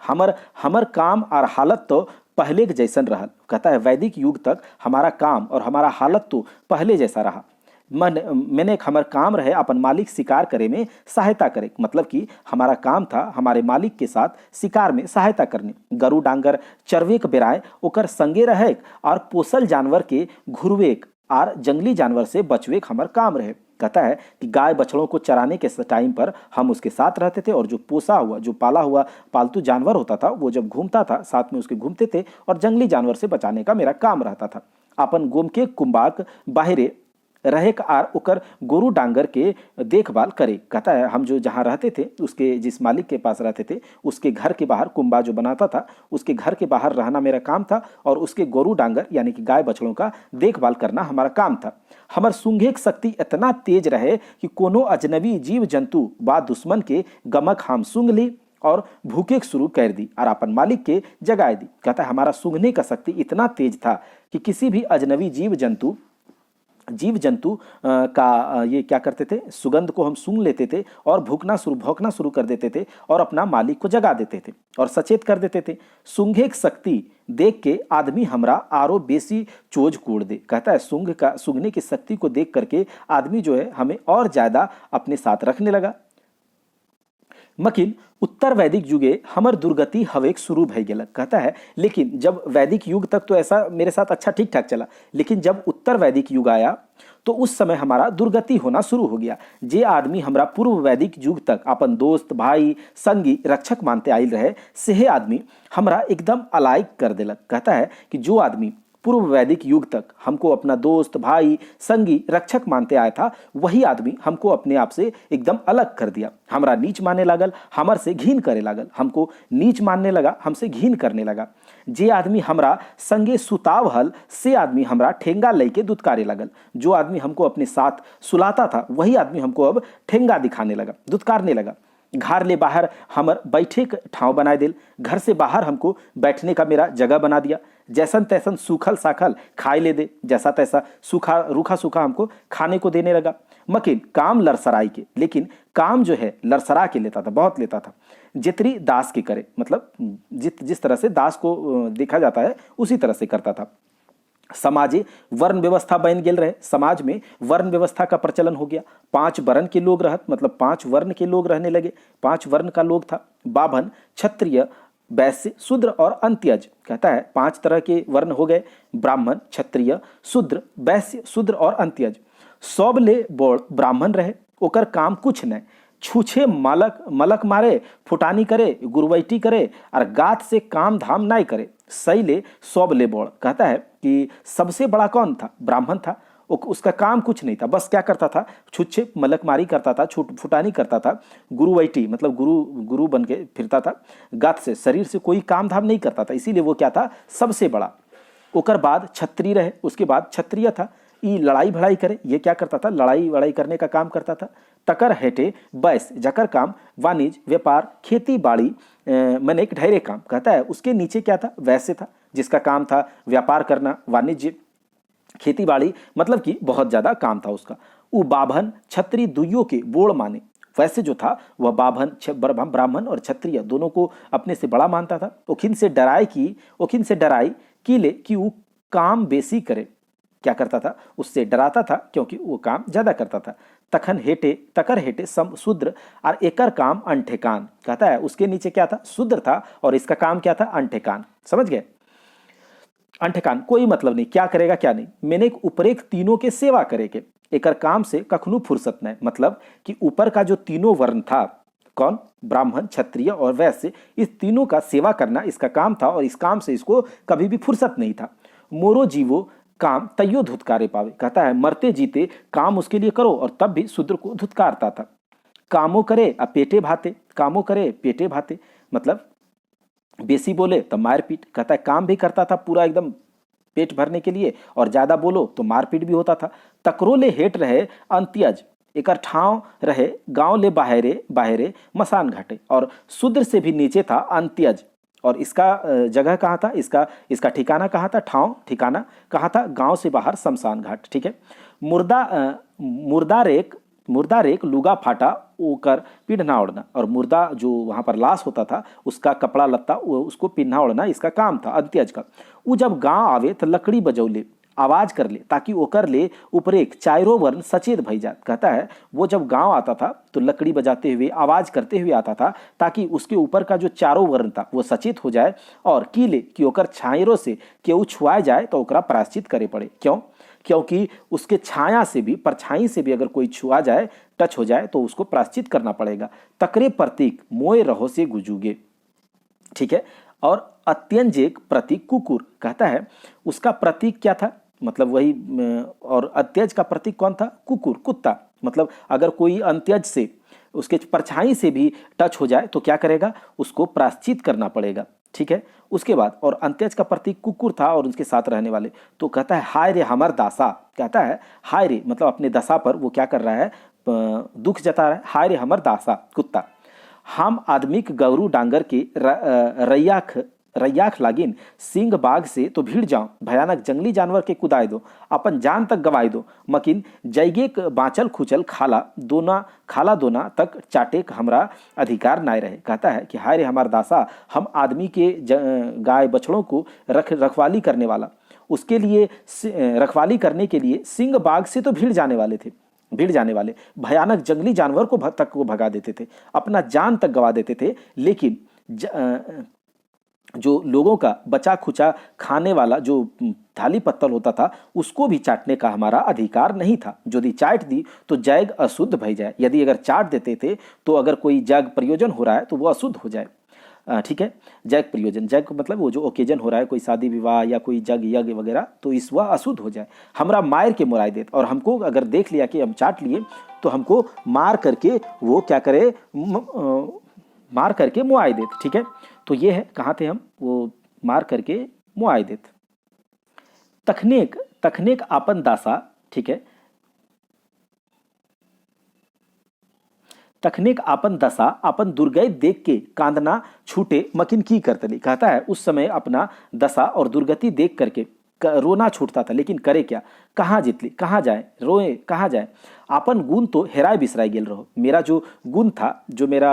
हमर काम और हालत तो पहले के जैसन रहा। कहता है वैदिक युग तक हमारा काम और हमारा हालत तो पहले जैसा रहा। मैंने हमारा काम रहे अपन मालिक शिकार करे में सहायता करे, मतलब कि हमारा काम था हमारे मालिक के साथ शिकार में सहायता करने। गरु डांगर चरवेक बेराए ओकर संगे रहे और पोसल जानवर के घुरवेक और जंगली जानवर से बचवेक हमार काम रहे। कहता है कि गाय बछड़ों को चराने के टाइम पर हम उसके साथ रहते थे, और जो पोसा हुआ, जो पाला हुआ पालतू जानवर होता था, वो जब घूमता था साथ में उसके घूमते थे, और जंगली जानवर से बचाने का मेरा काम रहता था। अपन गोम के कुंबाक बाहरे रहे आर ओकर गोरु डांगर के देखभाल करे। कहता है हम जो जहाँ रहते थे, उसके जिस मालिक के पास रहते थे, उसके घर के बाहर कुंबा जो बनाता था, उसके घर के बाहर रहना मेरा काम था, और उसके गोरु डांगर यानी कि गाय बछड़ों का देखभाल करना हमारा काम था। हमार सूंघे की शक्ति इतना तेज रहे कि कोनो अजनबी जीव जंतु बा दुश्मन के गमक हम सूंघ ली, और भूखे शुरू कर दी और अपन मालिक के जगाए दी। कहता है हमारा सूंघने का शक्ति इतना तेज था कि किसी भी अजनबी जीव जंतु का ये क्या करते थे, सुगंध को हम सूंघ लेते थे और भौंकना शुरू कर देते थे और अपना मालिक को जगा देते थे और सचेत कर देते थे। सूंघे शक्ति देख के आदमी हमरा आरो बेसी चोज कूड़ दे। कहता है सूंघने की शक्ति को देख करके आदमी जो है हमें और ज्यादा अपने साथ रखने लगा। मकिन उत्तर वैदिक युगे हमर दुर्गति हवेक शुरू भय गेलक। कहता है लेकिन जब वैदिक युग तक तो ऐसा मेरे साथ अच्छा ठीक ठाक चला, लेकिन जब उत्तर वैदिक युग आया तो उस समय हमारा दुर्गति होना शुरू हो गया। जे आदमी हमरा पूर्व वैदिक युग तक अपन दोस्त भाई संगी रक्षक मानते आयल रहे, सेहे आदमी हमरा एकदम अलाइक कर देलक। कहता है कि जो आदमी पूर्व वैदिक युग तक हमको अपना दोस्त भाई संगी रक्षक मानते आया था, वही आदमी हमको अपने आप से एकदम अलग कर दिया। हमरा नीच मानने लागल, हमर से घीन करे लागल, हमको नीच मानने लगा, हमसे घीन करने लगा। जे आदमी हमरा संगे सुताव हल, से आदमी हमरा ठेंगा लेके दुत्कारे लागल। जो आदमी हमको अपने साथ सुलाता था, वही आदमी हमको अब ठेंगा दिखाने लगा, दुत्कारने लगा। घर ले बाहर हमर बैठे ठाव बना दिल, घर से बाहर हमको बैठने का मेरा जगह बना दिया। जैसन तैसन सूखल साखल खाए ले दे, जैसा तैसा सूखा रूखा सूखा हमको खाने को देने लगा। मकिन काम लरसराई के, लेकिन काम जो है लरसरा के लेता था, बहुत लेता था। जितरी दास के करे, मतलब जिस तरह से दास को देखा जाता है उसी तरह से करता था। समाजे वर्ण व्यवस्था बन गेल रहे, समाज में वर्ण व्यवस्था का प्रचलन हो गया। 5 वर्ण के लोग रहत, मतलब 5 वर्ण के लोग रहने लगे। 5 वर्ण का लोग था, बाभन, क्षत्रिय, वैश्य, शूद्र और अंत्यज। कहता है 5 तरह के वर्ण हो गए, ब्राह्मण, क्षत्रिय, शूद्र, वैश्य, शूद्र और अंत्यज। सब ले बोल ब्राह्मण रहे, ओकर काम कुछ नहीं, छूछे मलक मारे, फुटानी करे, गुरुवैटी करे और गात से काम धाम नहीं करे, सही ले सब ले बोल। कहता है कि सबसे बड़ा कौन था? ब्राह्मण था। उसका काम कुछ नहीं था, बस क्या करता था, छुच्छे मलकमारी करता था, फुटानी करता था, गुरुवैटी मतलब गुरु बन के फिरता था, गात से शरीर से कोई काम धाम नहीं करता था, इसीलिए वो क्या था, सबसे बड़ा। ओकर बाद क्षत्रिय रहे, उसके बाद क्षत्रिय था, ये लड़ाई भड़ाई करे, ये क्या करता था, लड़ाई वड़ाई करने का काम करता था। तकर हेटे वैश्य, जकर काम वाणिज्य व्यापार खेती बाड़ी मैंने एक ढेरे काम। कहता है उसके नीचे क्या था, वैश्य था, जिसका काम था व्यापार करना, वाणिज्य खेती बाड़ी, मतलब कि बहुत ज्यादा काम था उसका। वो बाभन क्षत्रिय दुइयों के बोड़ माने। वैसे जो था वह ब्राह्मण और क्षत्रिय दोनों को अपने से बड़ा मानता था। ओखिन से डराई कि ले कि वो काम बेसी करे। क्या करता था, उससे डराता था क्योंकि वो काम ज्यादा करता था। तकर हेटे सम शूद्र और एकर काम अंठेकान। कहता है उसके नीचे क्या था, शूद्र था और इसका काम क्या था, अंठेकान। समझ गए? अंठेकान कोई मतलब नहीं, क्या करेगा क्या नहीं, मैंने ऊपरेक तीनों के सेवा करे के, एकर काम से कखनू फुर्सत नहीं। मतलब कि ऊपर का जो तीनों वर्ण था, कौन, ब्राह्मण क्षत्रिय और वैश्य, इस तीनों का सेवा करना इसका काम था और इस काम से इसको कभी भी फुर्सत नहीं था। मोरो जीवो काम तैयो धुतकारे पावे। कहता है मरते जीते काम उसके लिए करो, और तब भी शूद्र को धुतकारता था। कामो करे आ पेटे भाते, कामो करे पेटे भाते, मतलब बेसी बोले तो मारपीट। कहता है काम भी करता था पूरा एकदम पेट भरने के लिए, और ज्यादा बोलो तो मारपीट भी होता था। तकरो ले हेट रहे अंत्यज, एकर ठाव रहे गांव ले बाहरे मसान घाटे, और शूद्र से भी नीचे था अंत्यज। और इसका जगह कहाँ था, इसका ठिकाना कहाँ था, ठाव ठिकाना कहाँ था, गांव से बाहर शमशान घाट। ठीक है। मुर्दा रेक लुगा फाटा ओकर पिन्हना ओढ़ना, और मुर्दा जो वहां पर लाश होता था उसका कपड़ा लत्ता उसको पिन्हना ओढ़ना इसका काम था अंत्यज का। वो जब गांव आवे तो लकड़ी बजौले, आवाज कर ले, ताकि ओकर ले ऊपरेक चारों वर्ण सचेत भई जात। कहता है वो जब गांव आता था तो लकड़ी बजाते हुए आवाज करते हुए आता था, ताकि उसके ऊपर का जो चारों वर्ण था वो सचेत हो जाए, और की ले कि ओकर छायरों से केहू छुआ जाए तो ओकरा प्रायश्चित करे पड़े। क्यों? क्योंकि उसके छाया से भी, परछाई से भी अगर कोई छुआ जाए, टच हो जाए, तो उसको प्रायश्चित करना पड़ेगा। तकरे प्रतीक मोय रहो से गुजूगे। ठीक है। और अत्यंजेक प्रतीक कुकुर। कहता है उसका प्रतीक क्या था, मतलब वही, और अत्यज का प्रतीक कौन था, कुकुर, कुत्ता। मतलब अगर कोई अंत्यज से उसके परछाई से भी टच हो जाए तो क्या करेगा, उसको प्रायश्चित करना पड़ेगा। ठीक है। उसके बाद और अंत्यज का प्रतीक कुकुर था और उसके साथ रहने वाले। तो कहता है हाय रे हमर दासा। कहता है हाय रे, मतलब अपने दशा पर वो क्या कर रहा है, दुख जता रहा है। हाय रे हमर दासा, कुत्ता। हम आदमी के गौरू डांगर के रैयाख रैयाख लागिन सिंह बाघ से तो भीड़ जाओ, भयानक जंगली जानवर के कुदाए दो, अपन जान तक गवाए दो, मकिन जैगे बाँचल खुचल खाला दोना तक चाटे हमरा अधिकार नाय रहे। कहता है कि हाय रे हमार दासा, हम आदमी के गाय बछड़ों को रखवाली करने वाला, उसके लिए रखवाली करने के लिए सिंह बाघ से तो भीड़ जाने वाले भयानक जंगली जानवर को तक को भगा देते थे, अपना जान तक गवा देते थे, लेकिन जो लोगों का बचा खुचा खाने वाला जो थाली पत्तल होता था उसको भी चाटने का हमारा अधिकार नहीं था। यदि चाट दी तो जैग अशुद्ध भई जाए, यदि अगर चाट देते थे तो अगर कोई जग प्रयोजन हो रहा है तो वो अशुद्ध हो जाए। ठीक है, जग प्रयोजन, जग मतलब वो जो ओकेजन हो रहा है, कोई शादी विवाह या कोई जग यज्ञ वगैरह, तो इस वह अशुद्ध हो जाए, हमरा मार के मुराई देत, और हमको अगर देख लिया कि हम चाट लिए तो हमको मार करके वो क्या करे, मार करके मुआई देत। ठीक है, तो ये है, कहाँ थे हम, वो मार करके मुआई देत। तखनेक तखनेक आपन दासा, ठीक है, तखनेक आपन दशा अपन दुर्गति देख के कांदना छूटे, मकिन की करतली। कहता है उस समय अपना दशा और दुर्गति देख करके रोना छूटता था, लेकिन करे क्या, कहाँ जितली, कहाँ जाए, रोए कहाँ जाए, आपन गुण तो हेराय बिसराय गेल रहो। मेरा जो गुण था, जो मेरा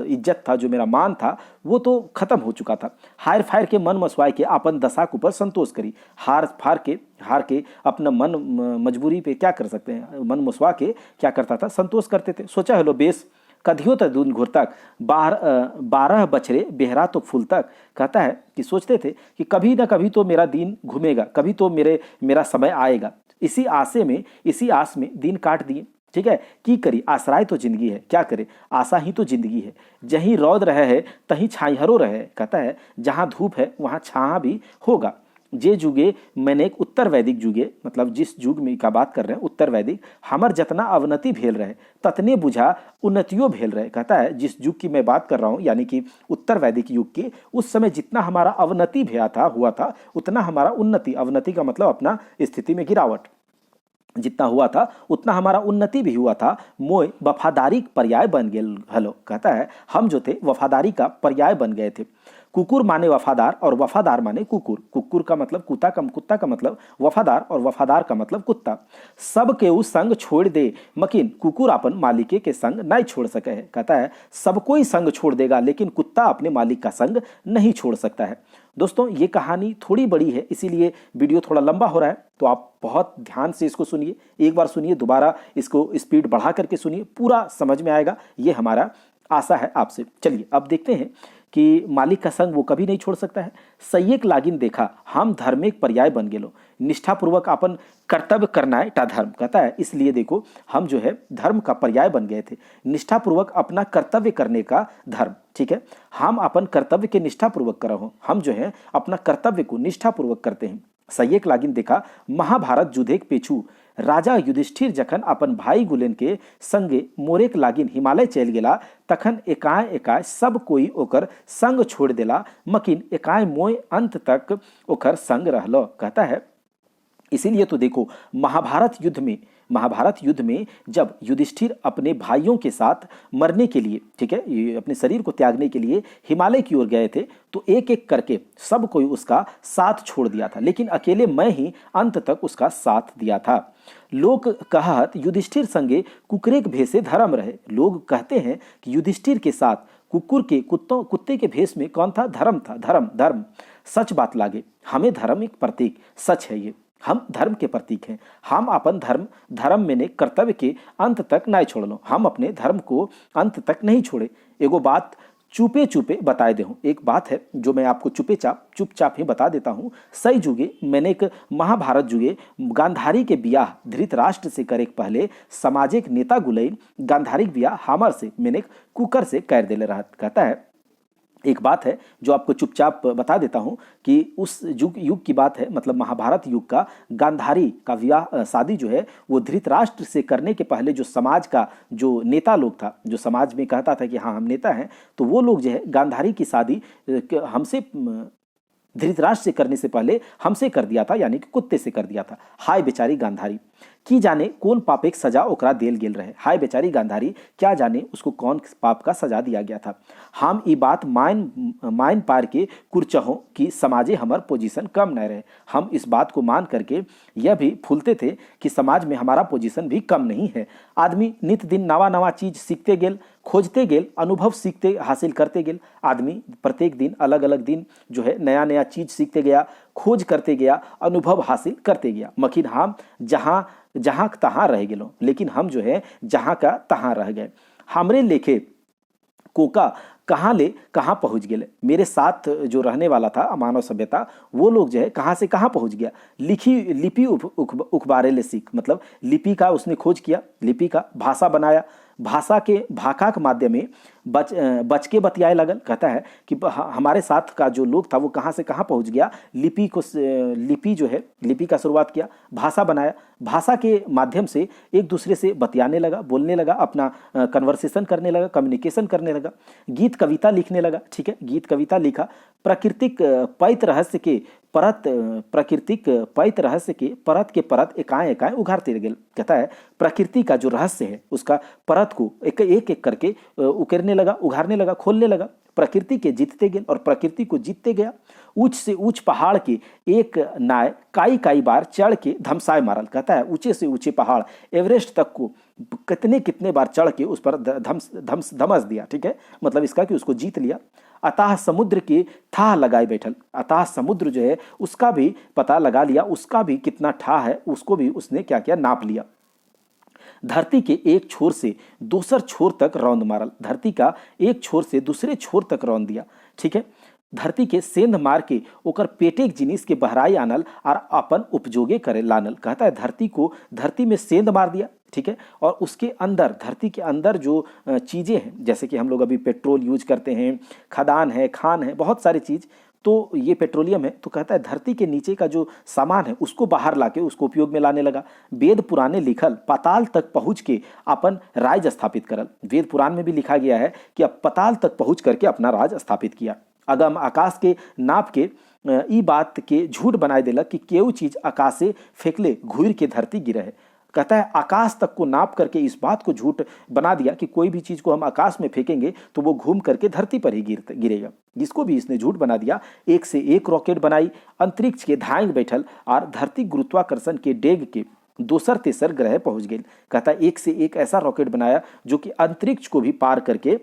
इज्जत था, जो मेरा मान था, वो तो खत्म हो चुका था। हार फायर के मन मसवाए के अपन दशा के ऊपर संतोष करी, हार के अपना मन मजबूरी पे क्या कर सकते हैं, मन मसवा के क्या करता था, संतोष करते थे। सोचा हेलो बेस कधियो तक दून घुर तक 12 बछरे बेहरा तो फूल तक। कहता है कि सोचते थे कि कभी ना कभी तो मेरा दिन घूमेगा, कभी तो मेरा समय आएगा। इसी आस में दिन काट दिए। ठीक है, की करी, आश्रय तो जिंदगी है, क्या करे, आशा ही तो जिंदगी है। जहीं रौद रहे है तहीं छाईहरो रहे। कहता है जहाँ धूप है वहाँ छाया भी होगा। जे जुगे मैंने एक उत्तर वैदिक जुगे, मतलब जिस युग में का बात कर रहे हैं उत्तर वैदिक, हमर जतना अवनति भेल रहे ततने बुझा उन्नतियों भेल रहे। कहता है जिस युग की मैं बात कर रहा हूँ, यानी कि उत्तर वैदिक युग के, उस समय जितना हमारा अवनति हुआ था उतना हमारा उन्नति, अवनति का मतलब अपना स्थिति में गिरावट, जितना हुआ था उतना हमारा उन्नति भी हुआ था। मोय वफादारी पर्याय बन गए हलो। कहता है हम जो थे वफादारी का पर्याय बन गए थे। कुकुर माने वफादार और वफादार माने कुकुर, कुकुर का मतलब कुत्ता का मतलब वफादार और वफादार का मतलब कुत्ता। सब के उस संग छोड़ दे, मकिन कुकुर अपन मालिके के संग नहीं छोड़ सके है। कहता है सब कोई संग छोड़ देगा लेकिन कुत्ता अपने मालिक का संग नहीं छोड़ सकता है। दोस्तों ये कहानी थोड़ी बड़ी है, इसीलिए वीडियो थोड़ा लंबा हो रहा है, तो आप बहुत ध्यान से इसको सुनिए, एक बार सुनिए, दोबारा इसको स्पीड बढ़ा करके सुनिए, पूरा समझ में आएगा, ये हमारा आशा है आपसे। चलिए अब देखते हैं कि मालिक का संग वो कभी नहीं छोड़ सकता है। सैयक लागिन देखा हम धर्मेक पर्याय बन गेलो, निष्ठापूर्वक अपन कर्तव्य करना है टा धर्म। कहता है इसलिए देखो हम जो है धर्म का पर्याय बन गए थे, निष्ठापूर्वक अपना कर्तव्य करने का धर्म। ठीक है, हम अपन कर्तव्य के निष्ठापूर्वक करो, हम जो है अपना कर्तव्य को निष्ठापूर्वक करते हैं। सैयक लागिन देखा महाभारत युद्धेक पेछू राजा युधिष्ठिर जखन अपन भाई गुलेन के संगे मोरेक लागिन हिमालय चल गेला, तखन एकाय सब कोई ओकर संग छोड़ देला, मकिन एकाय मोय अंत तक ओकर संग रहलो। कहता है इसीलिए तो देखो महाभारत युद्ध में जब युधिष्ठिर अपने भाइयों के साथ मरने के लिए, ठीक है, अपने शरीर को त्यागने के लिए हिमालय की ओर गए थे, तो एक एक करके सब कोई उसका साथ छोड़ दिया था, लेकिन अकेले मैं ही अंत तक उसका साथ दिया था। लोग कहत युधिष्ठिर संगे कुकरे के भेष धर्म रहे। लोग कहते हैं कि युधिष्ठिर के साथ कुत्ते के भेष में कौन था, धर्म था। धर्म सच बात लागे, हमें धर्म एक प्रतीक सच है, ये हम धर्म के प्रतीक हैं। हम अपन धर्म में कर्तव्य के अंत तक नहीं छोड़लो, हम अपने धर्म को अंत तक नहीं छोड़े। एगो बात चुपे बताए दे हूँ, एक बात है जो मैं आपको चुपचाप ही बता देता हूँ। सही जुगे मैंने एक महाभारत जुगे गांधारी के ब्याह धृतराष्ट्र से करे पहले सामाजिक नेता गुलैन गांधारी के ब्याह हमर से मैंने कुकर से कर देले रहा। कहता है एक बात है जो आपको चुपचाप बता देता हूं कि उस युग की बात है, मतलब महाभारत युग का गांधारी का विवाह शादी जो है वो धृतराष्ट्र से करने के पहले जो समाज का जो नेता लोग था, जो समाज में कहता था कि हाँ हम नेता हैं, तो वो लोग जो है गांधारी की शादी हमसे धृतराष्ट्र से करने से पहले हमसे कर दिया था, यानी कि कुत्ते से कर दिया था। हाय बेचारी गांधारी, की जाने कौन पापेक सजा ओकरा देल गेल रहे। हाय बेचारी गांधारी, क्या जाने उसको कौन पाप का सजा दिया गया था। हम ई बात माइन पार के कुरचहों कि समाजे हमार पोजीशन कम न रहे। हम इस बात को मान करके यह भी फूलते थे कि समाज में हमारा पोजीशन भी कम नहीं है। आदमी नित दिन नवा नवा चीज सीखते गेल, खोजते गेल, अनुभव सीखते हासिल करते गेल। आदमी प्रत्येक दिन अलग अलग दिन जो है नया नया चीज सीखते गया, खोज करते गया, अनुभव हासिल करते गया। मखिन हम जहाँ जहाँ तहाँ रह गेलो, लेकिन हम जो है जहाँ का तहाँ रह गए। हमरे लेखे कोका कहाँ ले कहाँ पहुँच गए। मेरे साथ जो रहने वाला था मानव सभ्यता, वो लोग जो है कहाँ से कहाँ पहुँच गया। लिपि उखबारे ले सीख, मतलब लिपि का उसने खोज किया, लिपि का भाषा बनाया, भाषा के भाका के माध्यम में बच के बतियाए लगल। कहता है कि हमारे साथ का जो लोग था वो कहाँ से कहाँ पहुँच गया। लिपि जो है, लिपि का शुरुआत किया, भाषा बनाया, भाषा के माध्यम से एक दूसरे से बतियाने लगा, बोलने लगा, अपना कन्वर्सेशन करने लगा, कम्युनिकेशन करने लगा, गीत कविता लिखने लगा। ठीक है, गीत कविता लिखा, प्राकृतिक पैत रहस्य के परत के परत एकाएं एकाएं उघाड़ते गए। कहता है प्रकृति का जो रहस्य है उसका परत को एक एक करके उकेरने लगा, उघाड़ने लगा, खोलने लगा। प्रकृति के जीतते गए और प्रकृति को जीतते गया। ऊंच से ऊंच पहाड़ के एक नाय काई काई बार चढ़ के धमसाए मारल। कहता है ऊंचे से ऊंचे पहाड़ एवरेस्ट तक को कितने कितने बार चढ़ के उस पर धमस दिया। ठीक है, मतलब इसका कि उसको जीत लिया। अतः समुद्र की था लगाए बैठल, अतः समुद्र जो है उसका भी पता लगा लिया, उसका भी कितना ठा है उसको भी उसने क्या किया, नाप लिया। धरती के एक छोर से दूसर छोर तक रौंद मारल, धरती का एक छोर से दूसरे छोर तक रौंद दिया। ठीक है, धरती के सेंध मार के ओकर पेटेक जिनिस के बहराई आनल और अपन उपयोगे करे लानल। कहता है धरती में सेंध मार दिया। ठीक है, और उसके अंदर, धरती के अंदर जो चीज़ें हैं, जैसे कि हम लोग अभी पेट्रोल यूज करते हैं, खदान है, खान है, बहुत सारी चीज़, तो ये पेट्रोलियम है। तो कहता है धरती के नीचे का जो सामान है उसको बाहर लाके उसको उपयोग में लाने लगा। वेद पुराने लिखल पाताल तक पहुँच के अपन राज स्थापित करल। वेद पुराण में भी लिखा गया है कि अब पाताल तक पहुँच करके अपना राज स्थापित किया। अगम आकाश के नाप के ई बात के झूठ बनाए दिलक कि केहू चीज आकाश से फेंकले घूर के धरती गिरे है। कहता है आकाश तक को नाप करके इस बात को झूठ बना दिया कि कोई भी चीज को हम आकाश में फेंकेंगे तो वो घूम करके धरती पर ही गिरेगा। जिसको भी इसने झूठ बना दिया। एक से एक रॉकेट बनाई, अंतरिक्ष के धाएंग बैठल और धरती गुरुत्वाकर्षण के डेग के दोसर तेसर ग्रह पहुंच गए। कहता है एक से एक ऐसा रॉकेट बनाया जो कि अंतरिक्ष को भी पार करके,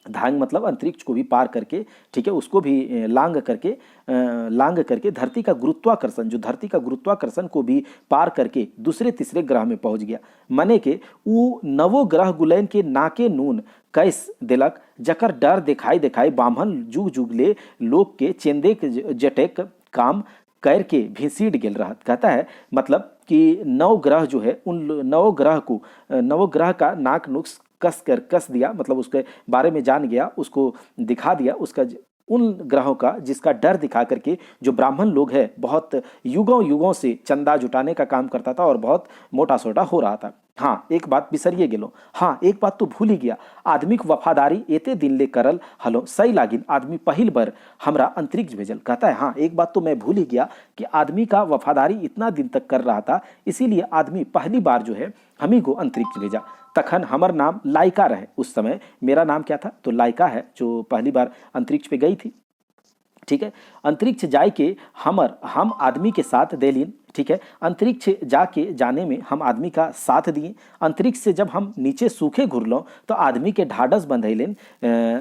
धांग मतलब अंतरिक्ष को भी पार करके, ठीक है, उसको भी लांग करके धरती का गुरुत्वाकर्षण, जो धरती का गुरुत्वाकर्षण को भी पार करके दूसरे तीसरे ग्रह में पहुंच गया। मने के ऊ नवो ग्रह गुलैन के नाके नून कैस दिलक जकर डर दिखाई बामहन जुग जुग ले लोग के चेंदे जटेक काम करके भीसीड गेल रहत। कहता है मतलब कि नव ग्रह जो है, उन नव ग्रह का नाक नुक्स कस दिया, मतलब उसके बारे में जान गया, उसको दिखा दिया, उसका उन ग्रहों का जिसका डर दिखा करके जो ब्राह्मण लोग हैं बहुत युगों से चंदा जुटाने का काम करता था और बहुत मोटा सोटा हो रहा था। हाँ, एक बात बिसरिए गेलो, हाँ एक बात तो भूल ही गया, आदमी को वफादारी एते दिन ले करल हलो सही लागिन आदमी पहिल बार हमरा अंतरिक्ष भेजल। कहता है हाँ एक बात तो मैं भूल ही गया कि आदमी का वफादारी इतना दिन तक कर रहा था, इसीलिए आदमी पहली बार जो है हमी को अंतरिक्ष भेजा। तखन हमर नाम लाइका रहे, उस समय मेरा नाम क्या था, तो लाइका है जो पहली बार अंतरिक्ष पे गई थी। ठीक है, अंतरिक्ष जाए के हम आदमी के साथ देलीन। ठीक है, अंतरिक्ष जाने में हम आदमी का साथ दिए। अंतरिक्ष से जब हम नीचे सूखे घुरलों तो आदमी के ढाढ़स बंधैलेन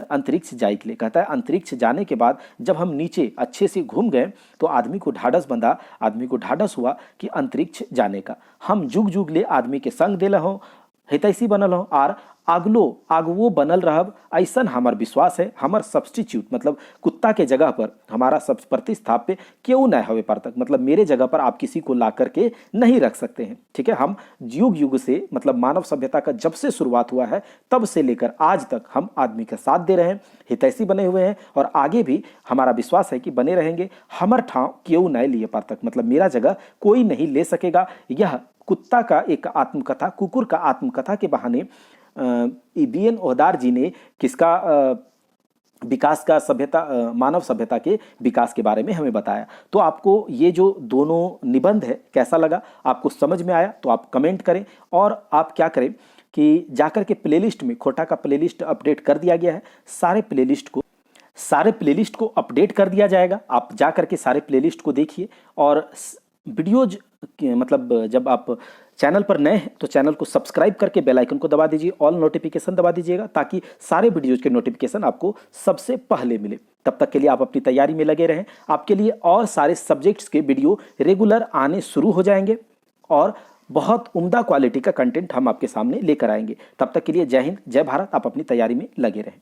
अंतरिक्ष जाए के लिए। कहता है अंतरिक्ष जाने के बाद जब हम नीचे अच्छे से घूम गए तो आदमी को ढाढ़स बंधा, आदमी को ढाढ़स हुआ कि अंतरिक्ष जाने का। हम जुग जुग ले आदमी के संग दिल हो, हितैषी बनल हो और आगवो बनल रहब, ऐसन हमार विश्वास है। हमार सब्स्टिट्यूट मतलब कुत्ता के जगह पर हमारा सब प्रतिस्थाप्य क्यों न होवे पर तक, मतलब मेरे जगह पर आप किसी को ला करके नहीं रख सकते हैं। ठीक है, हम युग युग से मतलब मानव सभ्यता का जब से शुरुआत हुआ है तब से लेकर आज तक हम आदमी का साथ दे रहे हैं, हितैषी बने हुए हैं और आगे भी हमारा विश्वास है कि बने रहेंगे। हमर ठाव क्यों न लिए पर तक, मतलब मेरा जगह कोई नहीं ले सकेगा। यह कुत्ता का एक आत्मकथा, कुकुर का आत्मकथा के बहाने बीएन ओहदार जी ने किसका विकास का मानव सभ्यता के विकास के बारे में हमें बताया। तो आपको ये जो दोनों निबंध है कैसा लगा, आपको समझ में आया तो आप कमेंट करें। और आप क्या करें कि जाकर के प्लेलिस्ट में, खोटा का प्लेलिस्ट अपडेट कर दिया गया है, सारे प्लेलिस्ट को अपडेट कर दिया जाएगा। आप जा करके सारे प्लेलिस्ट को देखिए। और वीडियोज मतलब जब आप चैनल पर नए हैं तो चैनल को सब्सक्राइब करके बेल आइकन को दबा दीजिए, ऑल नोटिफिकेशन दबा दीजिएगा, ताकि सारे वीडियोज के नोटिफिकेशन आपको सबसे पहले मिले। तब तक के लिए आप अपनी तैयारी में लगे रहें। आपके लिए और सारे सब्जेक्ट्स के वीडियो रेगुलर आने शुरू हो जाएंगे और बहुत उम्दा क्वालिटी का कंटेंट हम आपके सामने लेकर आएंगे। तब तक के लिए जय हिंद, जय भारत। आप अपनी तैयारी में लगे रहें।